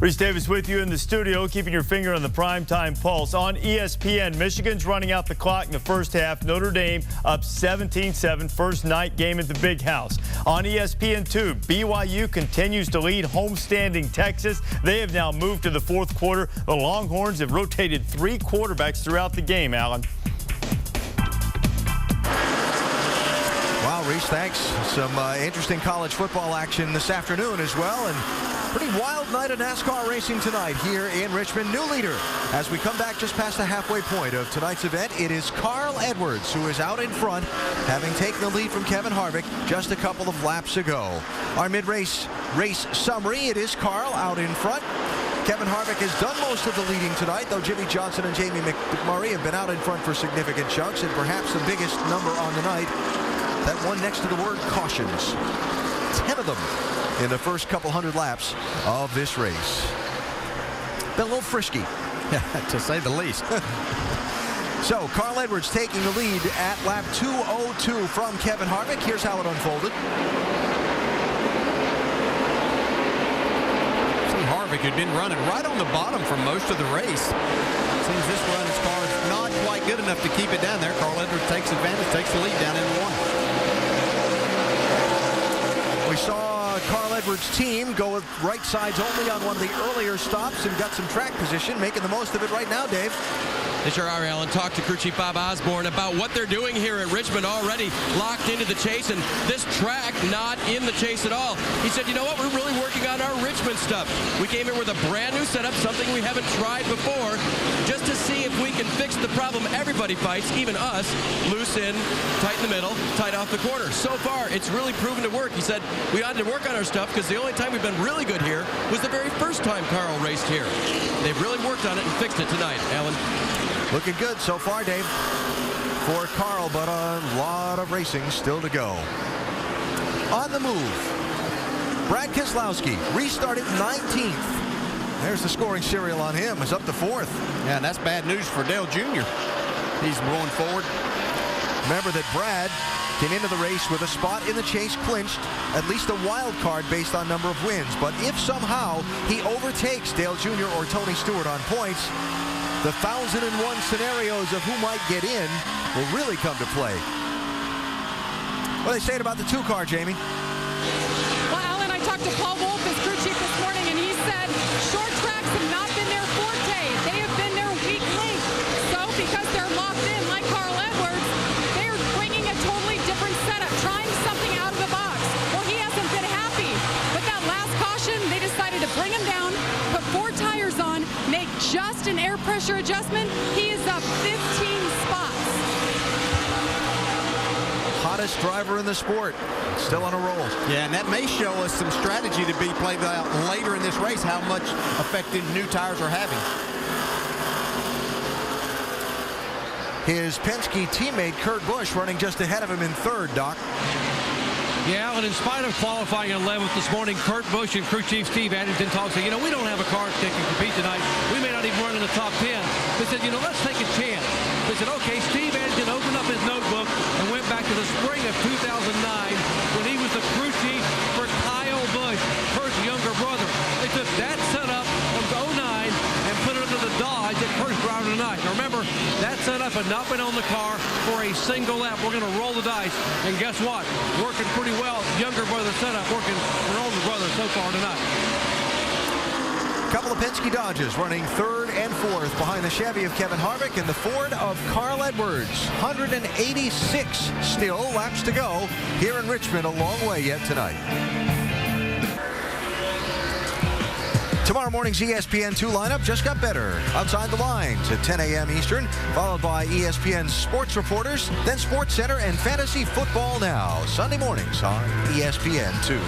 Reese Davis with you in the studio, keeping your finger on the primetime pulse. On ESPN, Michigan's running out the clock in the first half. Notre Dame up 17-7, first night game at the Big House. On ESPN2, BYU continues to lead homestanding Texas. They have now moved to the 4th quarter. The Longhorns have rotated 3 quarterbacks throughout the game, Alan. Wow, Reese, thanks. Some interesting college football action this afternoon as well. And pretty wild night of NASCAR racing tonight here in Richmond. New leader as we come back just past the halfway point of tonight's event. It is Carl Edwards who is out in front, having taken the lead from Kevin Harvick just a couple of laps ago. Our mid-race race summary, it is Carl out in front. Kevin Harvick has done most of the leading tonight, though Jimmy Johnson and Jamie McMurray have been out in front for significant chunks, and perhaps the biggest number on the night, that one next to the word cautions. 10 of them in the first couple hundred laps of this race. Been a little frisky, to say the least. So Carl Edwards taking the lead at lap 202 from Kevin Harvick. Here's how it unfolded. See, Harvick had been running right on the bottom for most of the race. Seems this run, his car is not quite good enough to keep it down there. Carl Edwards takes advantage, takes the lead down in 1. We saw Carl Edwards' team go with right sides only on one of the earlier stops and got some track position, making the most of it right now, Dave. They sure are, Alan. Talked to crew chief Bob Osborne about what they're doing here at Richmond, already locked into the chase, and this track not in the chase at all. He said, you know what, we're really working on our Richmond stuff. We came here with a brand new setup, something we haven't tried before, just to see if we can fix the problem everybody fights, even us. Loose in, tight in the middle, tight off the corner. So far, it's really proven to work. He said, we ought to work on our stuff because the only time we've been really good here was the very first time Carl raced here. They've really worked on it and fixed it tonight, Alan. Looking good so far, Dave, for Carl, but a lot of racing still to go. On the move, Brad Keselowski restarted 19th. There's the scoring serial on him. It's up to 4th. Yeah, and that's bad news for Dale Jr. He's going forward. Remember that Brad came into the race with a spot in the chase clinched, at least a wild card based on number of wins. But if somehow he overtakes Dale Jr. or Tony Stewart on points, the 1,001 scenarios of who might get in will really come to play. What are they saying about the 2-car, Jamie? Well, Alan, I talked to Paul Wolf, his crew chief, this morning, and he said short tracks have not been their forte. They have been their weak link. So because they're locked in like Carl Edwards, they're bringing a totally different setup, trying something out of the box. Well, he hasn't been happy. But that last caution, they decided to bring him down, put 4 tires on, make just an air pressure adjustment. He is up 15 spots. Hottest driver in the sport, still on a roll. Yeah, and that may show us some strategy to be played out later in this race, how much effect new tires are having. His Penske teammate Kurt Busch running just ahead of him in 3rd, Doc. Yeah, and in spite of qualifying in 11th this morning, Kurt Busch and crew chief Steve Addington talked, said, you know, we don't have a car that can compete tonight. We may not even run in the top 10. They said, you know, let's take a chance. They said, okay, Steve Addington opened up his notebook and went back to the spring of 2009 when he was the crew chief for Kyle Busch, Kurt's younger brother. They took that setup from 09 and put it under the Dodge that Kurt's driving tonight. Now remember, that setup had not been on the car for a single lap. We're going to roll the dice, and guess what? Working pretty well. Younger brother setup working for older brother so far tonight. Couple of Penske Dodges running 3rd and 4th behind the Chevy of Kevin Harvick and the Ford of Carl Edwards. 186 still laps to go here in Richmond. A long way yet tonight. Tomorrow morning's ESPN2 lineup just got better. Outside the Lines at 10 a.m. Eastern, followed by ESPN Sports Reporters, then Sports Center and Fantasy Football Now. Sunday mornings on ESPN2.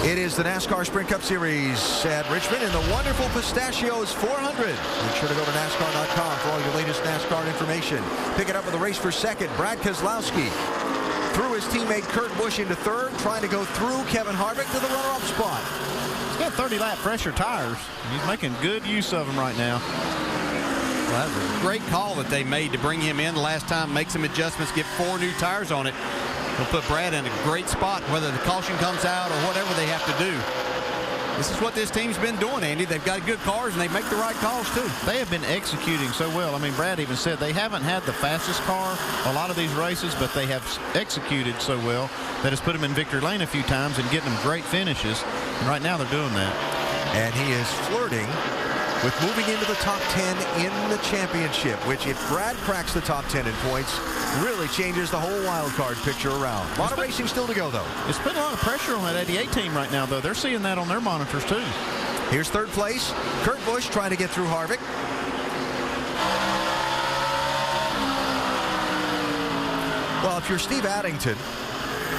It is the NASCAR Sprint Cup Series at Richmond in the Wonderful Pistachios 400. Make sure to go to NASCAR.com for all your latest NASCAR information. Pick it up with a race for 2nd. Brad Keselowski threw his teammate Kurt Busch into 3rd, trying to go through Kevin Harvick to the runner-up spot. He's got 30-lap pressure tires. He's making good use of them right now. Well, that was a great call that they made to bring him in the last time, make some adjustments, get 4 new tires on it. They'll put Brad in a great spot, whether the caution comes out or whatever they have to do. This is what this team's been doing, Andy. They've got good cars, and they make the right calls, too. They have been executing so well. I mean, Brad even said they haven't had the fastest car a lot of these races, but they have executed so well that it's put them in victory lane a few times and getting them great finishes. And right now they're doing that. And he is flirting with moving into the top 10 in the championship, which if Brad cracks the top 10 in points, really changes the whole wild card picture around. A lot of racing still to go, though. It's putting a lot of pressure on that 88 team right now, though. They're seeing that on their monitors, too. Here's 3rd place. Kurt Busch trying to get through Harvick. Well, if you're Steve Addington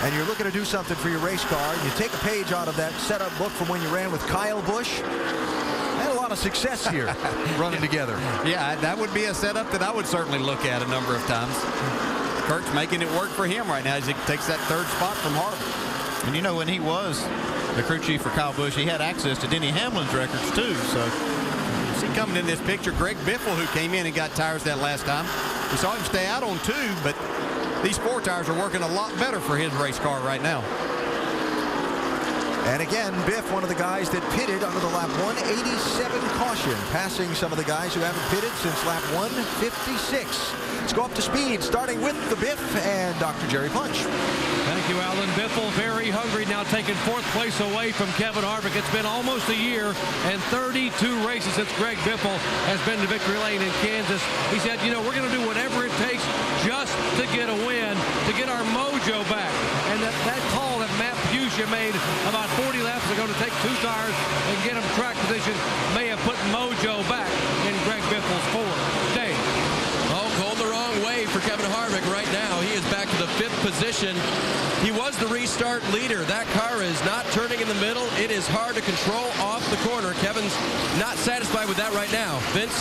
and you're looking to do something for your race car, you take a page out of that setup book from when you ran with Kyle Busch. Had a lot of success here running together. Yeah, that would be a setup that I would certainly look at a number of times. Kurt's making it work for him right now as he takes that 3rd spot from Harvick. And you know, when he was the crew chief for Kyle Busch, he had access to Denny Hamlin's records, too. So see coming in this picture, Greg Biffle, who came in and got tires that last time. We saw him stay out on 2, but these 4 tires are working a lot better for his race car right now. And again, Biff, one of the guys that pitted under the lap 187 caution, passing some of the guys who haven't pitted since lap 156. Let's go up to speed, starting with the Biff and Dr. Jerry Punch. Thank you, Alan. Biffle very hungry, now taking 4th place away from Kevin Harvick. It's been almost a year and 32 races since Greg Biffle has been to victory lane in Kansas. He said, you know, we're going to do whatever it takes just to get a win, to get our mojo back. And that call that Matt Fuchsia made about 40 laps ago to take 2 tires and get him track position may have put mojo back in Greg Biffle's Ford. Dave. Oh, going the wrong way for Kevin Harvick right now. He is back to the 5th position. He was the restart leader. That car is not turning in the middle. It is hard to control off the corner. Kevin's not satisfied with that right now. Vince?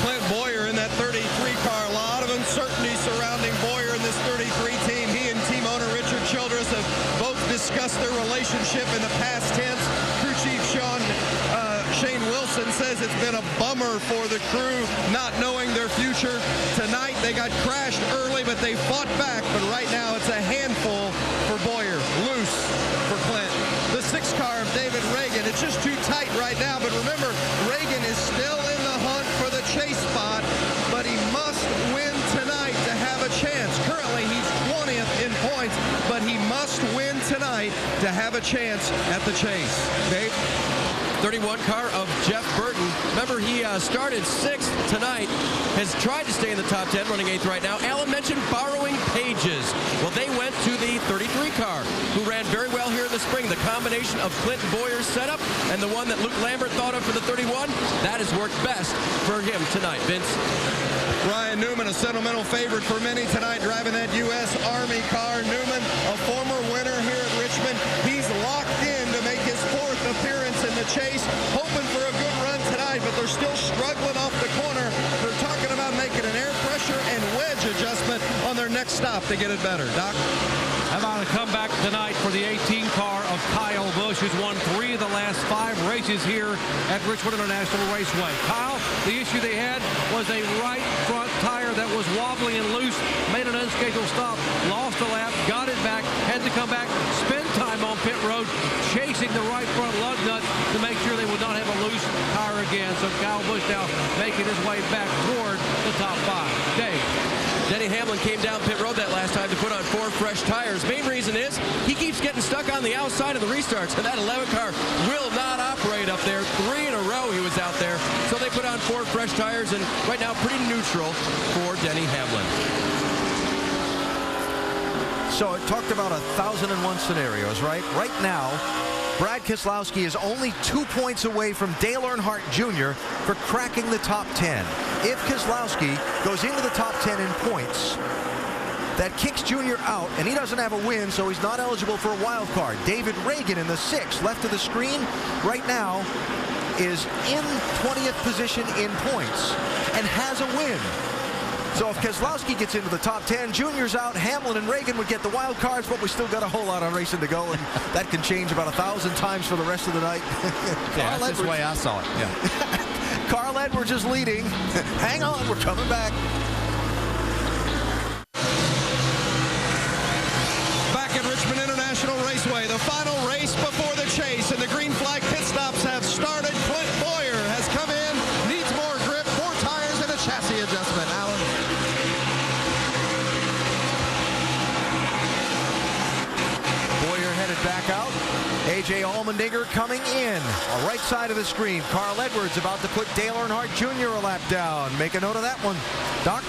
Clint Boyer in that 33 car. A lot of uncertainty surrounding Boyer in this 33 team. He and team owner Richard Childress have both discussed their relationship in the past tense. Crew chief Shane Wilson says it's been a bummer for the crew not knowing their future. Tonight they got crashed early, but they fought back. But right now it's a handful for Boyer. Loose for Clint. The 6th car of David Reagan. It's just too tight right now. But remember, Reagan is still in the hunt for the chase spot, but he must win tonight to have a chance. Currently he's 20th in points, but he must win tonight to have a chance at the chase. Dave? 31 car of Jeff Burton. Remember, he started 6th tonight, has tried to stay in the top 10, running 8th right now. Alan mentioned borrowing pages. Well, they went to the 33 car, who ran very well here in the spring. The combination of Clint Boyer's setup and the one that Luke Lambert thought of for the 31, that has worked best for him tonight. Vince? Ryan Newman, a sentimental favorite for many tonight, driving that U.S. Army car. Newman, a former winner here at Richmond. He's locked in to make his 4th appearance in the chase, hoping for a good run tonight, but they're still struggling off the corner. They're talking about making an air pressure and wedge adjustment on their next stop to get it better. Doc? How about a comeback tonight for the 18 car of Kyle Busch, who's won 3 of the last 5 races here at Richmond International Raceway. Kyle, the issue they had was a right front tire that was wobbling and loose, made an unscheduled stop, lost a lap, got it back, had to come back, spend time on pit road, chasing the right front lug nut to make sure they would not have a loose tire again. So Kyle Busch now making his way back toward the top 5. Dave? Denny Hamlin came down pit road that last time to put on 4 fresh tires. Main reason is he keeps getting stuck on the outside of the restarts, and that 11 car will not operate up there. 3 in a row he was out there. So they put on 4 fresh tires, and right now pretty neutral for Denny Hamlin. So it talked about 1,001 scenarios, right? Right now, Brad Keselowski is only 2 points away from Dale Earnhardt Jr. for cracking the top 10. If Keselowski goes into the top 10 in points, that kicks Jr. out, and he doesn't have a win, so he's not eligible for a wild card. David Reagan in the 6th, left of the screen, right now is in 20th position in points and has a win. So if Keselowski gets into the top 10, Junior's out, Hamlin and Reagan would get the wild cards, but we still got a whole lot of racing to go, and that can change about 1,000 times for the rest of the night. Yeah, that's the way I saw it. Yeah. Carl Edwards is leading. Hang on, we're coming back. Back at Richmond International Raceway, the final race before the chase, and the green flag pit stops have started. Clint Boyer has come in, needs more grip, 4 tires, and a chassis adjustment. Alan? Boyer headed back out. A.J. Allmendinger coming in. On right side of the screen, Carl Edwards about to put Dale Earnhardt Jr. a lap down. Make a note of that one. Doc?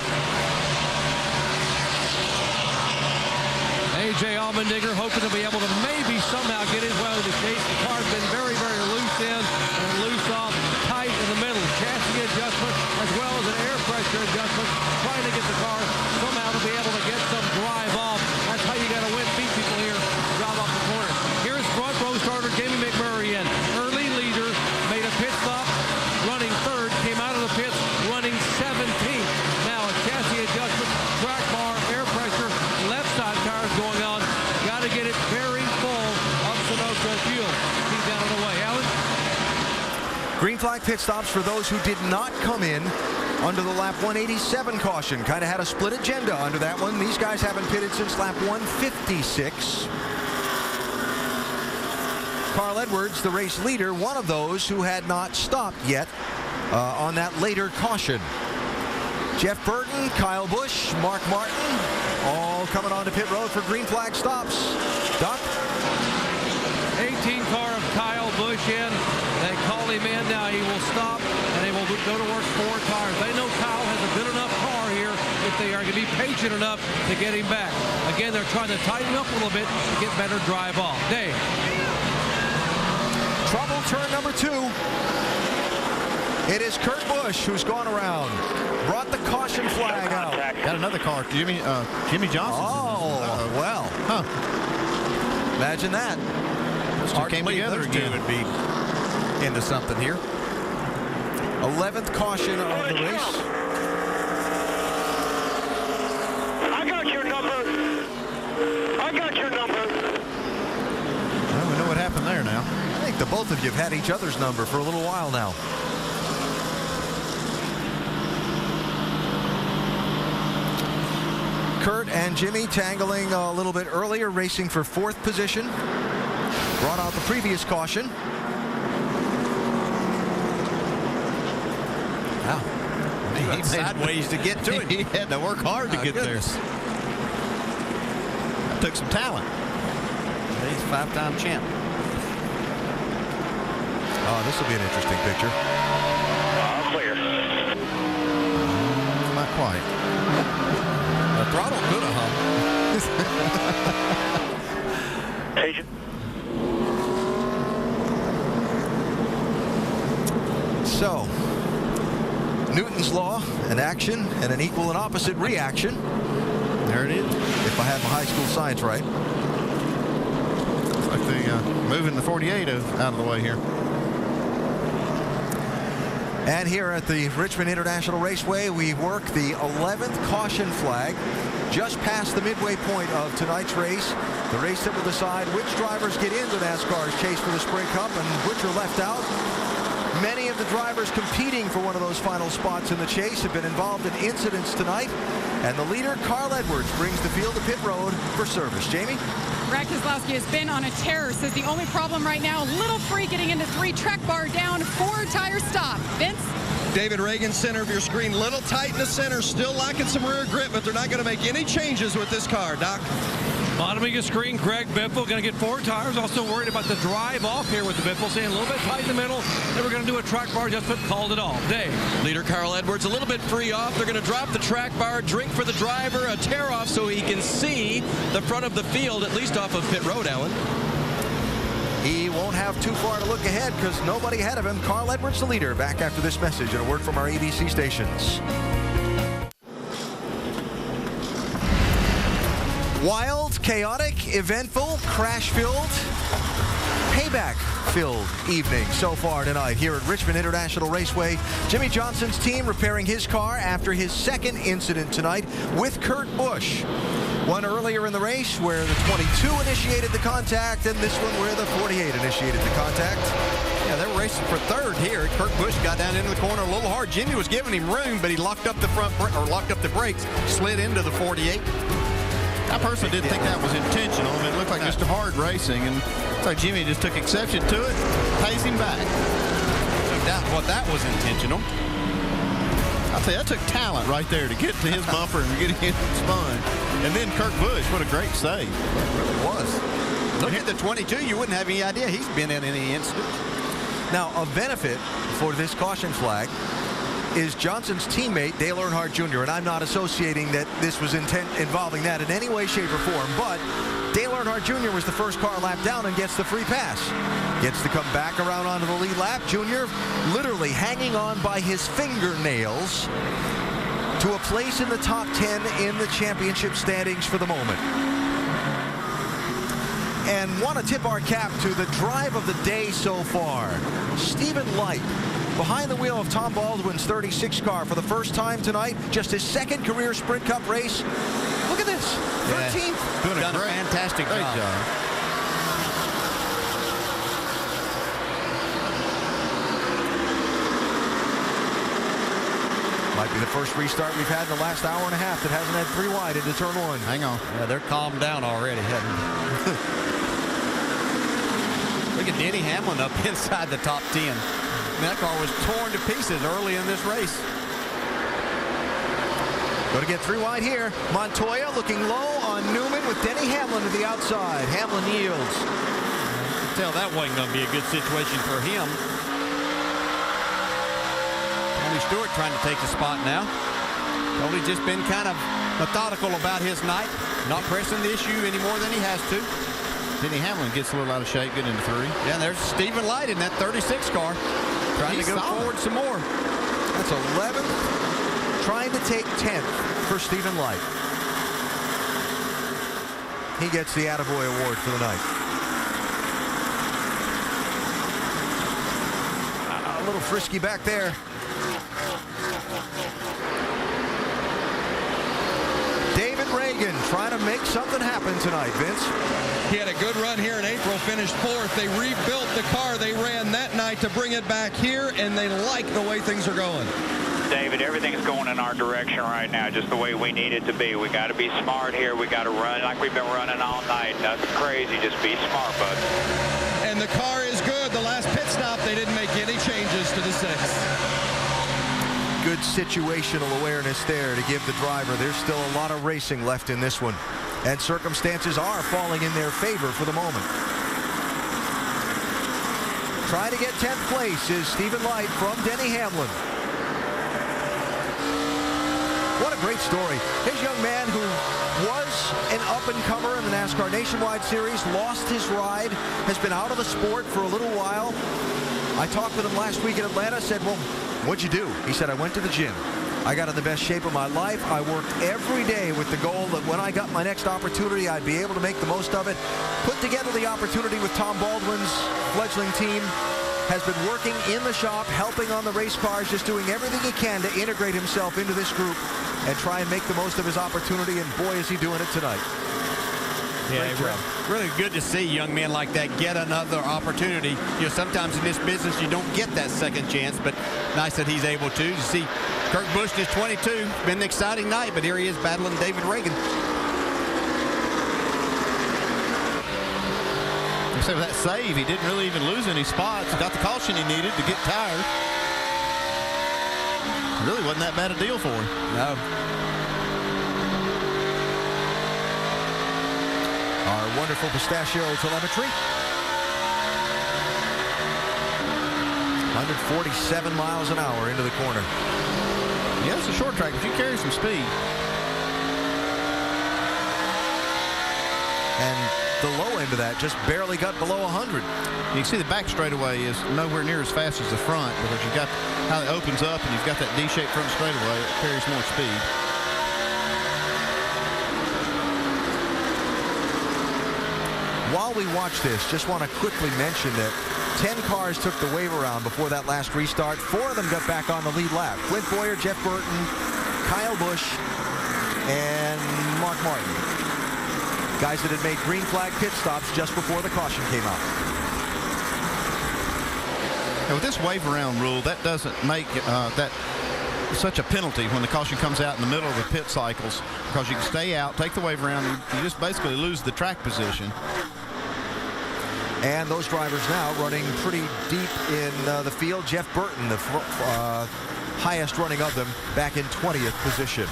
A.J. Allmendinger hoping to be able to maybe somehow get his way to the chase. The car's been very, very loose in and loose off, tight in the middle. Chassis adjustment as well as an air pressure adjustment. Trying to get the car somehow to be able to get some drive off. That's how you got to win, beat people here, drive off the corner. Here's front row starter Jamie McMurray in. Early leader, made a pit stop, running 3rd, came out of the pits running 17th. Now a chassis adjustment, track bar, air pressure, left side tires going on. Got to get it very full of Sunoco fuel. He's down on the way. Alan? Green flag pit stops for those who did not come in under the lap 187 caution. Kind of had a split agenda under that one. These guys haven't pitted since lap 156. Carl Edwards, the race leader, one of those who had not stopped yet on that later caution. Jeff Burton, Kyle Busch, Mark Martin, all coming onto pit road for green flag stops. Doc? 18 car of Kyle Busch in. They call him in now. He will stop, and they will go to work 4 tires. They know Kyle has a good enough car here if they are going to be patient enough to get him back. Again, they're trying to tighten up a little bit to get better drive off. Dave. Trouble turn number 2. It is Kurt Busch who's gone around. Brought the caution flag out. Got another car. Jimmy Johnson. Oh, well. Huh. Imagine that. Hard came together again. Would be into something here. 11th caution of the race. I got your number. I got your number. Well, we know what happened there now. I think the both of you have had each other's number for a little while now. Kurt and Jimmy tangling a little bit earlier, racing for 4th position. Brought out the previous caution. Wow. He made sideways to get to it. He had to work hard to get there. That took some talent. He's a 5-time champ. Oh, this will be an interesting picture. Clear. Not quite. The throttle could have hung. Agent. So, Newton's law, an action and an equal and opposite reaction. There it is. If I have my high school science right. Looks like they're moving the 48 out of the way here. And here at the Richmond International Raceway, we work the 11th caution flag just past the midway point of tonight's race. The race that will decide which drivers get into NASCAR's chase for the Sprint Cup and which are left out. Many of the drivers competing for one of those final spots in the chase have been involved in incidents tonight. And the leader, Carl Edwards, brings the field to pit road for service. Jamie? Brad Keselowski has been on a tear. Says the only problem right now, little free getting into 3, track bar down, 4 tire stop. Vince? David Reagan, center of your screen. Little tight in the center, still lacking some rear grip, but they're not going to make any changes with this car, Doc. Bottom of your screen, Greg Biffle going to get 4 tires. Also worried about the drive off here with the Biffle, saying a little bit tight in the middle. They were going to do a track bar adjustment, called it off. Dave. Leader Carl Edwards a little bit free off. They're going to drop the track bar, drink for the driver, a tear off so he can see the front of the field, at least off of pit road, Alan. He won't have too far to look ahead because nobody ahead of him. Carl Edwards, the leader, back after this message and a word from our ABC stations. Wild, chaotic, eventful, crash-filled, payback-filled evening so far tonight here at Richmond International Raceway. Jimmy Johnson's team repairing his car after his second incident tonight with Kurt Busch. One earlier in the race where the 22 initiated the contact, and this one where the 48 initiated the contact. Yeah, they were racing for 3rd here. Kurt Busch got down into the corner a little hard. Jimmy was giving him room, but he locked up the locked up the brakes, slid into the 48. I personally didn't think that was intentional. I mean, it looked like just hard racing, and it's like Jimmy just took exception to it, pays him back. No doubt what that was intentional. I'll tell you, that took talent right there to get to his bumper and get him spun. And then Kurt Busch, what a great save. It really was. Look at the 22, you wouldn't have any idea he's been in any incident. Now, a benefit for this caution flag is Johnson's teammate, Dale Earnhardt Jr., and I'm not associating that this was involving that in any way, shape, or form, but Dale Earnhardt Jr. was the first car lap down and gets the free pass. Gets to come back around onto the lead lap. Jr. literally hanging on by his fingernails to a place in the top 10 in the championship standings for the moment. And want to tip our cap to the drive of the day so far. Stephen Light, behind the wheel of Tom Baldwin's 36 car for the first time tonight, just his 2nd career Sprint Cup race. Look at this, 13th. Doing a fantastic job. Might be the first restart we've had in the last hour and a half that hasn't had 3 wide into turn 1. Hang on. Yeah, they're calmed down already, haven't they? Look at Denny Hamlin up inside the top 10. That car was torn to pieces early in this race. Going to get 3 wide here. Montoya looking low on Newman with Denny Hamlin to the outside. Hamlin yields. You can tell that wasn't going to be a good situation for him. Tony Stewart trying to take the spot now. Tony's just been kind of methodical about his night, not pressing the issue any more than he has to. Denny Hamlin gets a little out of shape, getting into 3. Yeah, and there's Stephen Light in that 36 car, trying to go forward some more. That's 11th, trying to take 10th for Stephen Light. He gets the Attaboy Award for the night. A little frisky back there. David Reagan trying to make something happen tonight, Vince. He had a good run here in April, finished 4th. They rebuilt the car they ran that night to bring it back here, and they like the way things are going. David, everything's going in our direction right now, just the way we need it to be. We got to be smart here. We got to run like we've been running all night. Nothing crazy, just be smart, bud. And the car is good. The last pit stop, they didn't make any changes to the 6. Good situational awareness there to give the driver. There's still a lot of racing left in this one, and circumstances are falling in their favor for the moment. Trying to get 10th place is Stephen Light from Denny Hamlin. What a great story. This young man who was an up-and-comer in the NASCAR Nationwide Series, lost his ride, has been out of the sport for a little while. I talked with him last week in Atlanta, said, well, what'd you do? He said, I went to the gym. I got in the best shape of my life. I worked every day with the goal that when I got my next opportunity, I'd be able to make the most of it. Put together the opportunity with Tom Baldwin's fledgling team. Has been working in the shop, helping on the race cars, just doing everything he can to integrate himself into this group and try and make the most of his opportunity, and boy, is he doing it tonight. Yeah, really good to see young men like that get another opportunity. You know, sometimes in this business you don't get that second chance, but nice that he's able to. You see, Kurt Busch is 22. Been an exciting night, but here he is battling David Reagan. So with that save, he didn't really even lose any spots. Got the caution he needed to get tired. Really wasn't that bad a deal for him. No. Our Wonderful Pistachio telemetry. 147 miles an hour into the corner. Yeah, it's a short track, but you carry some speed. And the low end of that just barely got below 100. You can see the back straightaway is nowhere near as fast as the front, because you've got how it opens up and you've got that D-shaped front straightaway. It carries more speed. While we watch this, just want to quickly mention that 10 cars took the wave around before that last restart. 4 of them got back on the lead lap. Clint Boyer, Jeff Burton, Kyle Busch, and Mark Martin. Guys that had made green flag pit stops just before the caution came out. Now with this wave around rule, that doesn't make that such a penalty when the caution comes out in the middle of the pit cycles, because you can stay out, take the wave around, and you just basically lose the track position. And those drivers now running pretty deep in the field. Jeff Burton, the highest running of them, back in 20th position.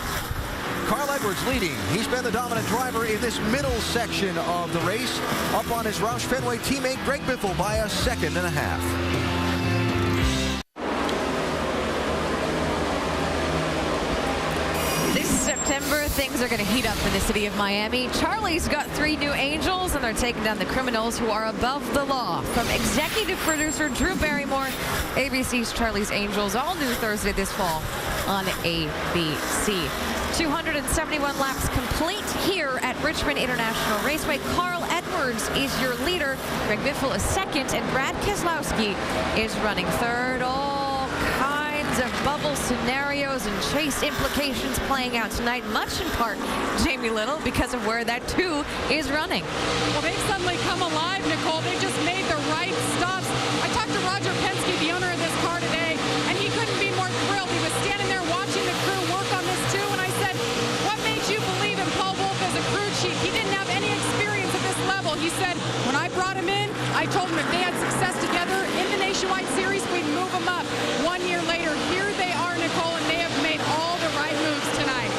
Carl Edwards leading. He's been the dominant driver in this middle section of the race. Up on his Roush Fenway teammate Greg Biffle by a second and a half. This September, things are going to heat up in the city of Miami. Charlie's got 3 new angels, and they're taking down the criminals who are above the law. From executive producer Drew Barrymore, ABC's Charlie's Angels, all new Thursday this fall on ABC. 271 laps complete here at Richmond International Raceway. Carl Edwards is your leader. Greg Biffle is second, and Brad Keselowski is running third. All kinds of bubble scenarios and chase implications playing out tonight, much in part Jamie Little, because of where that 2 is running. Well, they've suddenly come alive, Nicole. They just made the right stops. I talked to Roger Penske, the owner of this car, today, and he couldn't be more thrilled. He was standing there watching the crew work on this too, and I said, what made you believe in Paul Wolfe as a crew chief? He didn't have any experience at this level. He said, when I brought him in, I told him if they had them up. 1 year later, here they are, Nicole, and they have made all the right moves tonight.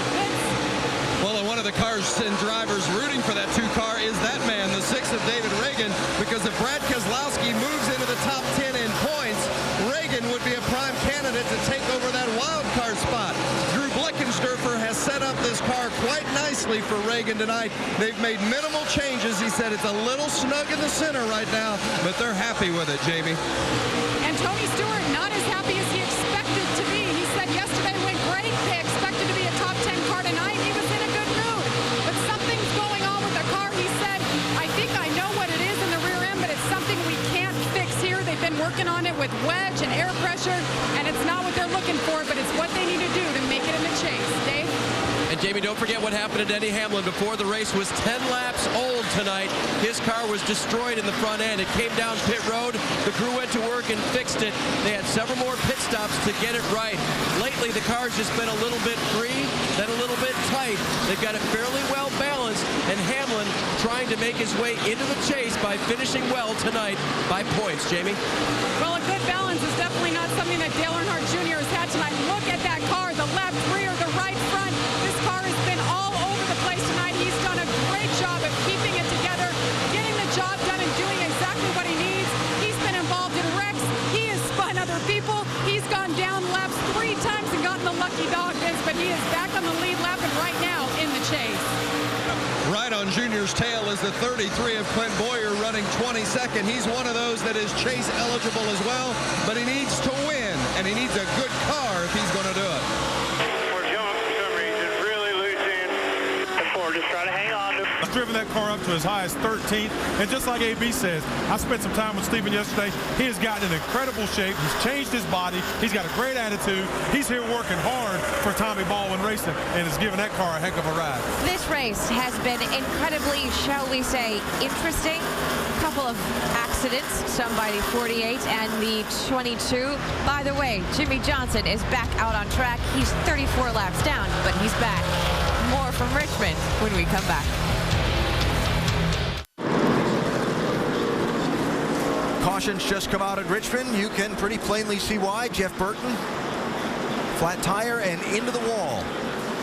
Well, and one of the cars and drivers rooting for that 2 car is that man, the 6 of David Reagan, because if Brad Keselowski moves into the top 10 in points, Reagan would be a prime candidate to take over that wild card spot. Drew Bleckensturfer has set up this car quite nicely for Reagan tonight. They've made minimal changes. He said it's a little snug in the center right now, but they're happy with it, Jamie. And Tony Stewart not as happy as he expected to be. He said yesterday went great. They expected to be a top 10 car tonight. He was in a good mood. But something's going on with the car. He said, I think I know what it is in the rear end, but it's something we can't fix here. They've been working on it with wedge and air pressure, and it's not what they're looking for, but it's what they need to do to make it in the chase. Dave? And Jamie, don't forget what happened to Denny Hamlin before the race was 10 laps old tonight. His car was destroyed in the front end. It came down pit road. The crew went to work and fixed it. They had several more pit stops to get it right. Lately, the car's just been a little bit free, then a little bit tight. They've got it fairly well balanced, and Hamlin trying to make his way into the chase by finishing well tonight by points. Jamie? Well, a good balance is definitely not something that Dale Earnhardt Jr. has had tonight. Look at that car, the left rear, the right front. This car has been all over the place tonight. He's done a great job of keeping it together, getting the job done and doing exactly what he needs. He's been involved in wrecks. He has spun other people. He's gone down laps 3 times and gotten the lucky dog, Vince, but he is back on the lead lap and right now in the chase. Right on Junior's tail is the 33 of Clint Boyer running 22nd. He's one of those that is chase eligible as well, but he needs to win, and he needs a good car if he's going to do it. We're jumping for some reason, really losing the Ford. Just try to hang on to. I've driven that car up to as high as 13th, and just like AB says, I spent some time with Stephen yesterday. He has gotten in incredible shape. He's changed his body. He's got a great attitude. He's here working hard for Tommy Baldwin Racing and has given that car a heck of a ride. This race has been incredibly, shall we say, interesting. A couple of accidents, some by the 48 and the 22. By the way, Jimmy Johnson is back out on track. He's 34 laps down, but he's back. More from Richmond when we come back. Cautions just come out at Richmond. You can pretty plainly see why. Jeff Burton, flat tire and into the wall.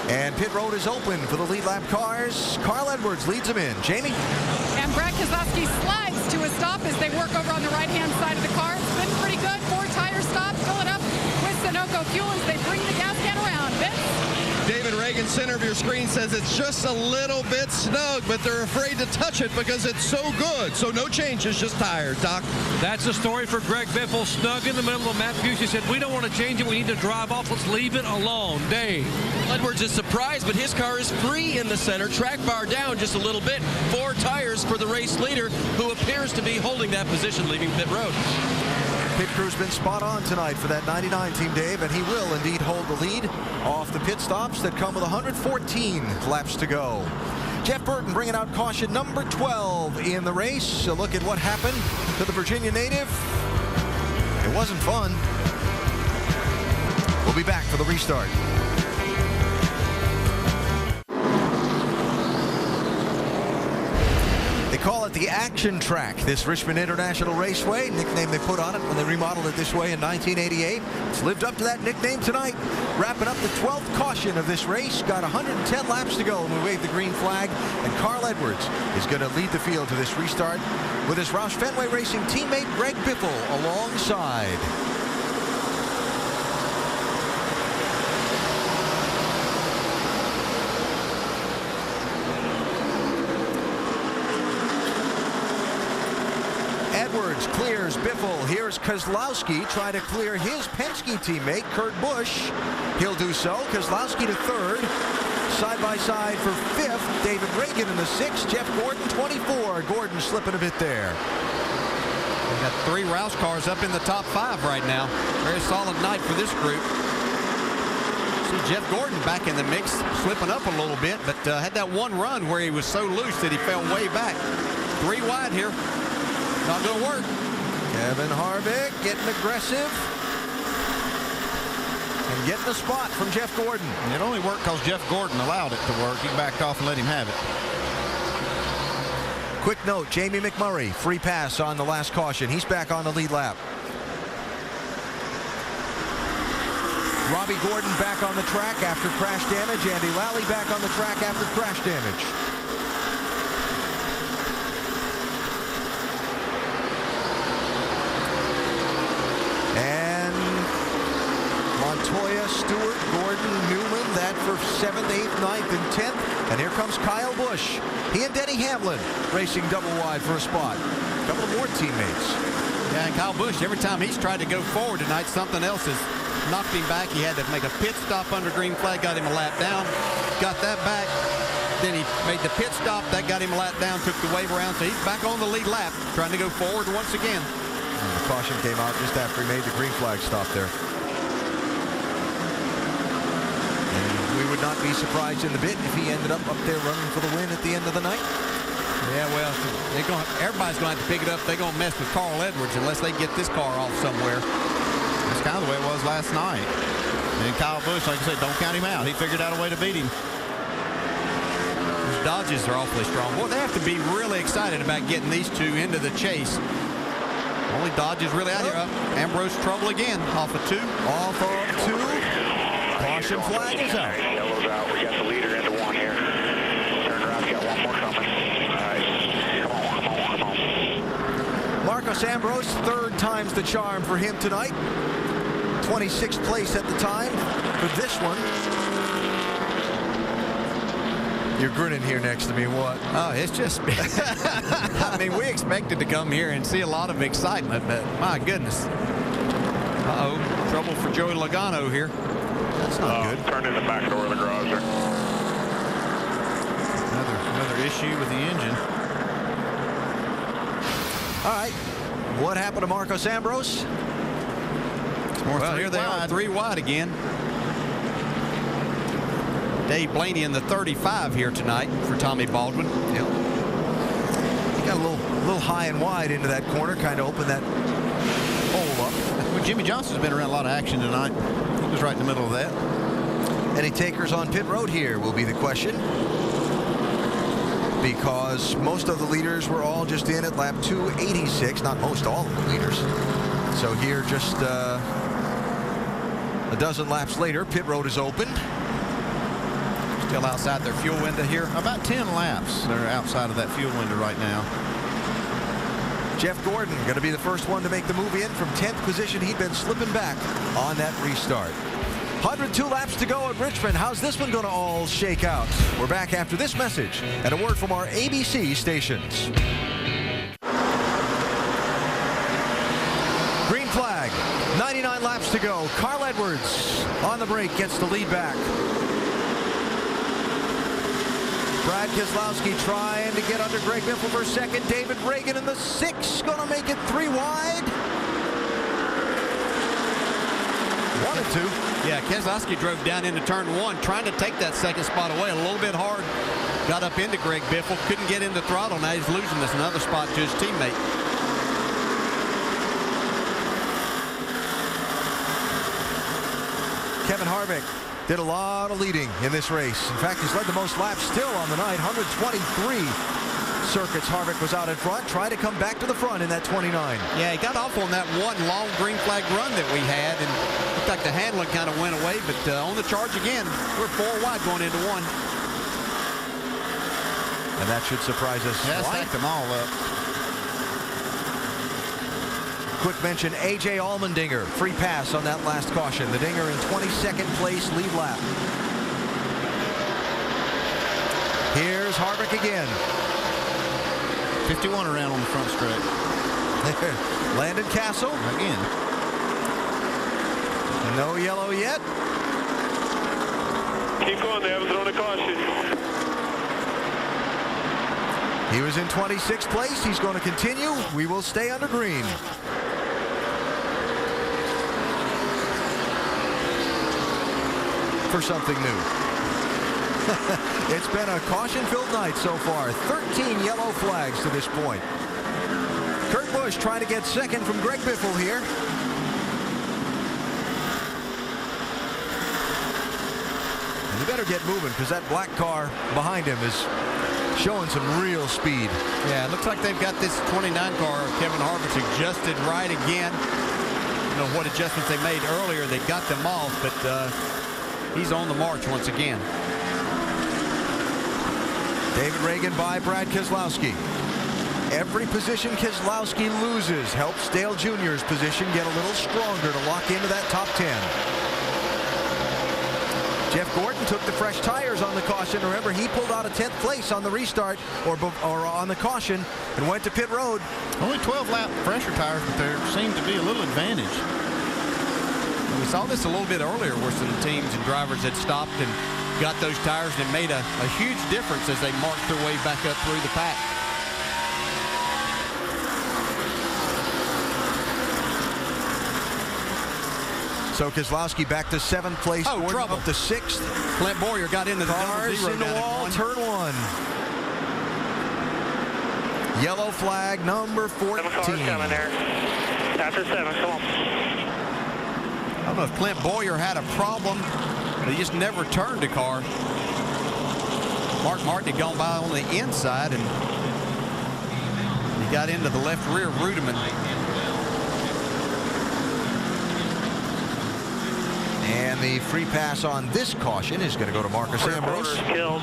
And pit road is open for the lead lap cars. Carl Edwards leads them in. Jamie? And Brad Keselowski slides to a stop as they work over on the right-hand side of the car. It's been pretty good. 4 tire stops. Fill it up with Sunoco fuel as they bring the gas can around. Vince? David Reagan, center of your screen, says it's just a little bit snug, but they're afraid to touch it because it's so good. So no changes, just tires, Doc. That's the story for Greg Biffle. Snug in the middle of Matt Busey said, we don't want to change it. We need to drive off. Let's leave it alone. Dave. Edwards is surprised, but his car is free in the center. Track bar down just a little bit. 4 tires for the race leader, who appears to be holding that position leaving pit road. Pit crew's been spot on tonight for that 99 team, Dave, and he will indeed hold the lead off the pit stops that come with 114 laps to go. Jeff Burton bringing out caution number 12 in the race. A look at what happened to the Virginia native. It wasn't fun. We'll be back for the restart. They call it the Action Track, this Richmond International Raceway, nickname they put on it when they remodeled it this way in 1988. It's lived up to that nickname tonight, wrapping up the 12th caution of this race. Got 110 laps to go, and we wave the green flag, and Carl Edwards is going to lead the field to this restart with his Roush Fenway Racing teammate Greg Biffle alongside. Edwards clears Biffle. Here's Keselowski trying to clear his Penske teammate, Kurt Busch. He'll do so. Keselowski to 3rd. Side by side for 5th. David Reagan in the 6th. Jeff Gordon, 24. Gordon slipping a bit there. We've got 3 Roush cars up in the top 5 right now. Very solid night for this group. See Jeff Gordon back in the mix, slipping up a little bit, but had that one run where he was so loose that he fell way back. 3 wide here. Not going to work. Kevin Harvick getting aggressive and getting a spot from Jeff Gordon. It only worked because Jeff Gordon allowed it to work. He backed off and let him have it. Quick note, Jamie McMurray, free pass on the last caution. He's back on the lead lap. Robbie Gordon back on the track after crash damage. Andy Lally back on the track after crash damage. And Montoya, Stewart, Gordon, Newman, that for 7th, 8th, 9th, and 10th. And here comes Kyle Busch. He and Denny Hamlin racing double wide for a spot. A couple of more teammates. Yeah, and Kyle Busch, every time he's tried to go forward tonight, something else has knocked him back. He had to make a pit stop under green flag, got him a lap down, got that back. Then he made the pit stop, that got him a lap down, took the wave around, so he's back on the lead lap, trying to go forward once again. And the caution came out just after he made the green flag stop there. And we would not be surprised in the bit if he ended up there running for the win at the end of the night. Yeah, well, everybody's going to have to pick it up. They're going to mess with Carl Edwards unless they get this car off somewhere. That's kind of the way it was last night. And Kyle Busch, like I said, don't count him out. He figured out a way to beat him. Those Dodges are awfully strong. Boy, they have to be really excited about getting these two into the chase. Only Dodge is really out here. Ambrose trouble again. Off of 2. Off of 2. Caution flag is out. Yellow's out. We got the leader into 1 here. Turn around. We got one more coming. All right. Come on. Marcos Ambrose, 3rd time's the charm for him tonight. 26th place at the time for this one. You're grinning here next to me. What? Oh, it's just, I mean, we expected to come here and see a lot of excitement, but my goodness. Uh-oh, trouble for Joey Logano here. That's not good. Turn in the back door of the garage there. Another issue with the engine. All right. What happened to Marcos Ambrose? Well, here they are, 3 wide again. Dave Blaney in the 35 here tonight for Tommy Baldwin. Yep. He got a little high and wide into that corner, kind of opened that hole up. Well, Jimmy Johnson's been around a lot of action tonight. He was right in the middle of that. Any takers on pit road here will be the question, because most of the leaders were all just in at lap 286. Not most, all of the leaders. So here, just a dozen laps later, pit road is open. Still outside their fuel window here. About 10 laps they're outside of that fuel window right now. Jeff Gordon going to be the first one to make the move in from 10th position. He'd been slipping back on that restart. 102 laps to go at Richmond. How's this one going to all shake out? We're back after this message and a word from our ABC stations. Green flag. 99 laps to go. Carl Edwards on the brake gets the lead back. Brad Keselowski trying to get under Greg Biffle for 2nd. David Reagan in the 6th, going to make it 3 wide. 1 and 2. Yeah, Keselowski drove down into turn 1, trying to take that 2nd spot away a little bit hard. Got up into Greg Biffle, couldn't get in the throttle. Now he's losing this another spot to his teammate. Kevin Harvick did a lot of leading in this race. In fact, he's led the most laps still on the night. 123 circuits Harvick was out in front. Tried to come back to the front in that 29. Yeah, he got off on that one long green flag run that we had, and looked like the handling kind of went away, but on the charge again, we're 4 wide going into 1. And that should surprise us. Yeah, stacked them all up. Quick mention, A.J. Allmendinger, free pass on that last caution. The Dinger in 22nd place, lead lap. Here's Harvick again. 51 around on the front stretch. Landon Castle. Again. No yellow yet. Keep going there. I was on a caution. He was in 26th place. He's going to continue. We will stay under green. For something new. It's been a caution-filled night so far. 13 yellow flags to this point. Kurt Busch trying to get 2nd from Greg Biffle here. And you better get moving, because that black car behind him is showing some real speed. Yeah, it looks like they've got this 29 car, Kevin Harvick, adjusted right again. don't know what adjustments they made earlier. They got them off, but he's on the march once again. David Reagan by Brad Keselowski. Every position Keselowski loses helps Dale Jr.'s position get a little stronger to lock into that top 10. Jeff Gordon took the fresh tires on the caution. Remember, he pulled out a 10th place on the restart or on the caution and went to pit road. Only 12-lap fresher tires, but there seemed to be a little advantage. We saw this a little bit earlier where some teams and drivers had stopped and got those tires and made a huge difference as they marched their way back up through the pack. So Keselowski back to 7th place. Oh, trouble. Up to 6th. Clint Boyer got into the cars double zero in the wall, turn 1. Yellow flag, number 14. 7 cars coming there. After 7, come on. I don't know if Clint Boyer had a problem, but he just never turned the car. Mark Martin had gone by on the inside, and he got into the left rear of Rudiman. And the free pass on this caution is going to go to Marcus Ambrose. Killed.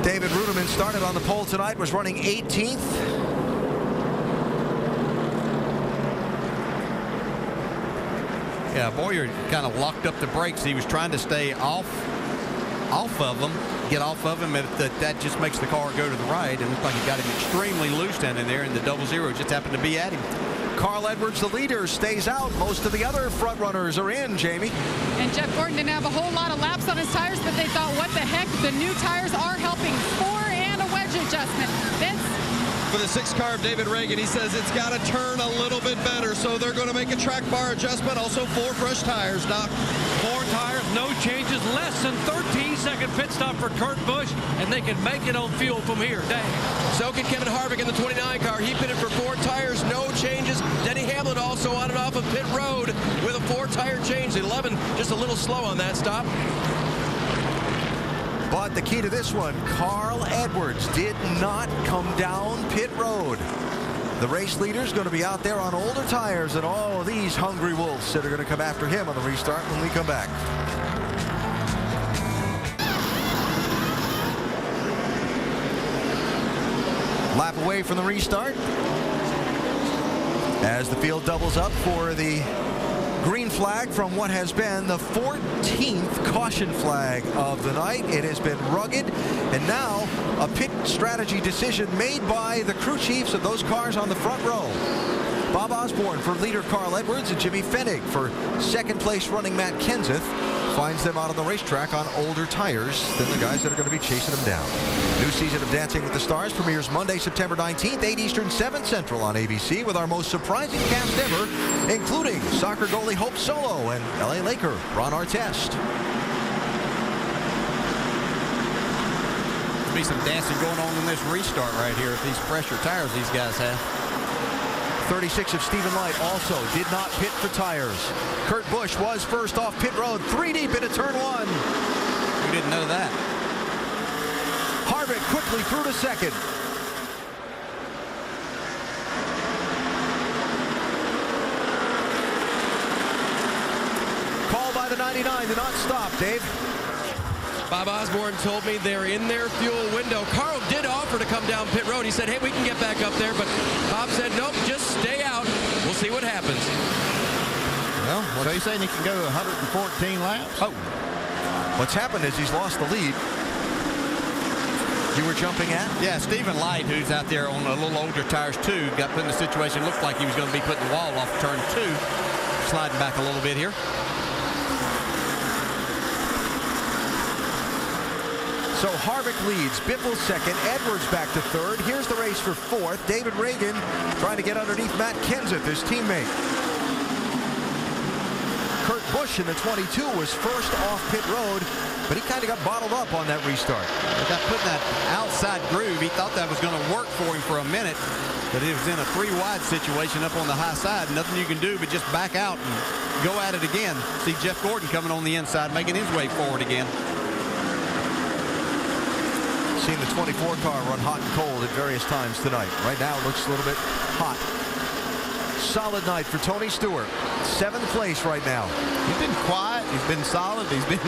David Rudiman started on the pole tonight, was running 18th. Yeah, Boyer kind of locked up the brakes. He was trying to stay off of them, get off of him. That just makes the car go to the right, and it looked like he got him extremely loose down in there, and the double zero just happened to be at him. Carl Edwards, the leader, stays out. Most of the other front runners are in, Jamie. And Jeff Gordon didn't have a whole lot of laps on his tires, but they thought, what the heck? The new tires are helping. 4 and a wedge adjustment. Vince? For the 6 car of David Reagan, he says it's got to turn a little bit better, so they're going to make a track bar adjustment. Also 4 fresh tires, Doc. 4 tires, no changes, less than 13-second pit stop for Kurt Busch, and they can make it on fuel from here. Dang. So can Kevin Harvick in the 29 car. He pitted for 4 tires, no changes. Denny Hamlin also on and off of pit road with a 4-tire change. 11 just a little slow on that stop. But the key to this one, Carl Edwards did not come down pit road. The race leader's going to be out there on older tires than all of these hungry wolves that are going to come after him on the restart when we come back. Lap away from the restart as the field doubles up for the green flag from what has been the 14th caution flag of the night. It has been rugged, and now a pit strategy decision made by the crew chiefs of those cars on the front row. Bob Osborne for leader Carl Edwards and Jimmy Fennig for 2nd place running Matt Kenseth finds them out on the racetrack on older tires than the guys that are going to be chasing them down. New season of Dancing with the Stars premieres Monday, September 19th, 8 Eastern, 7 Central on ABC with our most surprising cast ever, including soccer goalie Hope Solo and LA Laker Ron Artest. There'll be some dancing going on in this restart right here with these pressure tires these guys have. 36 of Stephen Light also did not pit for tires. Kurt Busch was first off pit road, 3 deep into turn 1. Who didn't know that? Harvick quickly through to 2nd. Call by the 99 to not stop, Dave. Bob Osborne told me they're in their fuel window. Carl did offer to come down pit road. He said, hey, we can get back up there, but Bob said, nope, just stay out. We'll see what happens. Well, so he's saying he can go 114 laps? Oh. What's happened is he's lost the lead. You were jumping at? Yeah, Stephen Light, who's out there on a little older tires too, got put in the situation, looked like he was going to be putting the wall off turn 2. Sliding back a little bit here. So Harvick leads, Biffle 2nd, Edwards back to 3rd. Here's the race for 4th. David Reagan trying to get underneath Matt Kenseth, his teammate. Kurt Busch in the 22 was first off pit road, but he kind of got bottled up on that restart. He got put in that outside groove. He thought that was going to work for him for a minute, but it was in a 3-wide situation up on the high side. Nothing you can do but just back out and go at it again. See Jeff Gordon coming on the inside, making his way forward again. Seen the 24 car run hot and cold at various times tonight. Right now it looks a little bit hot. Solid night for Tony Stewart. 7th place right now. He's been quiet. He's been solid. He's been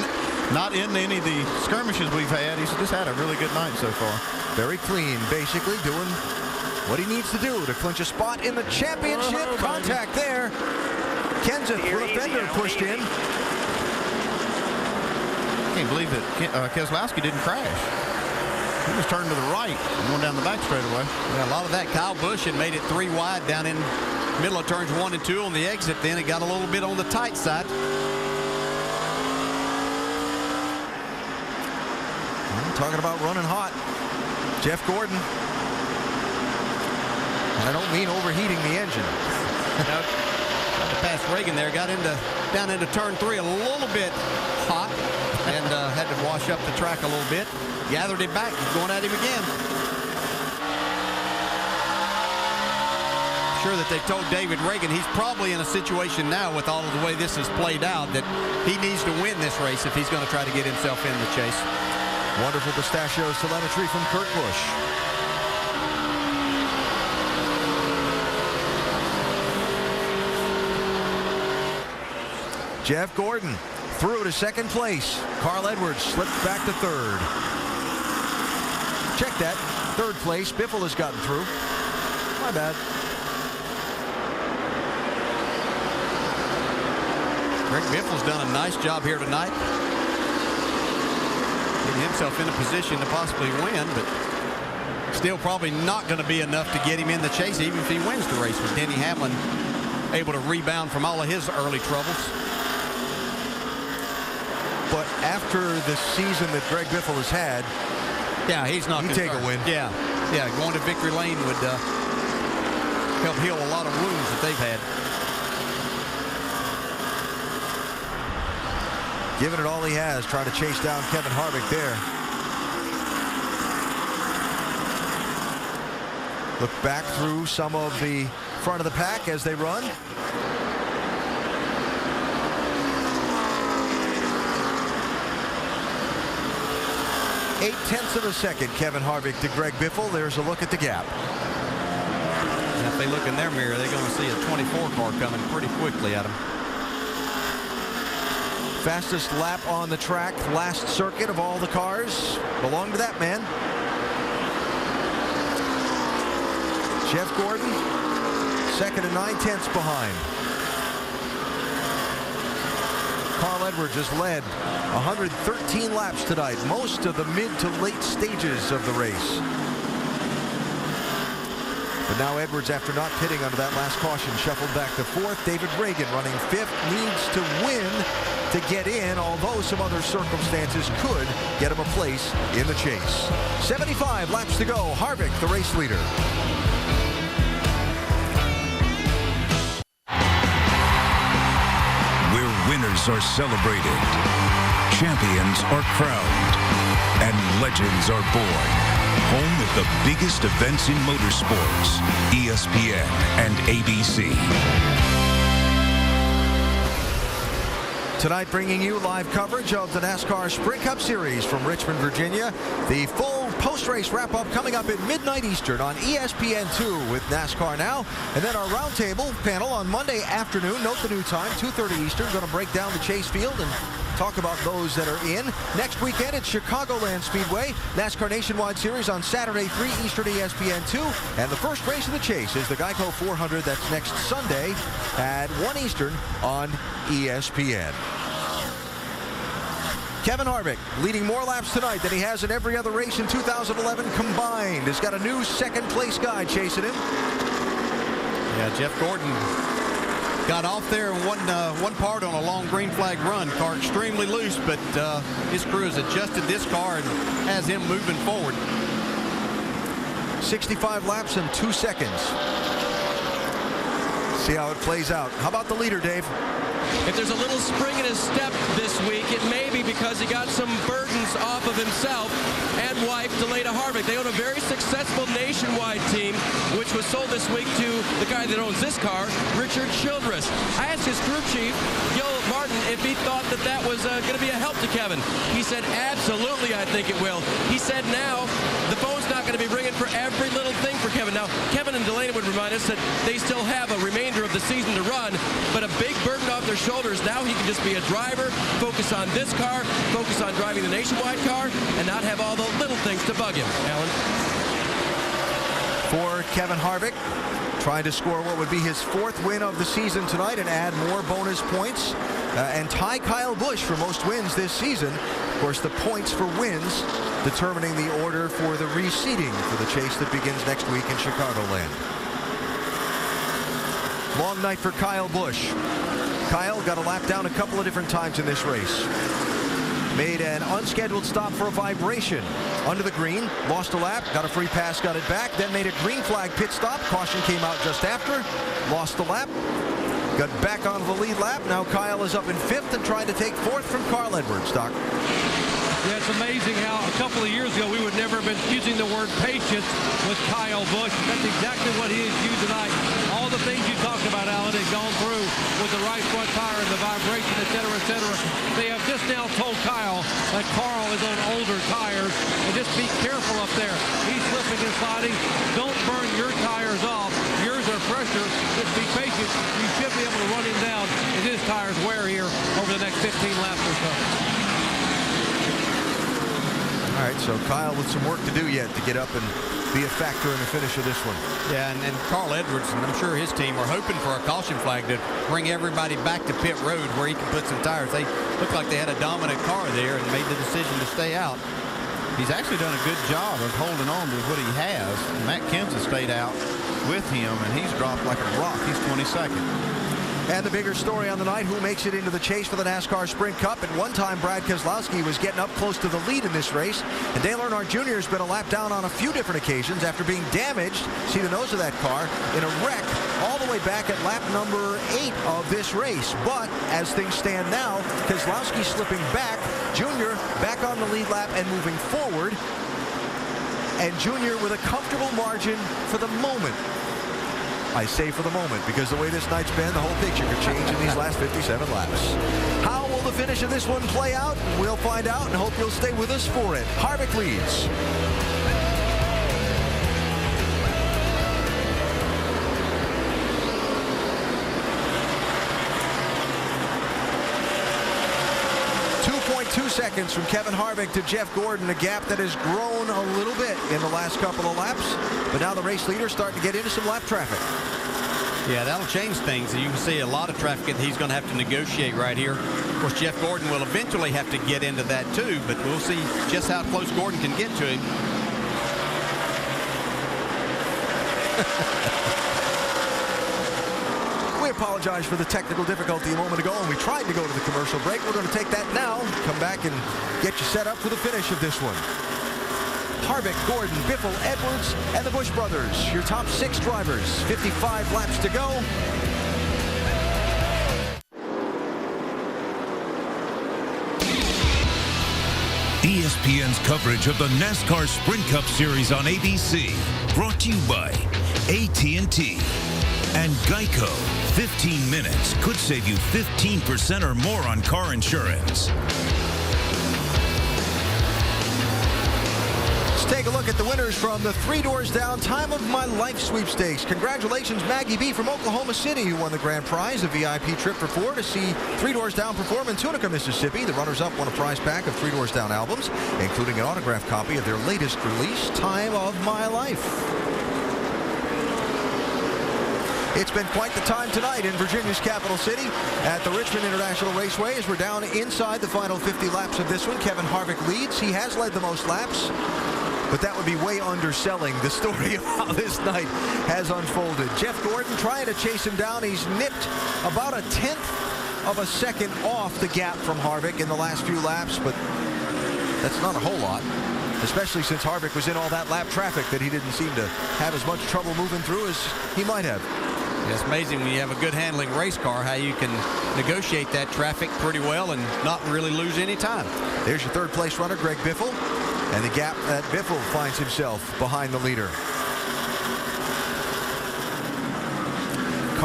not in any of the skirmishes we've had. He's just had a really good night so far. Very clean, basically doing what he needs to do to clinch a spot in the championship. Contact there. Kenseth with a fender pushed in. Can't believe that Keselowski didn't crash. He was turned to the right and going down the back straightaway. Yeah, a lot of that. Kyle Busch had made it 3 wide down in middle of turns 1 and 2 on the exit. Then it got a little bit on the tight side. Talking about running hot. Jeff Gordon. And I don't mean overheating the engine. Got to pass Reagan there. Got down into turn 3 a little bit hot and had to wash up the track a little bit. Gathered him back. He's going at him again. Sure that they told David Reagan he's probably in a situation now with all of the way this has played out that he needs to win this race if he's going to try to get himself in the chase. Wonderful Pistachios telemetry from Kurt Busch. Jeff Gordon through to 2nd place. Carl Edwards slipped back to 3rd. Check that. 3rd place. Biffle has gotten through. My bad. Greg Biffle's done a nice job here tonight. Getting himself in a position to possibly win, but still probably not going to be enough to get him in the chase, even if he wins the race, with Denny Hamlin able to rebound from all of his early troubles. But after the season that Greg Biffle has had, yeah, he's not concerned. Take a win. Yeah, going to victory lane would help heal a lot of wounds that they've had. Giving it all he has, trying to chase down Kevin Harvick there. Look back through some of the front of the pack as they run. .8 of a second, Kevin Harvick to Greg Biffle. There's a look at the gap. And if they look in their mirror, they're going to see a 24 car coming pretty quickly at them. Fastest lap on the track, last circuit of all the cars. Belong to that man. Jeff Gordon, 2nd and 9/10 behind. Carl Edwards has led 113 laps tonight, most of the mid to late stages of the race. But now Edwards, after not pitting under that last caution, shuffled back to 4th. David Reagan running 5th, needs to win to get in, although some other circumstances could get him a place in the chase. 75 laps to go. Harvick, the race leader. Where winners are celebrated, champions are crowned, and legends are born. Home of the biggest events in motorsports, ESPN and ABC. Tonight bringing you live coverage of the NASCAR Sprint Cup Series from Richmond, Virginia. The full post-race wrap-up coming up at midnight Eastern on ESPN2 with NASCAR Now. And then our roundtable panel on Monday afternoon. Note the new time, 2:30 Eastern. Going to break down the chase field and talk about those that are in. Next weekend at Chicagoland Speedway. NASCAR Nationwide Series on Saturday, 3 Eastern, ESPN2. And the first race of the chase is the Geico 400. That's next Sunday at 1 Eastern on ESPN. Kevin Harvick leading more laps tonight than he has in every other race in 2011 combined. Has got a new 2nd place guy chasing him. Yeah, Jeff Gordon got off there in one part on a long green flag run. Car extremely loose, but his crew has adjusted this car and has him moving forward. 65 laps in 2 seconds. See how it plays out. How about the leader, Dave? If there's a little spring in his step this week, it may be because he got some burdens off of himself and wife to Leda Harvick. They own a very successful nationwide team, which was sold this week to the guy that owns this car, Richard Childress. I asked his crew chief, Gil Martin, if he thought that that was going to be a help to Kevin. He said, absolutely, I think it will. He said now the phone's not going to be ringing for every little thing for Kevin. Now, Kevin and Delaney would remind us that they still have a remainder of the season to run, but a big burden off their shoulders. Now he can just be a driver, focus on this car, focus on driving the Nationwide car, and not have all the little things to bug him. Alan? For Kevin Harvick, trying to score what would be his 4th win of the season tonight and add more bonus points and tie Kyle Busch for most wins this season. Of course, the points for wins determining the order for the reseeding for the chase that begins next week in Chicagoland. Long night for Kyle Busch. Kyle got a lap down a couple of different times in this race. Made an unscheduled stop for a vibration under the green, lost a lap, got a free pass, got it back, then made a green flag pit stop. Caution came out just after, lost the lap, got back onto the lead lap. Now Kyle is up in 5th and trying to take 4th from Carl Edwards. Doc. Yeah, it's amazing how a couple of years ago we would never have been using the word patience with Kyle Busch. That's exactly what he has used tonight. All the things you talked about, Alan, had gone through with the right front tire and the vibration, et cetera, et cetera. They have just now told Kyle that Carl is on older tires and just be careful up there. He's slipping and sliding. Don't burn your tires off. Yours are fresher. Just be patient. You should be able to run him down as his tires wear here over the next 15 laps or so. All right, so Kyle with some work to do yet to get up and be a factor in the finish of this one. Yeah, and Carl Edwards, and I'm sure his team are hoping for a caution flag to bring everybody back to pit road where he can put some tires. They look like they had a dominant car there and made the decision to stay out. He's actually done a good job of holding on to what he has. Matt Kenseth stayed out with him, and he's dropped like a rock. He's 22nd. And the bigger story on the night, who makes it into the chase for the NASCAR Sprint Cup. At one time, Brad Keselowski was getting up close to the lead in this race. And Dale Earnhardt Jr. has been a lap down on a few different occasions after being damaged, see the nose of that car, in a wreck all the way back at lap number 8 of this race. But as things stand now, Keselowski slipping back, Jr. back on the lead lap and moving forward. And Jr. with a comfortable margin for the moment. I say for the moment, because the way this night's been, the whole picture could change in these last 57 laps. How will the finish of this one play out? We'll find out and hope you'll stay with us for it. Harvick leads. .2 seconds from Kevin Harvick to Jeff Gordon, a gap that has grown a little bit in the last couple of laps, but now the race leader's starting to get into some lap traffic. Yeah, that'll change things. You can see a lot of traffic that he's going to have to negotiate right here. Of course, Jeff Gordon will eventually have to get into that too, but we'll see just how close Gordon can get to him. We apologize for the technical difficulty a moment ago, and we tried to go to the commercial break. We're going to take that now, come back and get you set up for the finish of this one. Harvick, Gordon, Biffle, Edwards, and the Busch brothers, your top 6 drivers. 55 laps to go. ESPN's coverage of the NASCAR Sprint Cup Series on ABC, brought to you by AT&T and Geico. 15 minutes could save you 15% or more on car insurance. Let's take a look at the winners from the 3 Doors Down Time of My Life sweepstakes. Congratulations, Maggie B. from Oklahoma City, who won the grand prize, a VIP trip for 4 to see 3 Doors Down perform in Tunica, Mississippi. The runners-up won a prize pack of 3 Doors Down albums, including an autographed copy of their latest release, Time of My Life. It's been quite the time tonight in Virginia's capital city at the Richmond International Raceway as we're down inside the final 50 laps of this one. Kevin Harvick leads. He has led the most laps, but that would be way underselling the story of how this night has unfolded. Jeff Gordon trying to chase him down. He's nipped about a 1/10 of a second off the gap from Harvick in the last few laps, but that's not a whole lot, especially since Harvick was in all that lap traffic that he didn't seem to have as much trouble moving through as he might have. It's amazing when you have a good handling race car how you can negotiate that traffic pretty well and not really lose any time. There's your 3rd place runner, Greg Biffle, and the gap that Biffle finds himself behind the leader.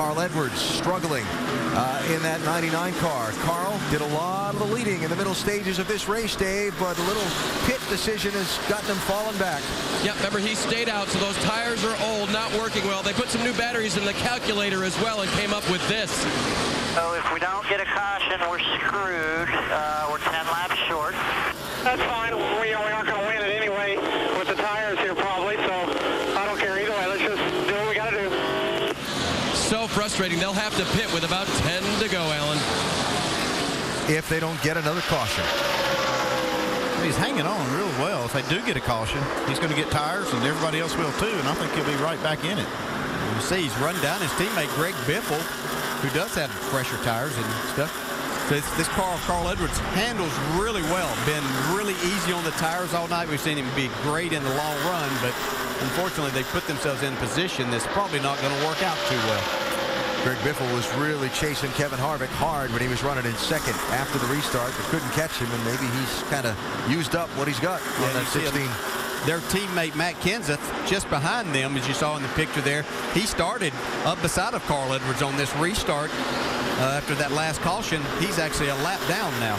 Carl Edwards struggling in that 99 car. Carl did a lot of the leading in the middle stages of this race, Dave, but a little pit decision has gotten him falling back. Yeah, remember, he stayed out, so those tires are old, not working well. They put some new batteries in the calculator as well and came up with this. So if we don't get a caution, we're screwed. We're 10 laps short. That's fine. We aren't going to win it anyway with the tires here probably, so I don't care either way. Let's just do what we got to do. So frustrating. They'll have to pit with about 10 to go, Alan. If they don't get another caution. He's hanging on real well. If they do get a caution, he's going to get tires, and everybody else will too, and I think he'll be right back in it. You see, he's run down his teammate Greg Biffle, who does have fresher tires and stuff. So this car of Carl Edwards handles really well. Been really easy on the tires all night. We've seen him be great in the long run, but unfortunately they put themselves in a position that's probably not going to work out too well. Greg Biffle was really chasing Kevin Harvick hard when he was running in second after the restart, but couldn't catch him, and maybe he's kind of used up what he's got on that 16. Their teammate Matt Kenseth just behind them, as you saw in the picture there. He started up beside of Carl Edwards on this restart after that last caution. He's actually a lap down now.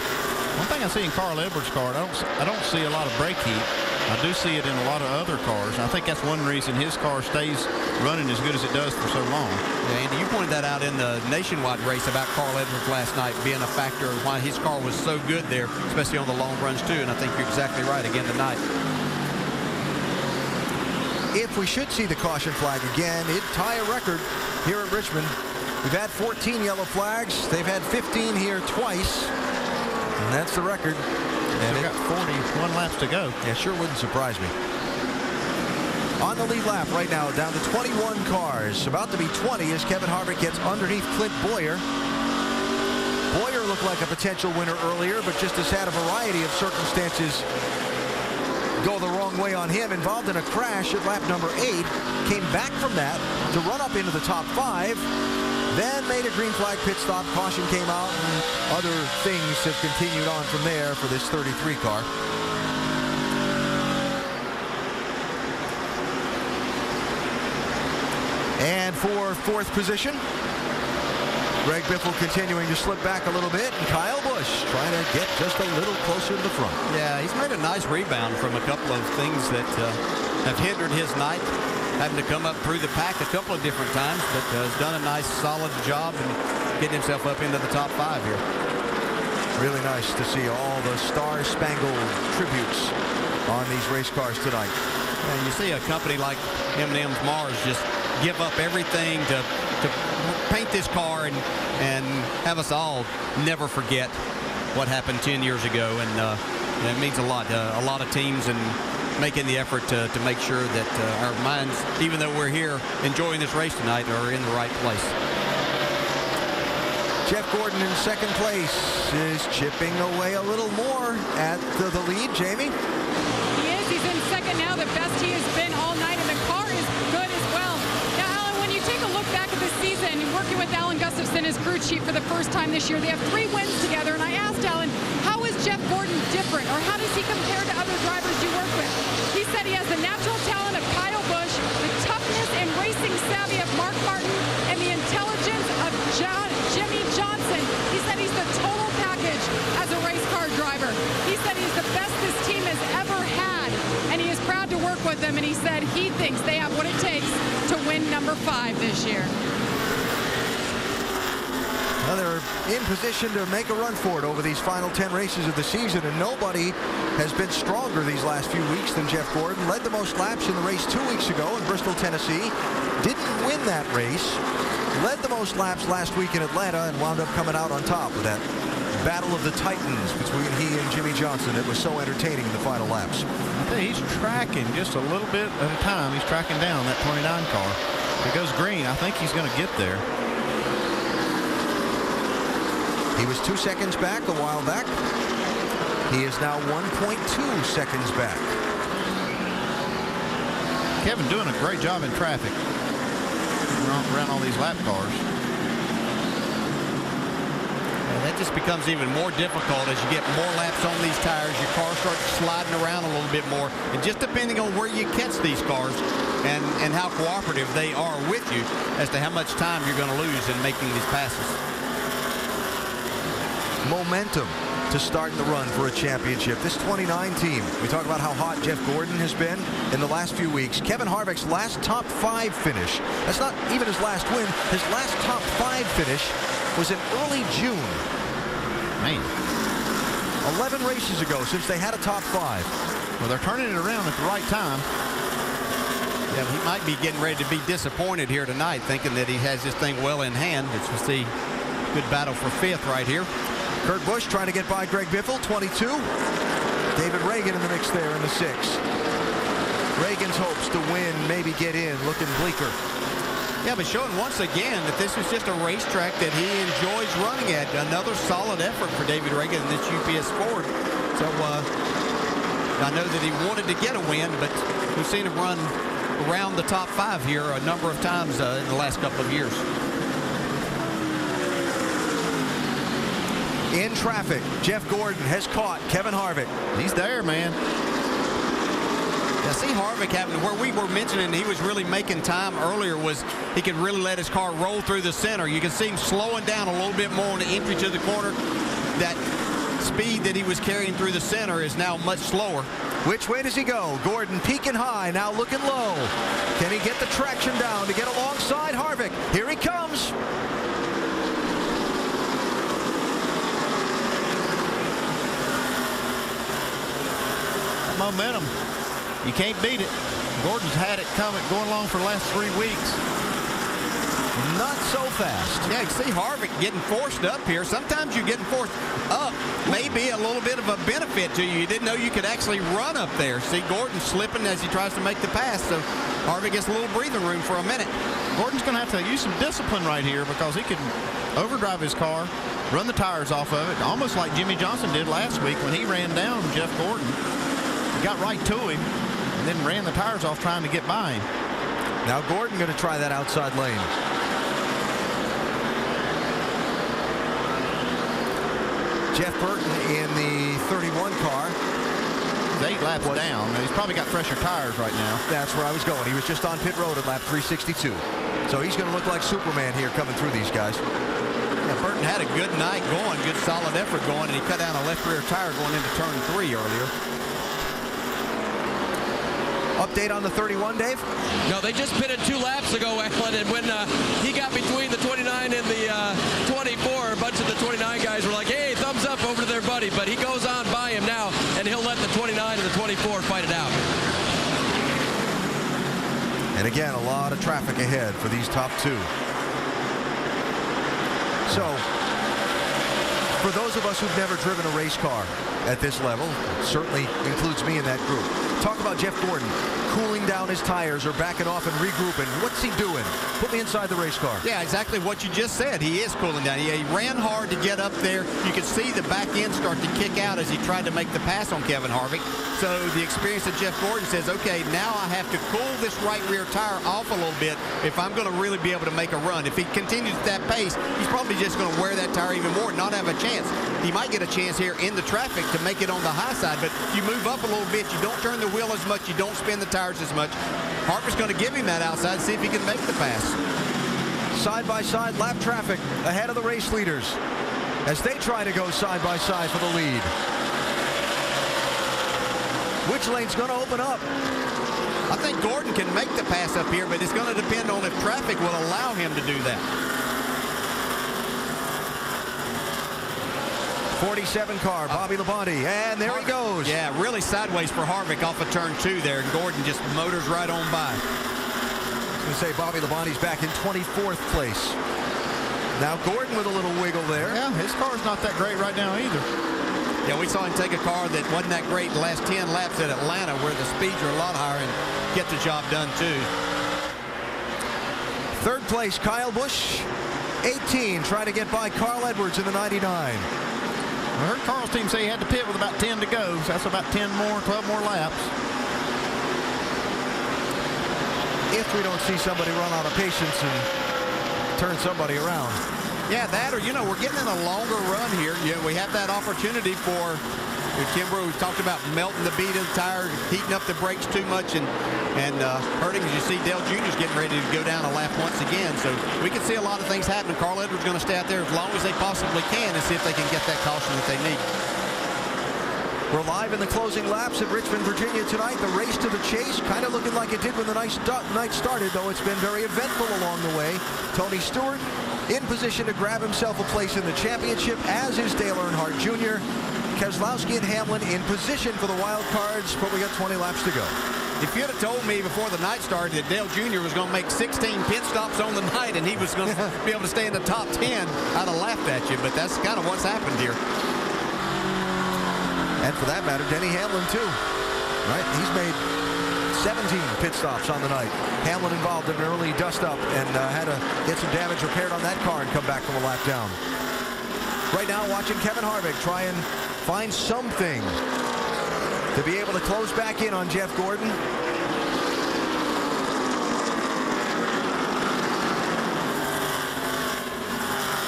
One thing I see in Carl Edwards' car, I don't see a lot of brake heat. I do see it in a lot of other cars. I think that's one reason his car stays running as good as it does for so long. Yeah, Andy, you pointed that out in the nationwide race about Carl Edwards last night being a factor of why his car was so good there, especially on the long runs too, and I think you're exactly right again tonight. If we should see the caution flag again, it'd tie a record here at Richmond. We've had 14 yellow flags. They've had 15 here twice, and that's the record. And we've got 41 laps to go. Yeah, sure wouldn't surprise me. On the lead lap right now, down to 21 cars. About to be 20 as Kevin Harvick gets underneath Clint Boyer. Boyer looked like a potential winner earlier, but just has had a variety of circumstances go the wrong way on him. Involved in a crash at lap number 8. Came back from that to run up into the top 5. Then made a green flag pit stop. Caution came out, and other things have continued on from there for this 33 car. And for fourth position, Greg Biffle continuing to slip back a little bit, and Kyle Busch trying to get just a little closer to the front. Yeah, he's made a nice rebound from a couple of things that have hindered his night. Having to come up through the pack a couple of different times, but has done a nice solid job and getting himself up into the top 5 here. Really nice to see all the star-spangled tributes on these race cars tonight. And you see a company like M&M's Mars just give up everything to paint this car and have us all never forget what happened 10 years ago. And it means a lot. A lot of teams and making the effort to make sure that our minds, even though we're here enjoying this race tonight, are in the right place. Jeff Gordon in second place is chipping away a little more at the lead. Jamie? He is. He's in second now, the best he has been all night, and the car is good as well. Now, Alan, when you take a look back at the season, working with Alan Gustafson as crew chief for the first time this year, they have 3 wins together, and I asked Alan, how is Jeff Gordon different, or how does he compare to other drivers you work with? He said he has the natural talent of Kyle Busch, the toughness and racing savvy of Mark Martin, and the intelligence of Jimmy Johnson. He said he's the total package as a race car driver. He said he's the best this team has ever had, and he is proud to work with them, and he said he thinks they have what it takes to win number 5 this year. Well, they're in position to make a run for it over these final 10 races of the season, and nobody has been stronger these last few weeks than Jeff Gordon. Led the most laps in the race 2 weeks ago in Bristol, Tennessee. Didn't win that race. Led the most laps last week in Atlanta and wound up coming out on top with that battle of the Titans between he and Jimmy Johnson. It was so entertaining in the final laps. I think he's tracking just a little bit at a time. He's tracking down that 29 car. If it goes green, I think he's going to get there. He was 2 seconds back a while back. He is now 1.2 seconds back. Kevin doing a great job in traffic around all these lap cars. And that just becomes even more difficult as you get more laps on these tires. Your car starts sliding around a little bit more. And just depending on where you catch these cars, and how cooperative they are with you as to how much time you're going to lose in making these passes. Momentum to start the run for a championship. This 29 team, we talk about how hot Jeff Gordon has been in the last few weeks. Kevin Harvick's last top 5 finish, that's not even his last win, his last top 5 finish was in early June. Man. 11 races ago since they had a top 5. Well, they're turning it around at the right time. Yeah, he might be getting ready to be disappointed here tonight, thinking that he has this thing well in hand. As we see, good battle for 5th right here. Kurt Busch trying to get by Greg Biffle, 22. David Reagan in the mix there in the 6. Reagan's hopes to win, maybe get in, looking bleaker. Yeah, but showing once again that this is just a racetrack that he enjoys running at. Another solid effort for David Reagan in this UPS Ford. So I know that he wanted to get a win, but we've seen him run around the top 5 here a number of times in the last couple of years. In traffic, Jeff Gordon has caught Kevin Harvick. He's there, man. Yeah, see Harvick having, where we were mentioning he was really making time earlier was he could really let his car roll through the center. You can see him slowing down a little bit more on the entry to the corner. That speed that he was carrying through the center is now much slower. Which way does he go? Gordon peaking high, now looking low. Can he get the traction down to get alongside Harvick? Here he comes. Momentum, you can't beat it. Gordon's had it coming, going along for the last 3 weeks. Not so fast. Yeah, you see Harvick getting forced up here. Sometimes you're getting forced up, maybe a little bit of a benefit to you. You didn't know you could actually run up there. See Gordon slipping as he tries to make the pass, so Harvick gets a little breathing room for a minute. Gordon's going to have to use some discipline right here because he can overdrive his car, run the tires off of it, almost like Jimmy Johnson did last week when he ran down Jeff Gordon. Got right to him and then ran the tires off trying to get by him. Now Gordon going to try that outside lane. Jeff Burton in the 31 car. He's 8 laps down. He's probably got fresher tires right now. That's where I was going. He was just on pit road at lap 362. So he's going to look like Superman here coming through these guys. Yeah, Burton had a good night going, good solid effort going, and he cut down a left rear tire going into turn 3 earlier. Update on the 31, Dave? No, they just pitted 2 laps ago, Alan, and when he got between the 29 and the 24, a bunch of the 29 guys were like, hey, thumbs up over to their buddy, but he goes on by him now, and he'll let the 29 and the 24 fight it out. And again, a lot of traffic ahead for these top 2. So, for those of us who've never driven a race car at this level, certainly includes me in that group, talk about Jeff Gordon cooling down his tires or backing off and regrouping. What's he doing? Put me inside the race car. Yeah, exactly what you just said. He is cooling down. He ran hard to get up there. You could see the back end start to kick out as he tried to make the pass on Kevin Harvick. So the experience of Jeff Gordon says, okay, now I have to cool this right rear tire off a little bit if I'm going to really be able to make a run. If he continues at that pace, he's probably just going to wear that tire even more and not have a chance. He might get a chance here in the traffic to make it on the high side, but you move up a little bit, you don't turn the wheel as much, you don't spin the tires as much. Harvick's going to give him that outside, see if he can make the pass. Side-by-side lap traffic ahead of the race leaders as they try to go side-by-side for the lead. Which lane's going to open up? I think Gordon can make the pass up here, but it's going to depend on if traffic will allow him to do that. 47 car, Bobby Labonte, and there he goes. Yeah, really sideways for Harvick off of turn 2 there, and Gordon just motors right on by. I was going to say Bobby Labonte's back in 24th place. Now Gordon with a little wiggle there. Yeah, his car's not that great right now either. Yeah, we saw him take a car that wasn't that great the last 10 laps at Atlanta where the speeds are a lot higher and get the job done too. Third place, Kyle Busch, 18, trying to get by Carl Edwards in the 99. I heard Carl's team say he had to pit with about 10 to go, so that's about 10 more, 12 more laps. If we don't see somebody run out of patience and turn somebody around. Yeah, that or, you know, we're getting in a longer run here. Yeah, we have that opportunity for Kimbrough. We talked about melting the bead of the tire, heating up the brakes too much, and And Hurting, as you see, Dale Jr.'s getting ready to go down a lap once again. So we can see a lot of things happening. Carl Edwards going to stay out there as long as they possibly can and see if they can get that caution that they need. We're live in the closing laps at Richmond, Virginia tonight. The race to the chase, kind of looking like it did when the night started, though it's been very eventful along the way. Tony Stewart in position to grab himself a place in the championship, as is Dale Earnhardt Jr. Keselowski and Hamlin in position for the wild cards, but we got 20 laps to go. If you'd have told me before the night started that Dale Jr. was going to make 16 pit stops on the night and he was going to be able to stay in the top 10, I'd have laughed at you, but that's kind of what's happened here. And for that matter, Denny Hamlin, too. Right? He's made 17 pit stops on the night. Hamlin involved in an early dust-up and had to get some damage repaired on that car and come back from a lap down. Right now, watching Kevin Harvick try and find something to be able to close back in on Jeff Gordon.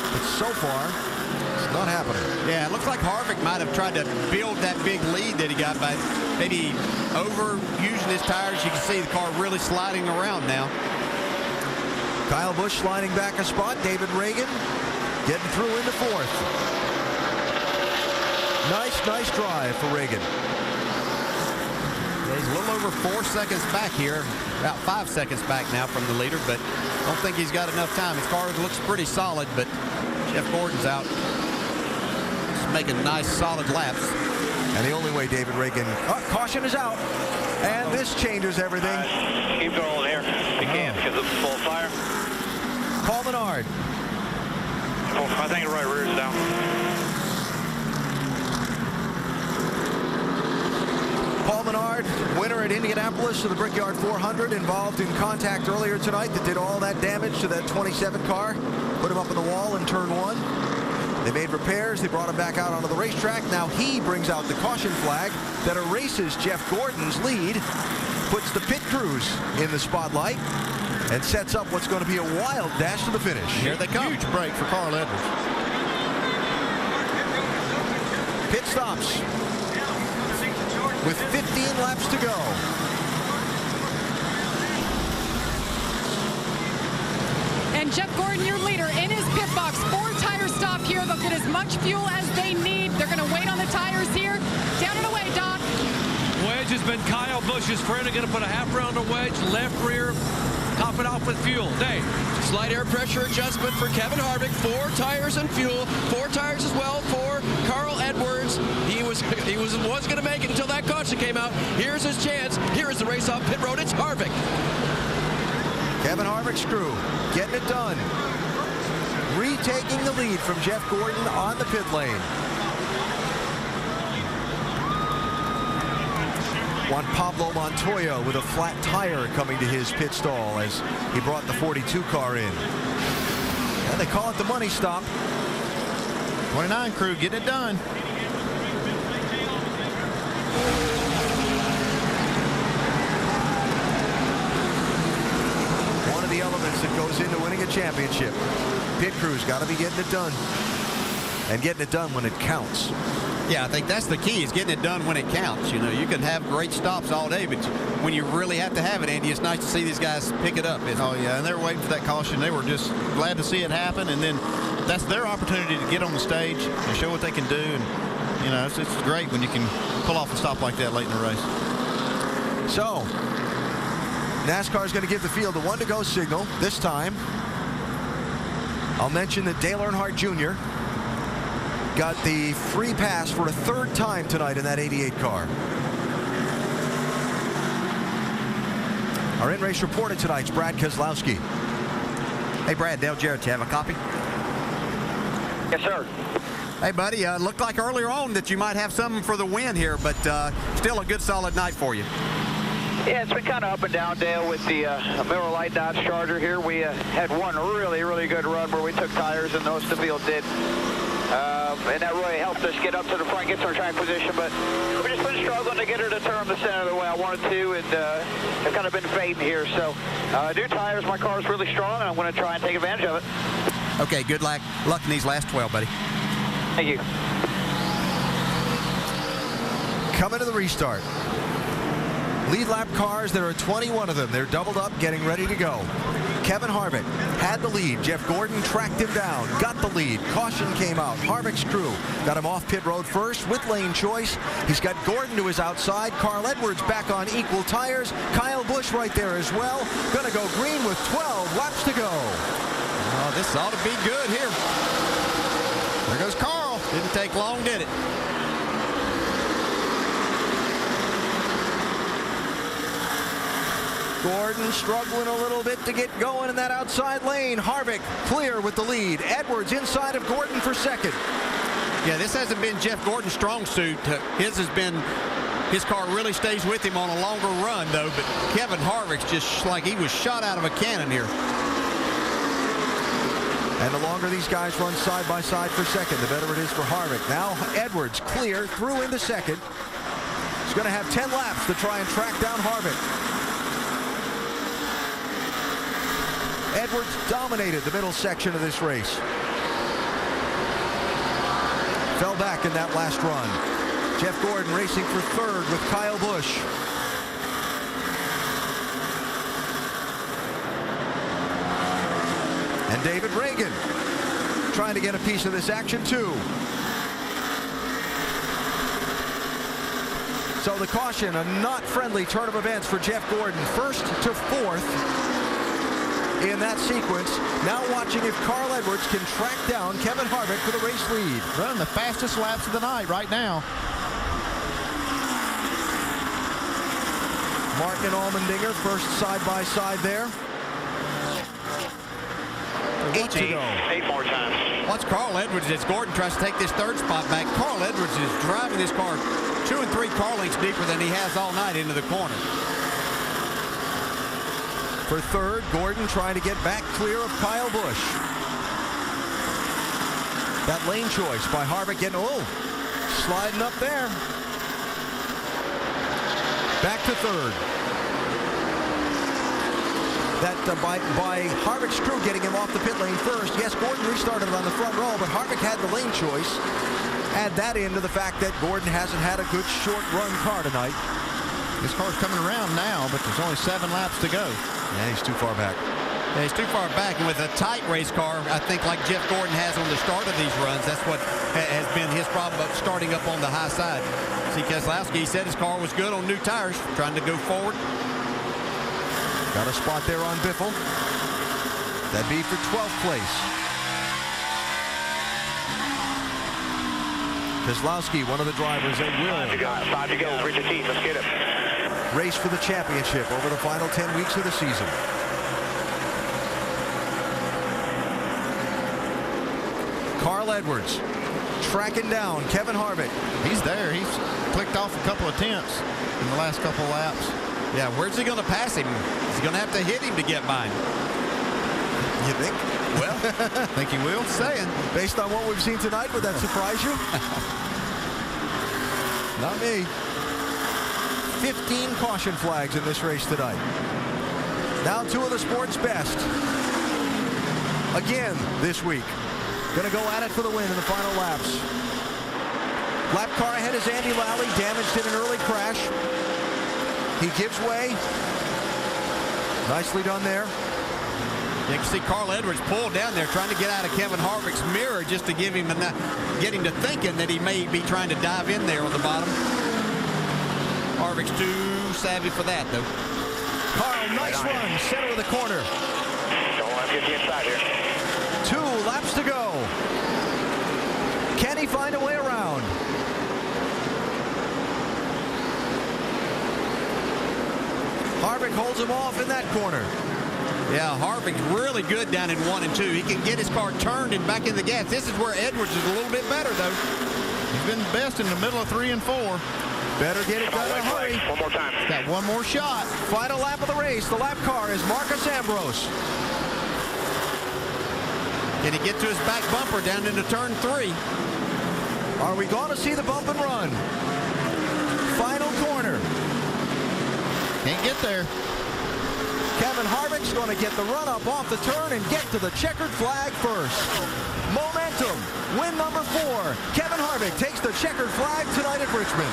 But so far, it's not happening. Yeah, it looks like Harvick might have tried to build that big lead that he got by maybe overusing his tires. You can see the car really sliding around now. Kyle Busch sliding back a spot. David Reagan getting through into fourth. Nice drive for Reagan. Yeah, he's a little over 4 seconds back here. About 5 seconds back now from the leader, but I don't think he's got enough time. His car looks pretty solid, but Jeff Gordon's out. He's making nice, solid laps. And the only way David Reagan... caution is out. And this changes everything. Keep going here. You can't because it's full fire. Paul Menard. I think the right rear is down. Paul Menard, winner at Indianapolis of the Brickyard 400, involved in contact earlier tonight that did all that damage to that 27 car. Put him up on the wall in turn 1. They made repairs. They brought him back out onto the racetrack. Now he brings out the caution flag that erases Jeff Gordon's lead, puts the pit crews in the spotlight, and sets up what's going to be a wild dash to the finish. Here they come. Huge break for Carl Edwards. Pit stops with 15 laps to go. And Jeff Gordon, your leader, in his pit box. 4 tire stop here. They'll get as much fuel as they need. They're going to wait on the tires here. Down and away, Doc. Wedge has been Kyle Busch's friend. They're going to put a half-rounder wedge, left rear, top it off with fuel. Dave. Slight air pressure adjustment for Kevin Harvick. 4 tires and fuel. 4 tires as well for Carl Edwards. He was going to make it until that caution came out. Here's his chance. Here is the race off pit road. It's Harvick. Kevin Harvick's crew getting it done. Retaking the lead from Jeff Gordon on the pit lane. Juan Pablo Montoya with a flat tire coming to his pit stall as he brought the 42 car in. And they call it the money stop. 29 crew getting it done. One of the elements that goes into winning a championship. Pit crew's got to be getting it done. And getting it done when it counts. Yeah, I think that's the key, is getting it done when it counts. You know, you can have great stops all day, but when you really have to have it, Andy, it's nice to see these guys pick it up. Oh, yeah, and they were waiting for that caution. They were just glad to see it happen, and then that's their opportunity to get on the stage and show what they can do. And, you know, it's great when you can pull off a stop like that late in the race. So, NASCAR is going to give the field a 1-to-go signal. This time, I'll mention that Dale Earnhardt Jr. got the free pass for a 3rd time tonight in that 88 car. Our in-race reporter tonight's Brad Keselowski. Hey, Brad, Dale Jarrett, you have a copy? Yes, sir. Hey, buddy, looked like earlier on that you might have something for the win here, but still a good, solid night for you. Yeah, it's been kind of up and down, Dale, with the Miller Lite Dodge Charger here. We had one really good run where we took tires, and most of the field did. And that really helped us get up to the front, get to our track position, but we've just been struggling to get her to turn the center the way I wanted to, and I've kind of been fading here. So new tires, my car's really strong, and I'm going to try and take advantage of it. Okay, good luck in these last 12, buddy. Thank you. Coming to the restart. Lead lap cars, there are 21 of them. They're doubled up, getting ready to go. Kevin Harvick had the lead. Jeff Gordon tracked him down, got the lead. Caution came out. Harvick's crew got him off pit road first with lane choice. He's got Gordon to his outside. Carl Edwards back on equal tires. Kyle Busch right there as well. Gonna go green with 12 laps to go. Oh, this ought to be good here. There goes Carl. Didn't take long, did it? Gordon struggling a little bit to get going in that outside lane. Harvick clear with the lead. Edwards inside of Gordon for second. Yeah, this hasn't been Jeff Gordon's strong suit. His car really stays with him on a longer run, though. But Kevin Harvick's just like he was shot out of a cannon here. And the longer these guys run side by side for second, the better it is for Harvick. Now Edwards clear through into second. He's going to have 10 laps to try and track down Harvick. Edwards dominated the middle section of this race. Fell back in that last run. Jeff Gordon racing for third with Kyle Busch. And David Reagan trying to get a piece of this action too. So the caution, a not friendly turn of events for Jeff Gordon. First to fourth in that sequence. Now watching if Carl Edwards can track down Kevin Harvick for the race lead. Running the fastest laps of the night right now. Martin and Allmendinger first side by side there. 8 to go. 8 more times. Watch Carl Edwards as Gordon tries to take this third spot back. Carl Edwards is driving this car 2 and 3 car lengths deeper than he has all night into the corner. For third, Gordon trying to get back clear of Kyle Busch. That lane choice by Harvick getting, sliding up there. Back to third. That by Harvick's crew getting him off the pit lane first. Yes, Gordon restarted on the front row, but Harvick had the lane choice. Add that into the fact that Gordon hasn't had a good short run car tonight. This car's coming around now, but there's only 7 laps to go. Yeah, he's too far back. Yeah, he's too far back, and with a tight race car, I think like Jeff Gordon has on the start of these runs, that's what has been his problem of starting up on the high side. See, Keselowski, he said his car was good on new tires, trying to go forward. Got a spot there on Biffle. That'd be for 12th place. Keselowski, one of the drivers that will. 5 to go. Reach the team. Let's get it. Race for the championship over the final 10 weeks of the season. Carl Edwards tracking down Kevin Harvick. He's there. He's clicked off a couple of tenths in the last couple of laps. Yeah, where's he going to pass him? He's going to have to hit him to get by him. You think? Well, I think he will. Saying, based on what we've seen tonight, would that surprise you? Not me. 15 caution flags in this race tonight. Now 2 of the sport's best. Again this week. Going to go at it for the win in the final laps. Lap car ahead is Andy Lally, damaged in an early crash. He gives way. Nicely done there. You can see Carl Edwards pull down there trying to get out of Kevin Harvick's mirror just to give him get him to thinking that he may be trying to dive in there on the bottom. Harvick's too savvy for that, though. Carl, nice run, center of the corner. Don't let him get the inside here. 2 laps to go. Can he find a way around? Harvick holds him off in that corner. Yeah, Harvick's really good down in 1 and 2. He can get his car turned and back in the gas. This is where Edwards is a little bit better, though. He's been best in the middle of 3 and 4. Better get it done in a hurry. One more time. He's got one more shot. Final lap of the race. The lap car is Marcus Ambrose. Can he get to his back bumper down into turn 3? Are we going to see the bump and run? Final corner. Can't get there. Kevin Harvick's going to get the run up off the turn and get to the checkered flag first. Momentum. Win number 4. Kevin Harvick takes the checkered flag tonight at Richmond.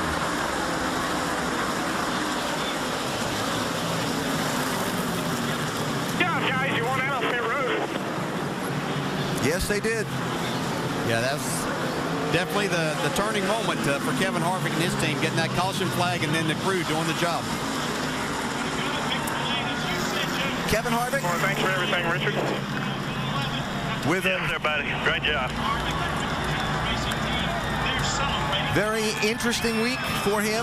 Yes, they did. Yeah, that's definitely the turning moment for Kevin Harvick and his team, getting that caution flag and then the crew doing the job. Kevin Harvick. Well, thanks for everything, Richard. With yes, sir, buddy. Great job. Very interesting week for him,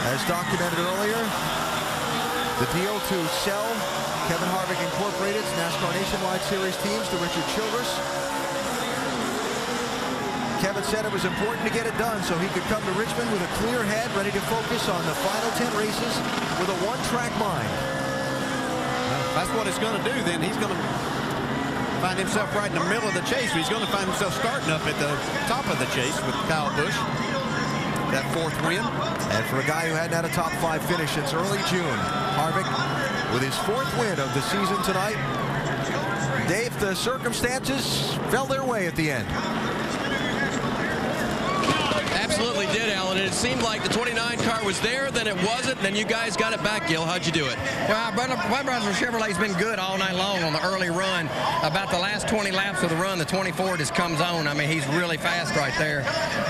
as documented earlier. The deal to sell Kevin Harvick Incorporated's NASCAR Nationwide Series teams to Richard Childress. Kevin said it was important to get it done so he could come to Richmond with a clear head, ready to focus on the final 10 races with a one-track mind. That's what it's going to do then. He's going to find himself right in the middle of the chase. He's going to find himself starting up at the top of the chase with Kyle Busch. That 4th win. And for a guy who hadn't had a top 5 finish since early June, Harvick with his 4th win of the season tonight. Dave, the circumstances fell their way at the end. Absolutely did, Alan. And it seemed like the 29 car was there, then it wasn't, then you guys got it back, Gil. How'd you do it? Well, Budweiser Chevrolet's been good all night long on the early run. About the last 20 laps of the run, the 24 just comes on. I mean, he's really fast right there.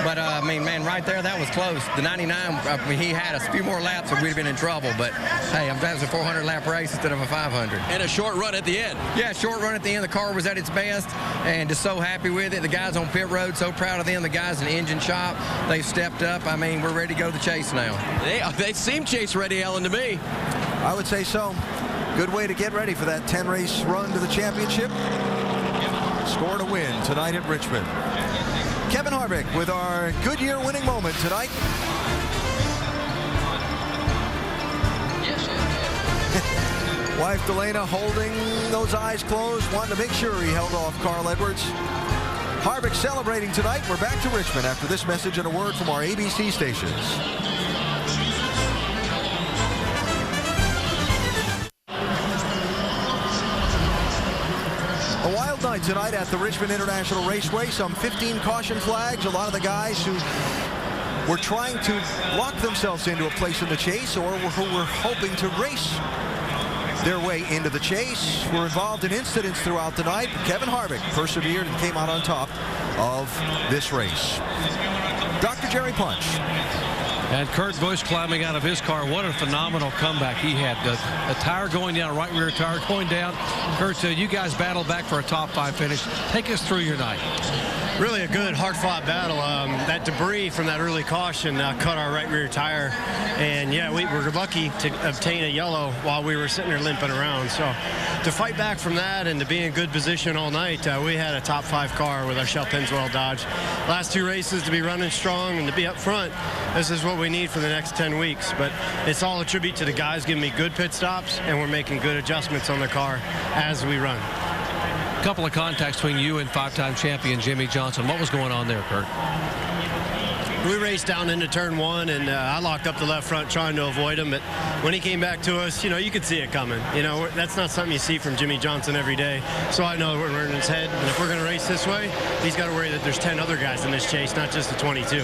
But, I mean, man, right there, that was close. The 99, I mean, he had a few more laps and we'd have been in trouble. But, hey, that was a 400-lap race instead of a 500. And a short run at the end. Yeah, short run at the end. The car was at its best and just so happy with it. The guys on pit road, so proud of them. The guys in the engine shop, they've stepped up. I mean, we're ready to go to the chase now. They seem chase ready, Alan, to me. I would say so. Good way to get ready for that 10-race run to the championship. Scored a win tonight at Richmond. Kevin Harvick with our Goodyear winning moment tonight. Wife Delana holding those eyes closed, wanting to make sure he held off Carl Edwards. Harvick celebrating tonight. We're back to Richmond after this message and a word from our ABC stations. A wild night tonight at the Richmond International Raceway. Some 15 caution flags. A lot of the guys who were trying to lock themselves into a place in the chase or who were hoping to race their way into the chase were involved in incidents throughout the night. Kevin Harvick persevered and came out on top of this race. Dr. Jerry Punch. And Kurt Busch climbing out of his car. What a phenomenal comeback he had. A tire going down, right rear tire going down. Kurt, you guys battled back for a top 5 finish. Take us through your night. Really a good, hard-fought battle. That debris from that early caution cut our right rear tire. And, yeah, we were lucky to obtain a yellow while we were sitting there limping around. So to fight back from that and to be in good position all night, we had a top 5 car with our Shell Pennzoil Dodge. Last 2 races to be running strong and to be up front, this is what we need for the next 10 weeks. But it's all a tribute to the guys giving me good pit stops, and we're making good adjustments on the car as we run. A couple of contacts between you and 5-time champion Jimmy Johnson. What was going on there, Kurt? We raced down into turn 1, and I locked up the left front trying to avoid him. But when he came back to us, you know, you could see it coming. You know, that's not something you see from Jimmy Johnson every day. So I know we're in his head. And if we're going to race this way, he's got to worry that there's 10 other guys in this chase, not just the 22.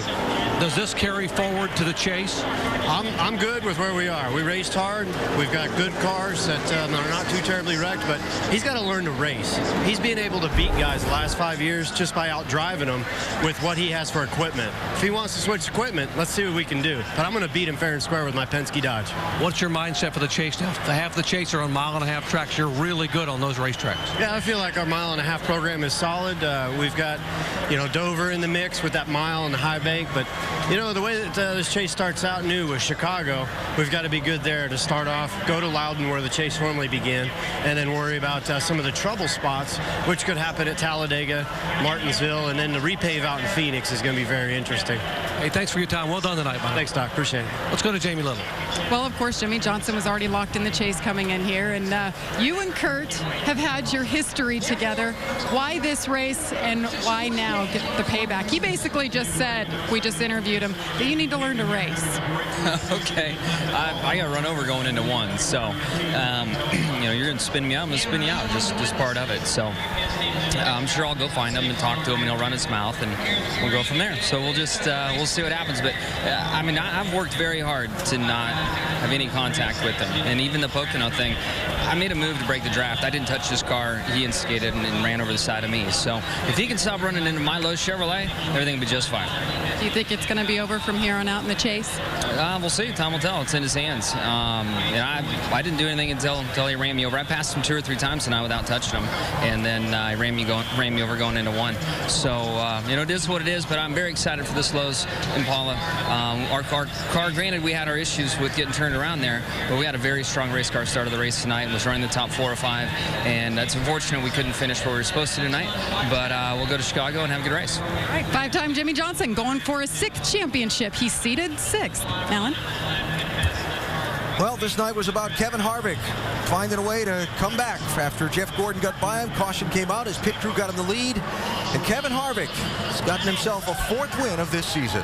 Does this carry forward to the chase? I'm good with where we are. We raced hard. We've got good cars that are not too terribly wrecked, but he's got to learn to race. He's been able to beat guys the last 5 years just by out driving them with what he has for equipment. If he wants to switch equipment, let's see what we can do. But I'm going to beat him fair and square with my Penske Dodge. What's your mindset for the chase now? Half the chase are on 1.5 mile tracks. You're really good on those racetracks. Yeah, I feel like our 1.5 mile program is solid. We've got, you know, Dover in the mix with that mile on the high bank. But, you know, the way that this chase starts out new with Chicago, we've got to be good there to start off, go to Loudon where the chase formally began, and then worry about some of the trouble spots, which could happen at Talladega, Martinsville, and then the repave out in Phoenix is going to be very interesting. Hey, thanks for your time. Well done tonight, Bob. Thanks, Doc. Appreciate it. Let's go to Jamie Little. Well, of course, Jimmy Johnson was already locked in the chase coming in here, and you and Kurt have had your history together. Why this race and why now get the payback? He basically just said, we just interviewed him, that you need to learn to race. Okay. I got run over going into one, so, you know, you're going to spin me out, I'm going to spin you out, just part of it. So I'm sure I'll go find him and talk to him, and he'll run his mouth, and we'll go from there. So we'll we'll see what happens. But, I mean, I've worked very hard to not have any contact with him. And even the Pocono thing, I made a move to break the draft. I didn't touch his car. He instigated and ran over the side of me. So if he can stop running into my Lowe's Chevrolet, everything will be just fine. Do you think it's going to be over from here on out in the chase? We'll see. Time will tell. It's in his hands. I didn't do anything until he ran me over. I passed him 2 or 3 times tonight without touching him, and then he ran me over going into 1. So it is what it is. But I'm very excited for this Lowe's Impala. Our car, granted, we had our issues with getting turned around there, but we had a very strong race car start of the race tonight and was running the top 4 or 5. And it's unfortunate we couldn't finish where we were supposed to tonight. But we'll go to Chicago and have a good race. All right, 5-time Jimmy Johnson going for his 6th championship. He's seated 6th. Alan? Well, this night was about Kevin Harvick finding a way to come back after Jeff Gordon got by him. Caution came out. His pit crew got in the lead. And Kevin Harvick has gotten himself a 4th win of this season.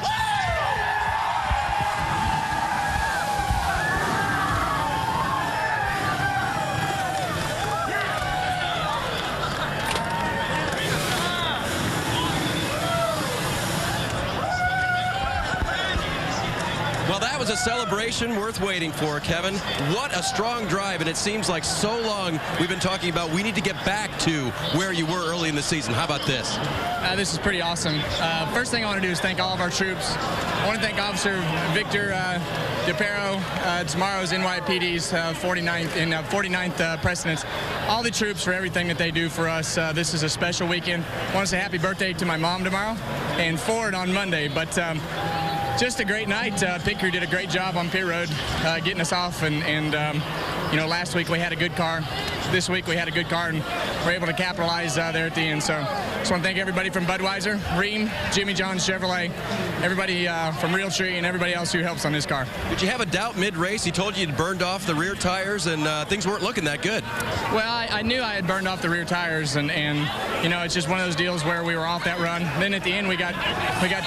Was a celebration worth waiting for, Kevin. What a strong drive, and it seems like so long we've been talking about we need to get back to where you were early in the season. How about this? This is pretty awesome. First thing I want to do is thank all of our troops. I want to thank Officer Victor DePero, tomorrow's NYPD's 49th precedence. All the troops for everything that they do for us. This is a special weekend. I want to say happy birthday to my mom tomorrow and Ford on Monday, but just a great night. Pit crew did a great job on pit road getting us off, and last week we had a good car. This week we had a good car, and we're able to capitalize there at the end. So just want to thank everybody from Budweiser, Ream, Jimmy John's Chevrolet, everybody from Realtree, and everybody else who helps on this car. Did you have a doubt mid-race? He told you you'd burned off the rear tires, and things weren't looking that good. Well, I knew I had burned off the rear tires, and it's just one of those deals where we were off that run. Then at the end we got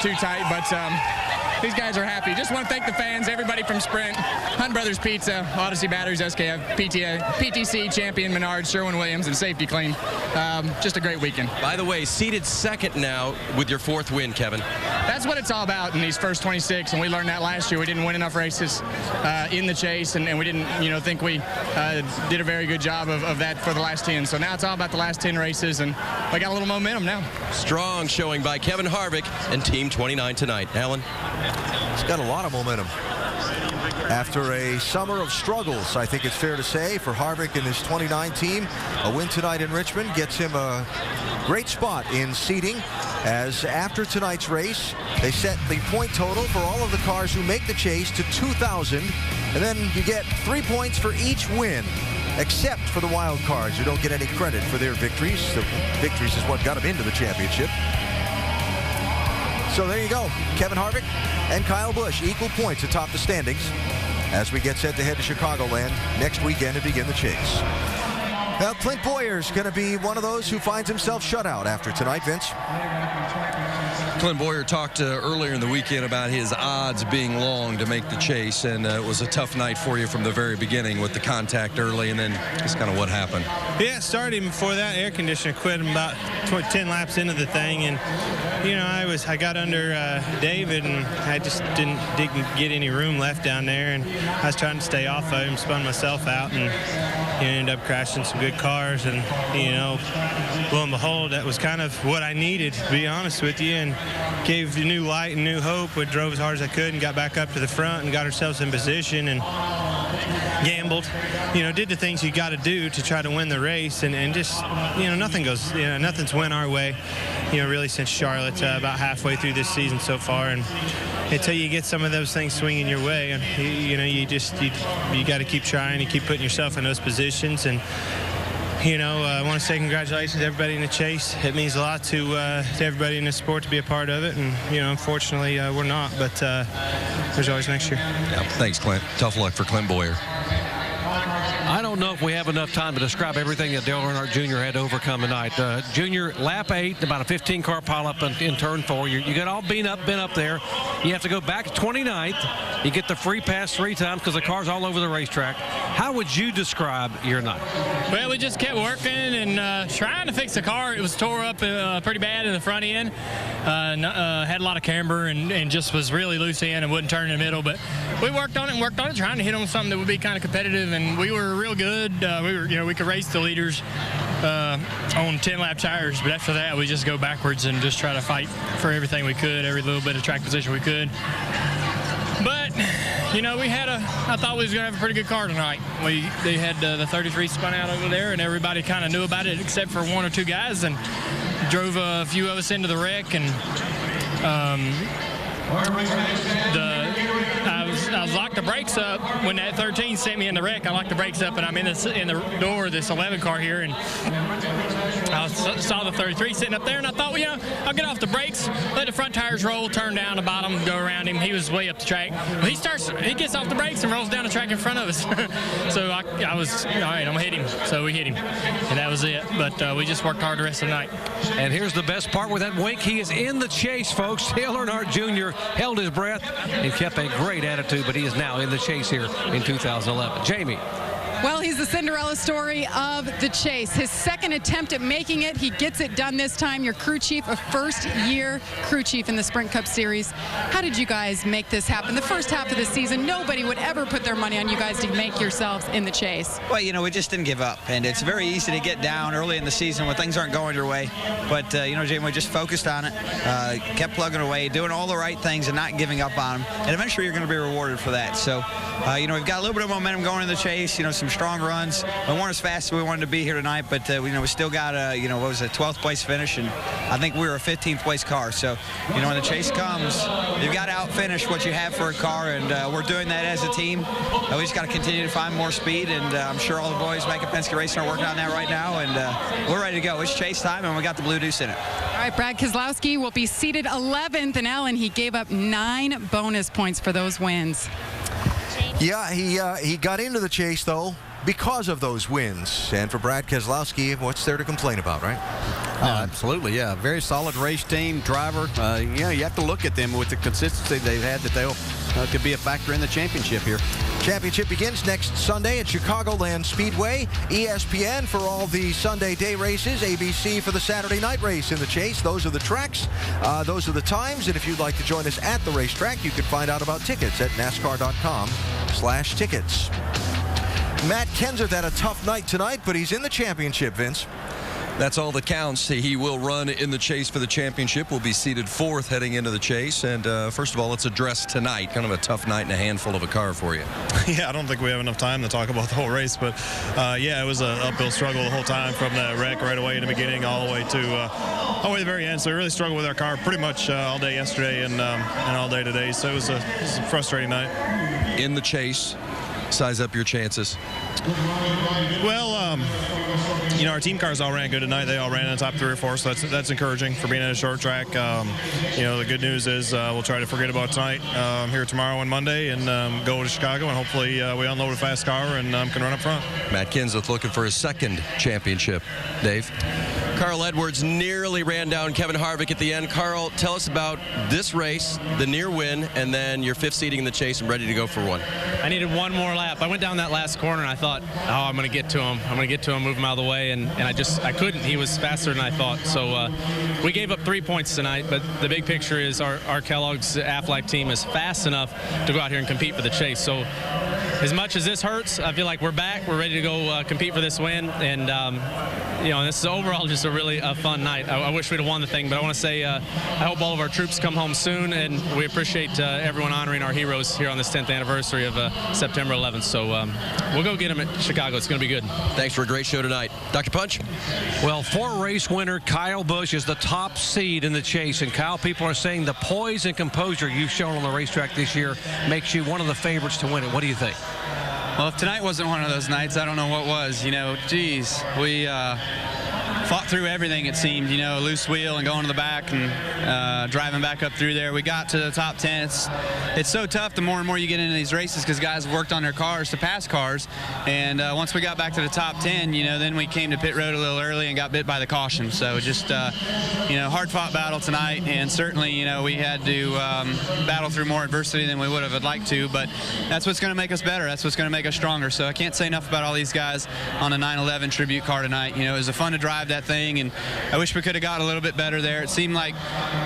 too tight, but these guys are happy. Just want to thank the fans, everybody from Sprint, Hunt Brothers Pizza, Odyssey Batteries, SKF, PTC, Champion, Menards, Sherwin-Williams, and Safety Clean. Just a great weekend. By the way, seated 2nd now with your 4th win, Kevin. That's what it's all about in these first 26, and we learned that last year. We didn't win enough races in the chase, and we didn't, think we did a very good job of that for the last 10. So now it's all about the last 10 races, and we got a little momentum now. Strong showing by Kevin Harvick and Team 29 tonight. Alan? He's got a lot of momentum. After a summer of struggles, I think it's fair to say, for Harvick and his 29 team, a win tonight in Richmond gets him a great spot in seeding, as after tonight's race, they set the point total for all of the cars who make the chase to 2,000, and then you get 3 points for each win, except for the wild cards, who don't get any credit for their victories. The victories is what got them into the championship. So there you go. Kevin Harvick and Kyle Busch, equal points atop the standings as we get set to head to Chicagoland next weekend to begin the chase. Now, Clint Bowyer's going to be one of those who finds himself shut out after tonight, Vince. Clint Bowyer talked earlier in the weekend about his odds being long to make the chase, and it was a tough night for you from the very beginning with the contact early, and then just kind of what happened. Yeah, started him before that. Air conditioner quit him about 10 laps into the thing, and I got under David, and I just didn't get any room left down there, and I was trying to stay off of him, spun myself out, and ended up crashing some good cars, and lo and behold, that was kind of what I needed, to be honest with you, and gave new light and new hope. We drove as hard as I could and got back up to the front and got ourselves in position and gambled, did the things you got to do to try to win the race, and just, nothing's went our way, really since Charlotte, about halfway through this season so far, and until you get some of those things swinging your way, and you got to keep trying, you keep putting yourself in those positions, and I want to say congratulations to everybody in the chase. It means a lot to everybody in the sport to be a part of it, and unfortunately we're not, but there's always next year. Yeah, thanks, Clint. Tough luck for Clint Bowyer. I don't know if we have enough time to describe everything that Dale Earnhardt Jr. had to overcome tonight. Junior, lap 8, about a 15-car pileup in turn 4. You got all bent up there. You have to go back to 29th. You get the free pass 3 times because the car's all over the racetrack. How would you describe your night? Well, we just kept working and trying to fix the car. It was tore up pretty bad in the front end. Had a lot of camber and just was really loose in and wouldn't turn in the middle. But we worked on it, trying to hit on something that would be kind of competitive. And we were real good. We could race the leaders on 10-lap tires. But after that, we just go backwards and just try to fight for everything we could, every little bit of track position we could. But I thought we was going to have a pretty good car tonight. They had the 33 spun out over there, and everybody kind of knew about it except for 1 or 2 guys, and drove a few of us into the wreck. And I locked the brakes up when that 13 sent me in the wreck. I locked the brakes up, and I'm in the door of this 11 car here, and I saw the 33 sitting up there, and I thought, well, I'll get off the brakes, let the front tires roll, turn down the bottom, go around him. He was way up the track. Well, he gets off the brakes and rolls down the track in front of us. So I was, all right, I'm going to hit him. So we hit him, and that was it. But we just worked hard the rest of the night. And here's the best part with that wink. He is in the chase, folks. Dale Earnhardt Jr. held his breath and kept a great attitude, but he is now in the chase here in 2011. Jamie. Well, he's the Cinderella story of the chase. His second attempt at making it. He gets it done this time. Your crew chief, a first-year crew chief in the Sprint Cup Series. How did you guys make this happen? The first half of the season, nobody would ever put their money on you guys to make yourselves in the chase. Well, we just didn't give up, and it's very easy to get down early in the season when things aren't going your way. But, Jamie, we just focused on it, kept plugging away, doing all the right things and not giving up on them. And eventually you're going to be rewarded for that. So, we've got a little bit of momentum going in the chase, some strong runs. We weren't as fast as we wanted to be here tonight, but we still got a 12th place finish, and I think we were a 15th place car. So when the chase comes, you've got to out finish what you have for a car, and we're doing that as a team. We just got to continue to find more speed, and I'm sure all the boys back at Penske Racing are working on that right now, and we're ready to go. It's chase time, and we got the blue deuce in it. All right, Brad Keselowski will be seated 11th, and Alan, he gave up 9 bonus points for those wins. Yeah, he got into the chase, though, because of those wins. And for Brad Keselowski, what's there to complain about, right? Absolutely, yeah. Very solid race team, driver. You have to look at them with the consistency they've had that they'll could be a factor in the championship here. Championship begins next Sunday at Chicagoland Speedway. ESPN for all the Sunday day races. ABC for the Saturday night race in the chase. Those are the tracks. Those are the times. And if you'd like to join us at the racetrack, you can find out about tickets at NASCAR.com/tickets. Matt Kenseth had a tough night tonight, but he's in the championship, Vince. That's all that counts. He will run in the chase for the championship. Will be seated 4th heading into the chase. And first of all, let's address tonight. Kind of a tough night and a handful of a car for you. Yeah, I don't think we have enough time to talk about the whole race. But, yeah, it was an uphill struggle the whole time from the wreck right away in the beginning all the way to the very end. So we really struggled with our car pretty much all day yesterday and all day today. So it was a frustrating night. In the chase, size up your chances. Well, our team cars all ran good tonight. They all ran in the top 3 or 4, so that's encouraging for being at a short track. The good news is we'll try to forget about tonight here tomorrow and Monday and go to Chicago, and hopefully we unload a fast car and can run up front. Matt Kenseth looking for his 2nd championship. Dave? Carl Edwards nearly ran down Kevin Harvick at the end. Carl, tell us about this race, the near win, and then your 5th seeding in the chase and ready to go for one. I needed one more lap. I went down that last corner and I thought, I'm going to get to him. I'm going to get to him, move him out of the way, and I couldn't. He was faster than I thought. So we gave up 3 points tonight, but the big picture is our Kellogg's Aflac team is fast enough to go out here and compete for the chase. So as much as this hurts, I feel like we're back. We're ready to go compete for this win, and this is overall just a really fun night. I wish we'd have won the thing, but I want to say I hope all of our troops come home soon, and we appreciate everyone honoring our heroes here on this 10th anniversary of September 11th. So we'll go get them at Chicago. It's going to be good. Thanks for a great show tonight. Dr. Punch? Well, 4-race winner Kyle Busch is the top seed in the chase. And, Kyle, people are saying the poise and composure you've shown on the racetrack this year makes you one of the favorites to win it. What do you think? Well, if tonight wasn't one of those nights, I don't know what was. fought through everything, it seemed, you know, loose wheel and going to the back and driving back up through there. We got to the top 10. It's so tough the more and more you get into these races because guys have worked on their cars to pass cars. And once we got back to the top 10, you know, then we came to pit road a little early and got bit by the caution. So just, you know, hard-fought battle tonight. And certainly, you know, we had to battle through more adversity than we would have liked to. But that's what's going to make us better. That's what's going to make us stronger. So I can't say enough about all these guys on a 911 tribute car tonight. You know, it was fun to drive that thing, and I wish we could have got a little bit better there. It seemed like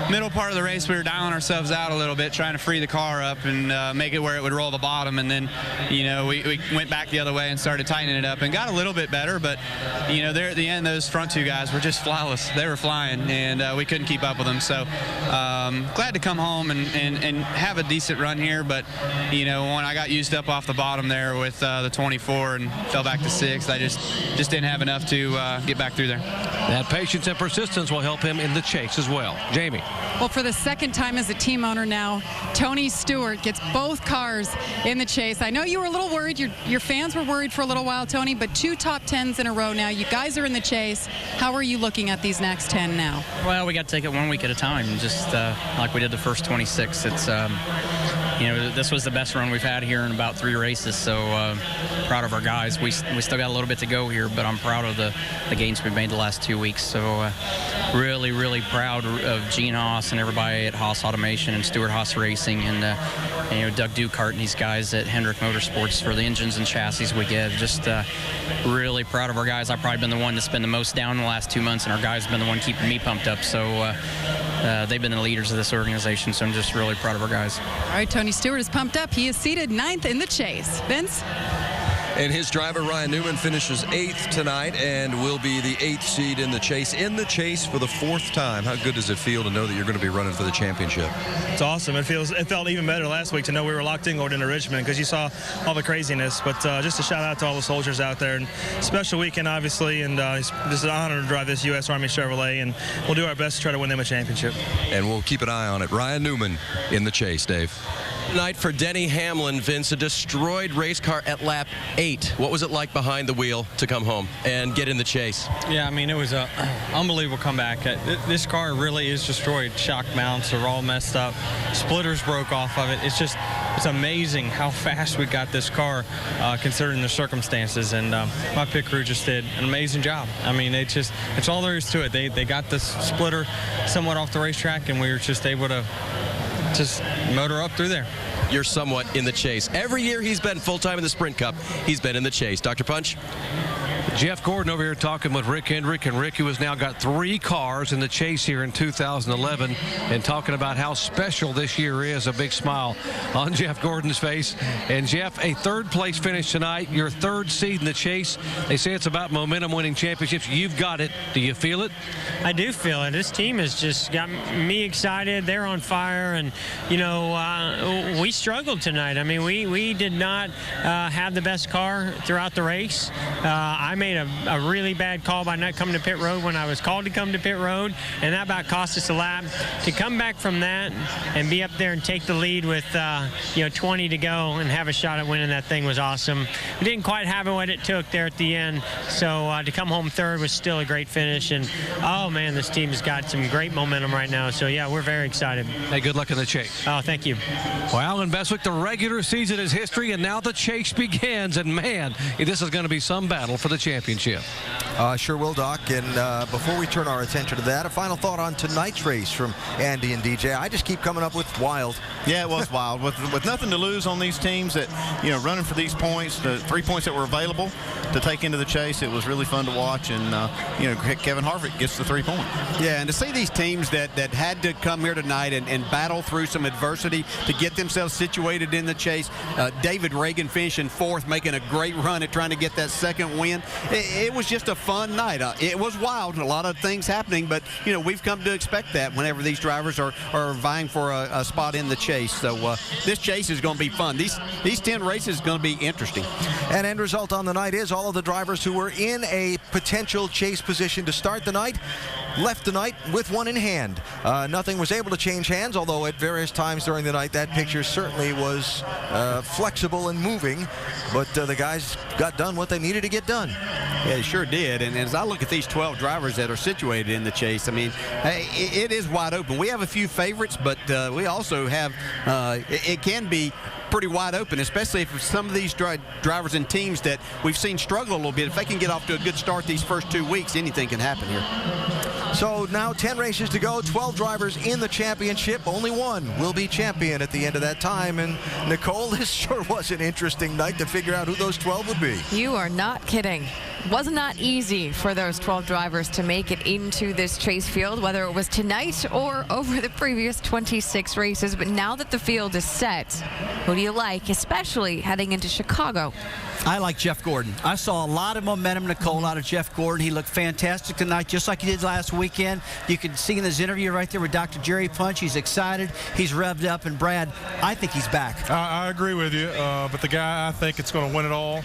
middle part of the race we were dialing ourselves out a little bit, trying to free the car up and make it where it would roll the bottom, and then, you know, we went back the other way and started tightening it up and got a little bit better. But, you know, there at the end, those front two guys were just flawless. They were flying, and we couldn't keep up with them. So glad to come home and have a decent run here. But, you know, when I got used up off the bottom there with the 24 and fell back to 6th, I just didn't have enough to get back through there. That patience and persistence will help him in the chase as well. Jamie. Well, for the second time as a team owner now, Tony Stewart gets both cars in the chase. I know you were a little worried. Your fans were worried for a little while, Tony, but 2 top 10s in a row now. You guys are in the chase. How are you looking at these next 10 now? Well, we got to take it 1 week at a time, just like we did the first 26. It's, you know, this was the best run we've had here in about 3 races, so proud of our guys. We still got a little bit to go here, but I'm proud of the gains we've made the last 2 weeks. So really, really proud of Gene Haas and everybody at Haas Automation and Stewart Haas Racing and you know, Doug Dukart and these guys at Hendrick Motorsports for the engines and chassis we get. Just really proud of our guys. I've probably been the one that's been the most down in the last 2 months, and our guys have been the one keeping me pumped up. So they've been the leaders of this organization, so I'm just really proud of our guys. All right, Tony Stewart is pumped up. He is seated 9th in the chase. Vince? And his driver, Ryan Newman, finishes 8th tonight and will be the 8th seed in the chase. In the chase for the 4th time. How good does it feel to know that you're going to be running for the championship? It's awesome. It felt even better last week to know we were locked in going into Richmond because you saw all the craziness. But just a shout out to all the soldiers out there. And special weekend, obviously, and it's just an honor to drive this U.S. Army Chevrolet, and we'll do our best to try to win them a championship. And we'll keep an eye on it. Ryan Newman in the chase, Dave. Night for Denny Hamlin, Vince, a destroyed race car at lap 8. What was it like behind the wheel to come home and get in the chase? Yeah, I mean, it was an unbelievable comeback. This car really is destroyed. Shock mounts are all messed up. Splitters broke off of it. It's amazing how fast we got this car considering the circumstances, and my pit crew just did an amazing job. I mean, it's all there is to it. They got this splitter somewhat off the racetrack, and we were just able to just motor up through there. You're somewhat in the chase. Every year he's been full-time in the Sprint Cup, he's been in the chase. Dr. Punch? Jeff Gordon over here talking with Rick Hendrick, and Rick, who has now got 3 cars in the chase here in 2011, and talking about how special this year is. A big smile on Jeff Gordon's face. And Jeff, a 3rd place finish tonight, your 3rd seed in the chase. They say it's about momentum winning championships. You've got it. Do you feel it? I do feel it. This team has just got me excited. They're on fire, and you know, we struggled tonight. I mean, we did not have the best car throughout the race. I made a really bad call by not coming to pit road when I was called to come to pit road, and that about cost us a lap. To come back from that and be up there and take the lead with you know, 20 to go and have a shot at winning that thing was awesome. We didn't quite have what it took there at the end, so to come home 3rd was still a great finish. And oh man, this team's got some great momentum right now. So yeah, we're very excited. Hey, good luck in the chase. Oh, thank you. Well, Alan Bestwick, the regular season is history, and now the chase begins. And man, this is going to be some battle for the championship. Sure will, Doc. And before we turn our attention to that, a final thought on tonight's race from Andy and DJ. I just keep coming up with wild. Yeah, it was wild. With nothing to lose on these teams that, you know, running for these points, the 3 points that were available to take into the chase, it was really fun to watch. And, you know, Kevin Harvick gets the 3 points. Yeah, and to see these teams that had to come here tonight and battle through some adversity to get themselves situated in the chase. David Reagan finishing 4th, making a great run at trying to get that 2nd win. It was just a fun night. It was wild, a lot of things happening, but, you know, we've come to expect that whenever these drivers are vying for a spot in the chase. So this chase is going to be fun. These 10 races are going to be interesting. And end result on the night is all of the drivers who were in a potential chase position to start the night left the night with one in hand. Nothing was able to change hands, although at various times during the night that picture certainly was flexible and moving, but the guys got done what they needed to get done. Yeah, it sure did. And as I look at these 12 drivers that are situated in the chase, I mean, it is wide open. We have a few favorites, but we also have, it can be pretty wide open, especially if some of these drivers and teams that we've seen struggle a little bit, if they can get off to a good start these first 2 weeks, anything can happen here. So now 10 races to go, 12 drivers in the championship. Only one will be champion at the end of that time. And Nicole, this sure was an interesting night to figure out who those 12 would be. You are not kidding. Was not easy for those 12 drivers to make it into this chase field, whether it was tonight or over the previous 26 races. But now that the field is set, who do you like, especially heading into Chicago? I like Jeff Gordon. I saw a lot of momentum, Nicole, out of Jeff Gordon. He looked fantastic tonight, just like he did last weekend. You can see in his interview right there with Dr. Jerry Punch, he's excited, he's revved up, and Brad, I think he's back. I agree with you, but the guy I think it's going to win it all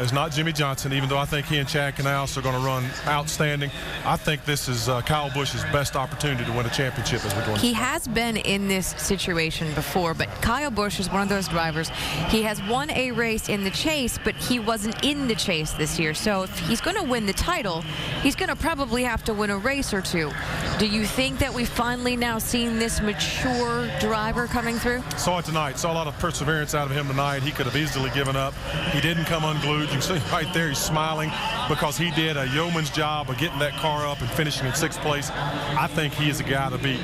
is not Jimmy Johnson, even though I think he and Chad Knaus are going to run outstanding. I think this is Kyle Busch's best opportunity to win a championship as we're going. He has been in this situation before, but Kyle Busch is one of those drivers. He has won a race in the chase, but he wasn't in the chase this year. So if he's going to win the title, he's going to probably have to win a race or two. Do you think that we've finally now seen this mature driver coming through? Saw it tonight. Saw a lot of perseverance out of him tonight. He could have easily given up. He didn't come unglued. You can see right there he's smiling because he did a yeoman's job of getting that car up and finishing in 6th place. I think he is a guy to beat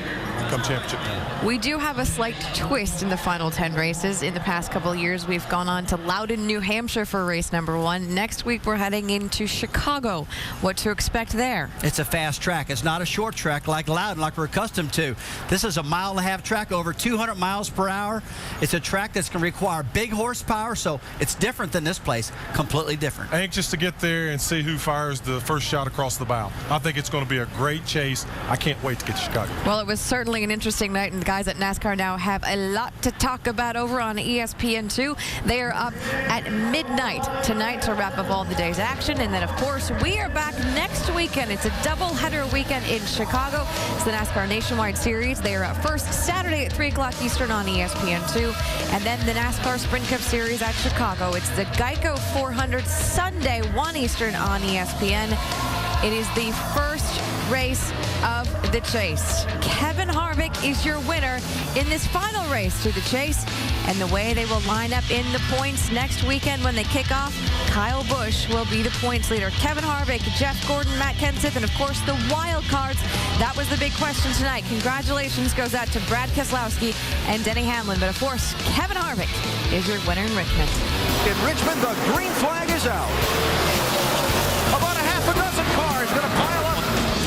come championship time. We do have a slight twist in the final 10 races. In the past couple of years, we've gone on to Loudon, New Hampshire for race number 1. Next week, we're heading into Chicago. What to expect there? It's a fast track. It's not a short track like Loudon, like we're accustomed to. This is a 1.5 mile track, over 200 miles per hour. It's a track that's going to require big horsepower, so it's different than this place, completely different. Anxious to get there and see who fires the first shot across the bow. I think it's going to be a great chase. I can't wait to get to Chicago. Well, it was certainly an interesting night, and the guys at NASCAR now have a lot to talk about over on ESPN2. They are up at midnight tonight to wrap up all the day's action, and then, of course, we are back next weekend. It's a doubleheader weekend in Chicago. It's the NASCAR Nationwide Series. They are up first Saturday at 3 o'clock Eastern on ESPN2, and then the NASCAR Sprint Cup Series at Chicago. It's the Geico 400 Sunday, 1 Eastern on ESPN. It is the first race of the chase. Kevin Harvick is your winner in this final race to the chase. And the way they will line up in the points next weekend when they kick off, Kyle Busch will be the points leader. Kevin Harvick, Jeff Gordon, Matt Kenseth, and of course the wild cards. That was the big question tonight. Congratulations goes out to Brad Keselowski and Denny Hamlin. But of course, Kevin Harvick is your winner in Richmond. In Richmond, the green flag is out. About a half a dozen cars going to pile up.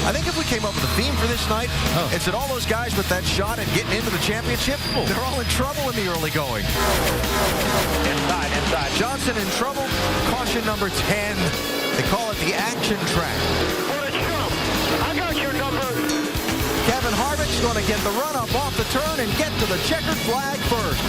I think if we came up with a theme for this night, it's that all those guys with that shot at getting into the championship, they're all in trouble in the early going. Inside. Johnson in trouble. Caution number 10. They call it the action track. I got your number. Kevin Harvick's going to get the run up off the turn and get to the checkered flag first.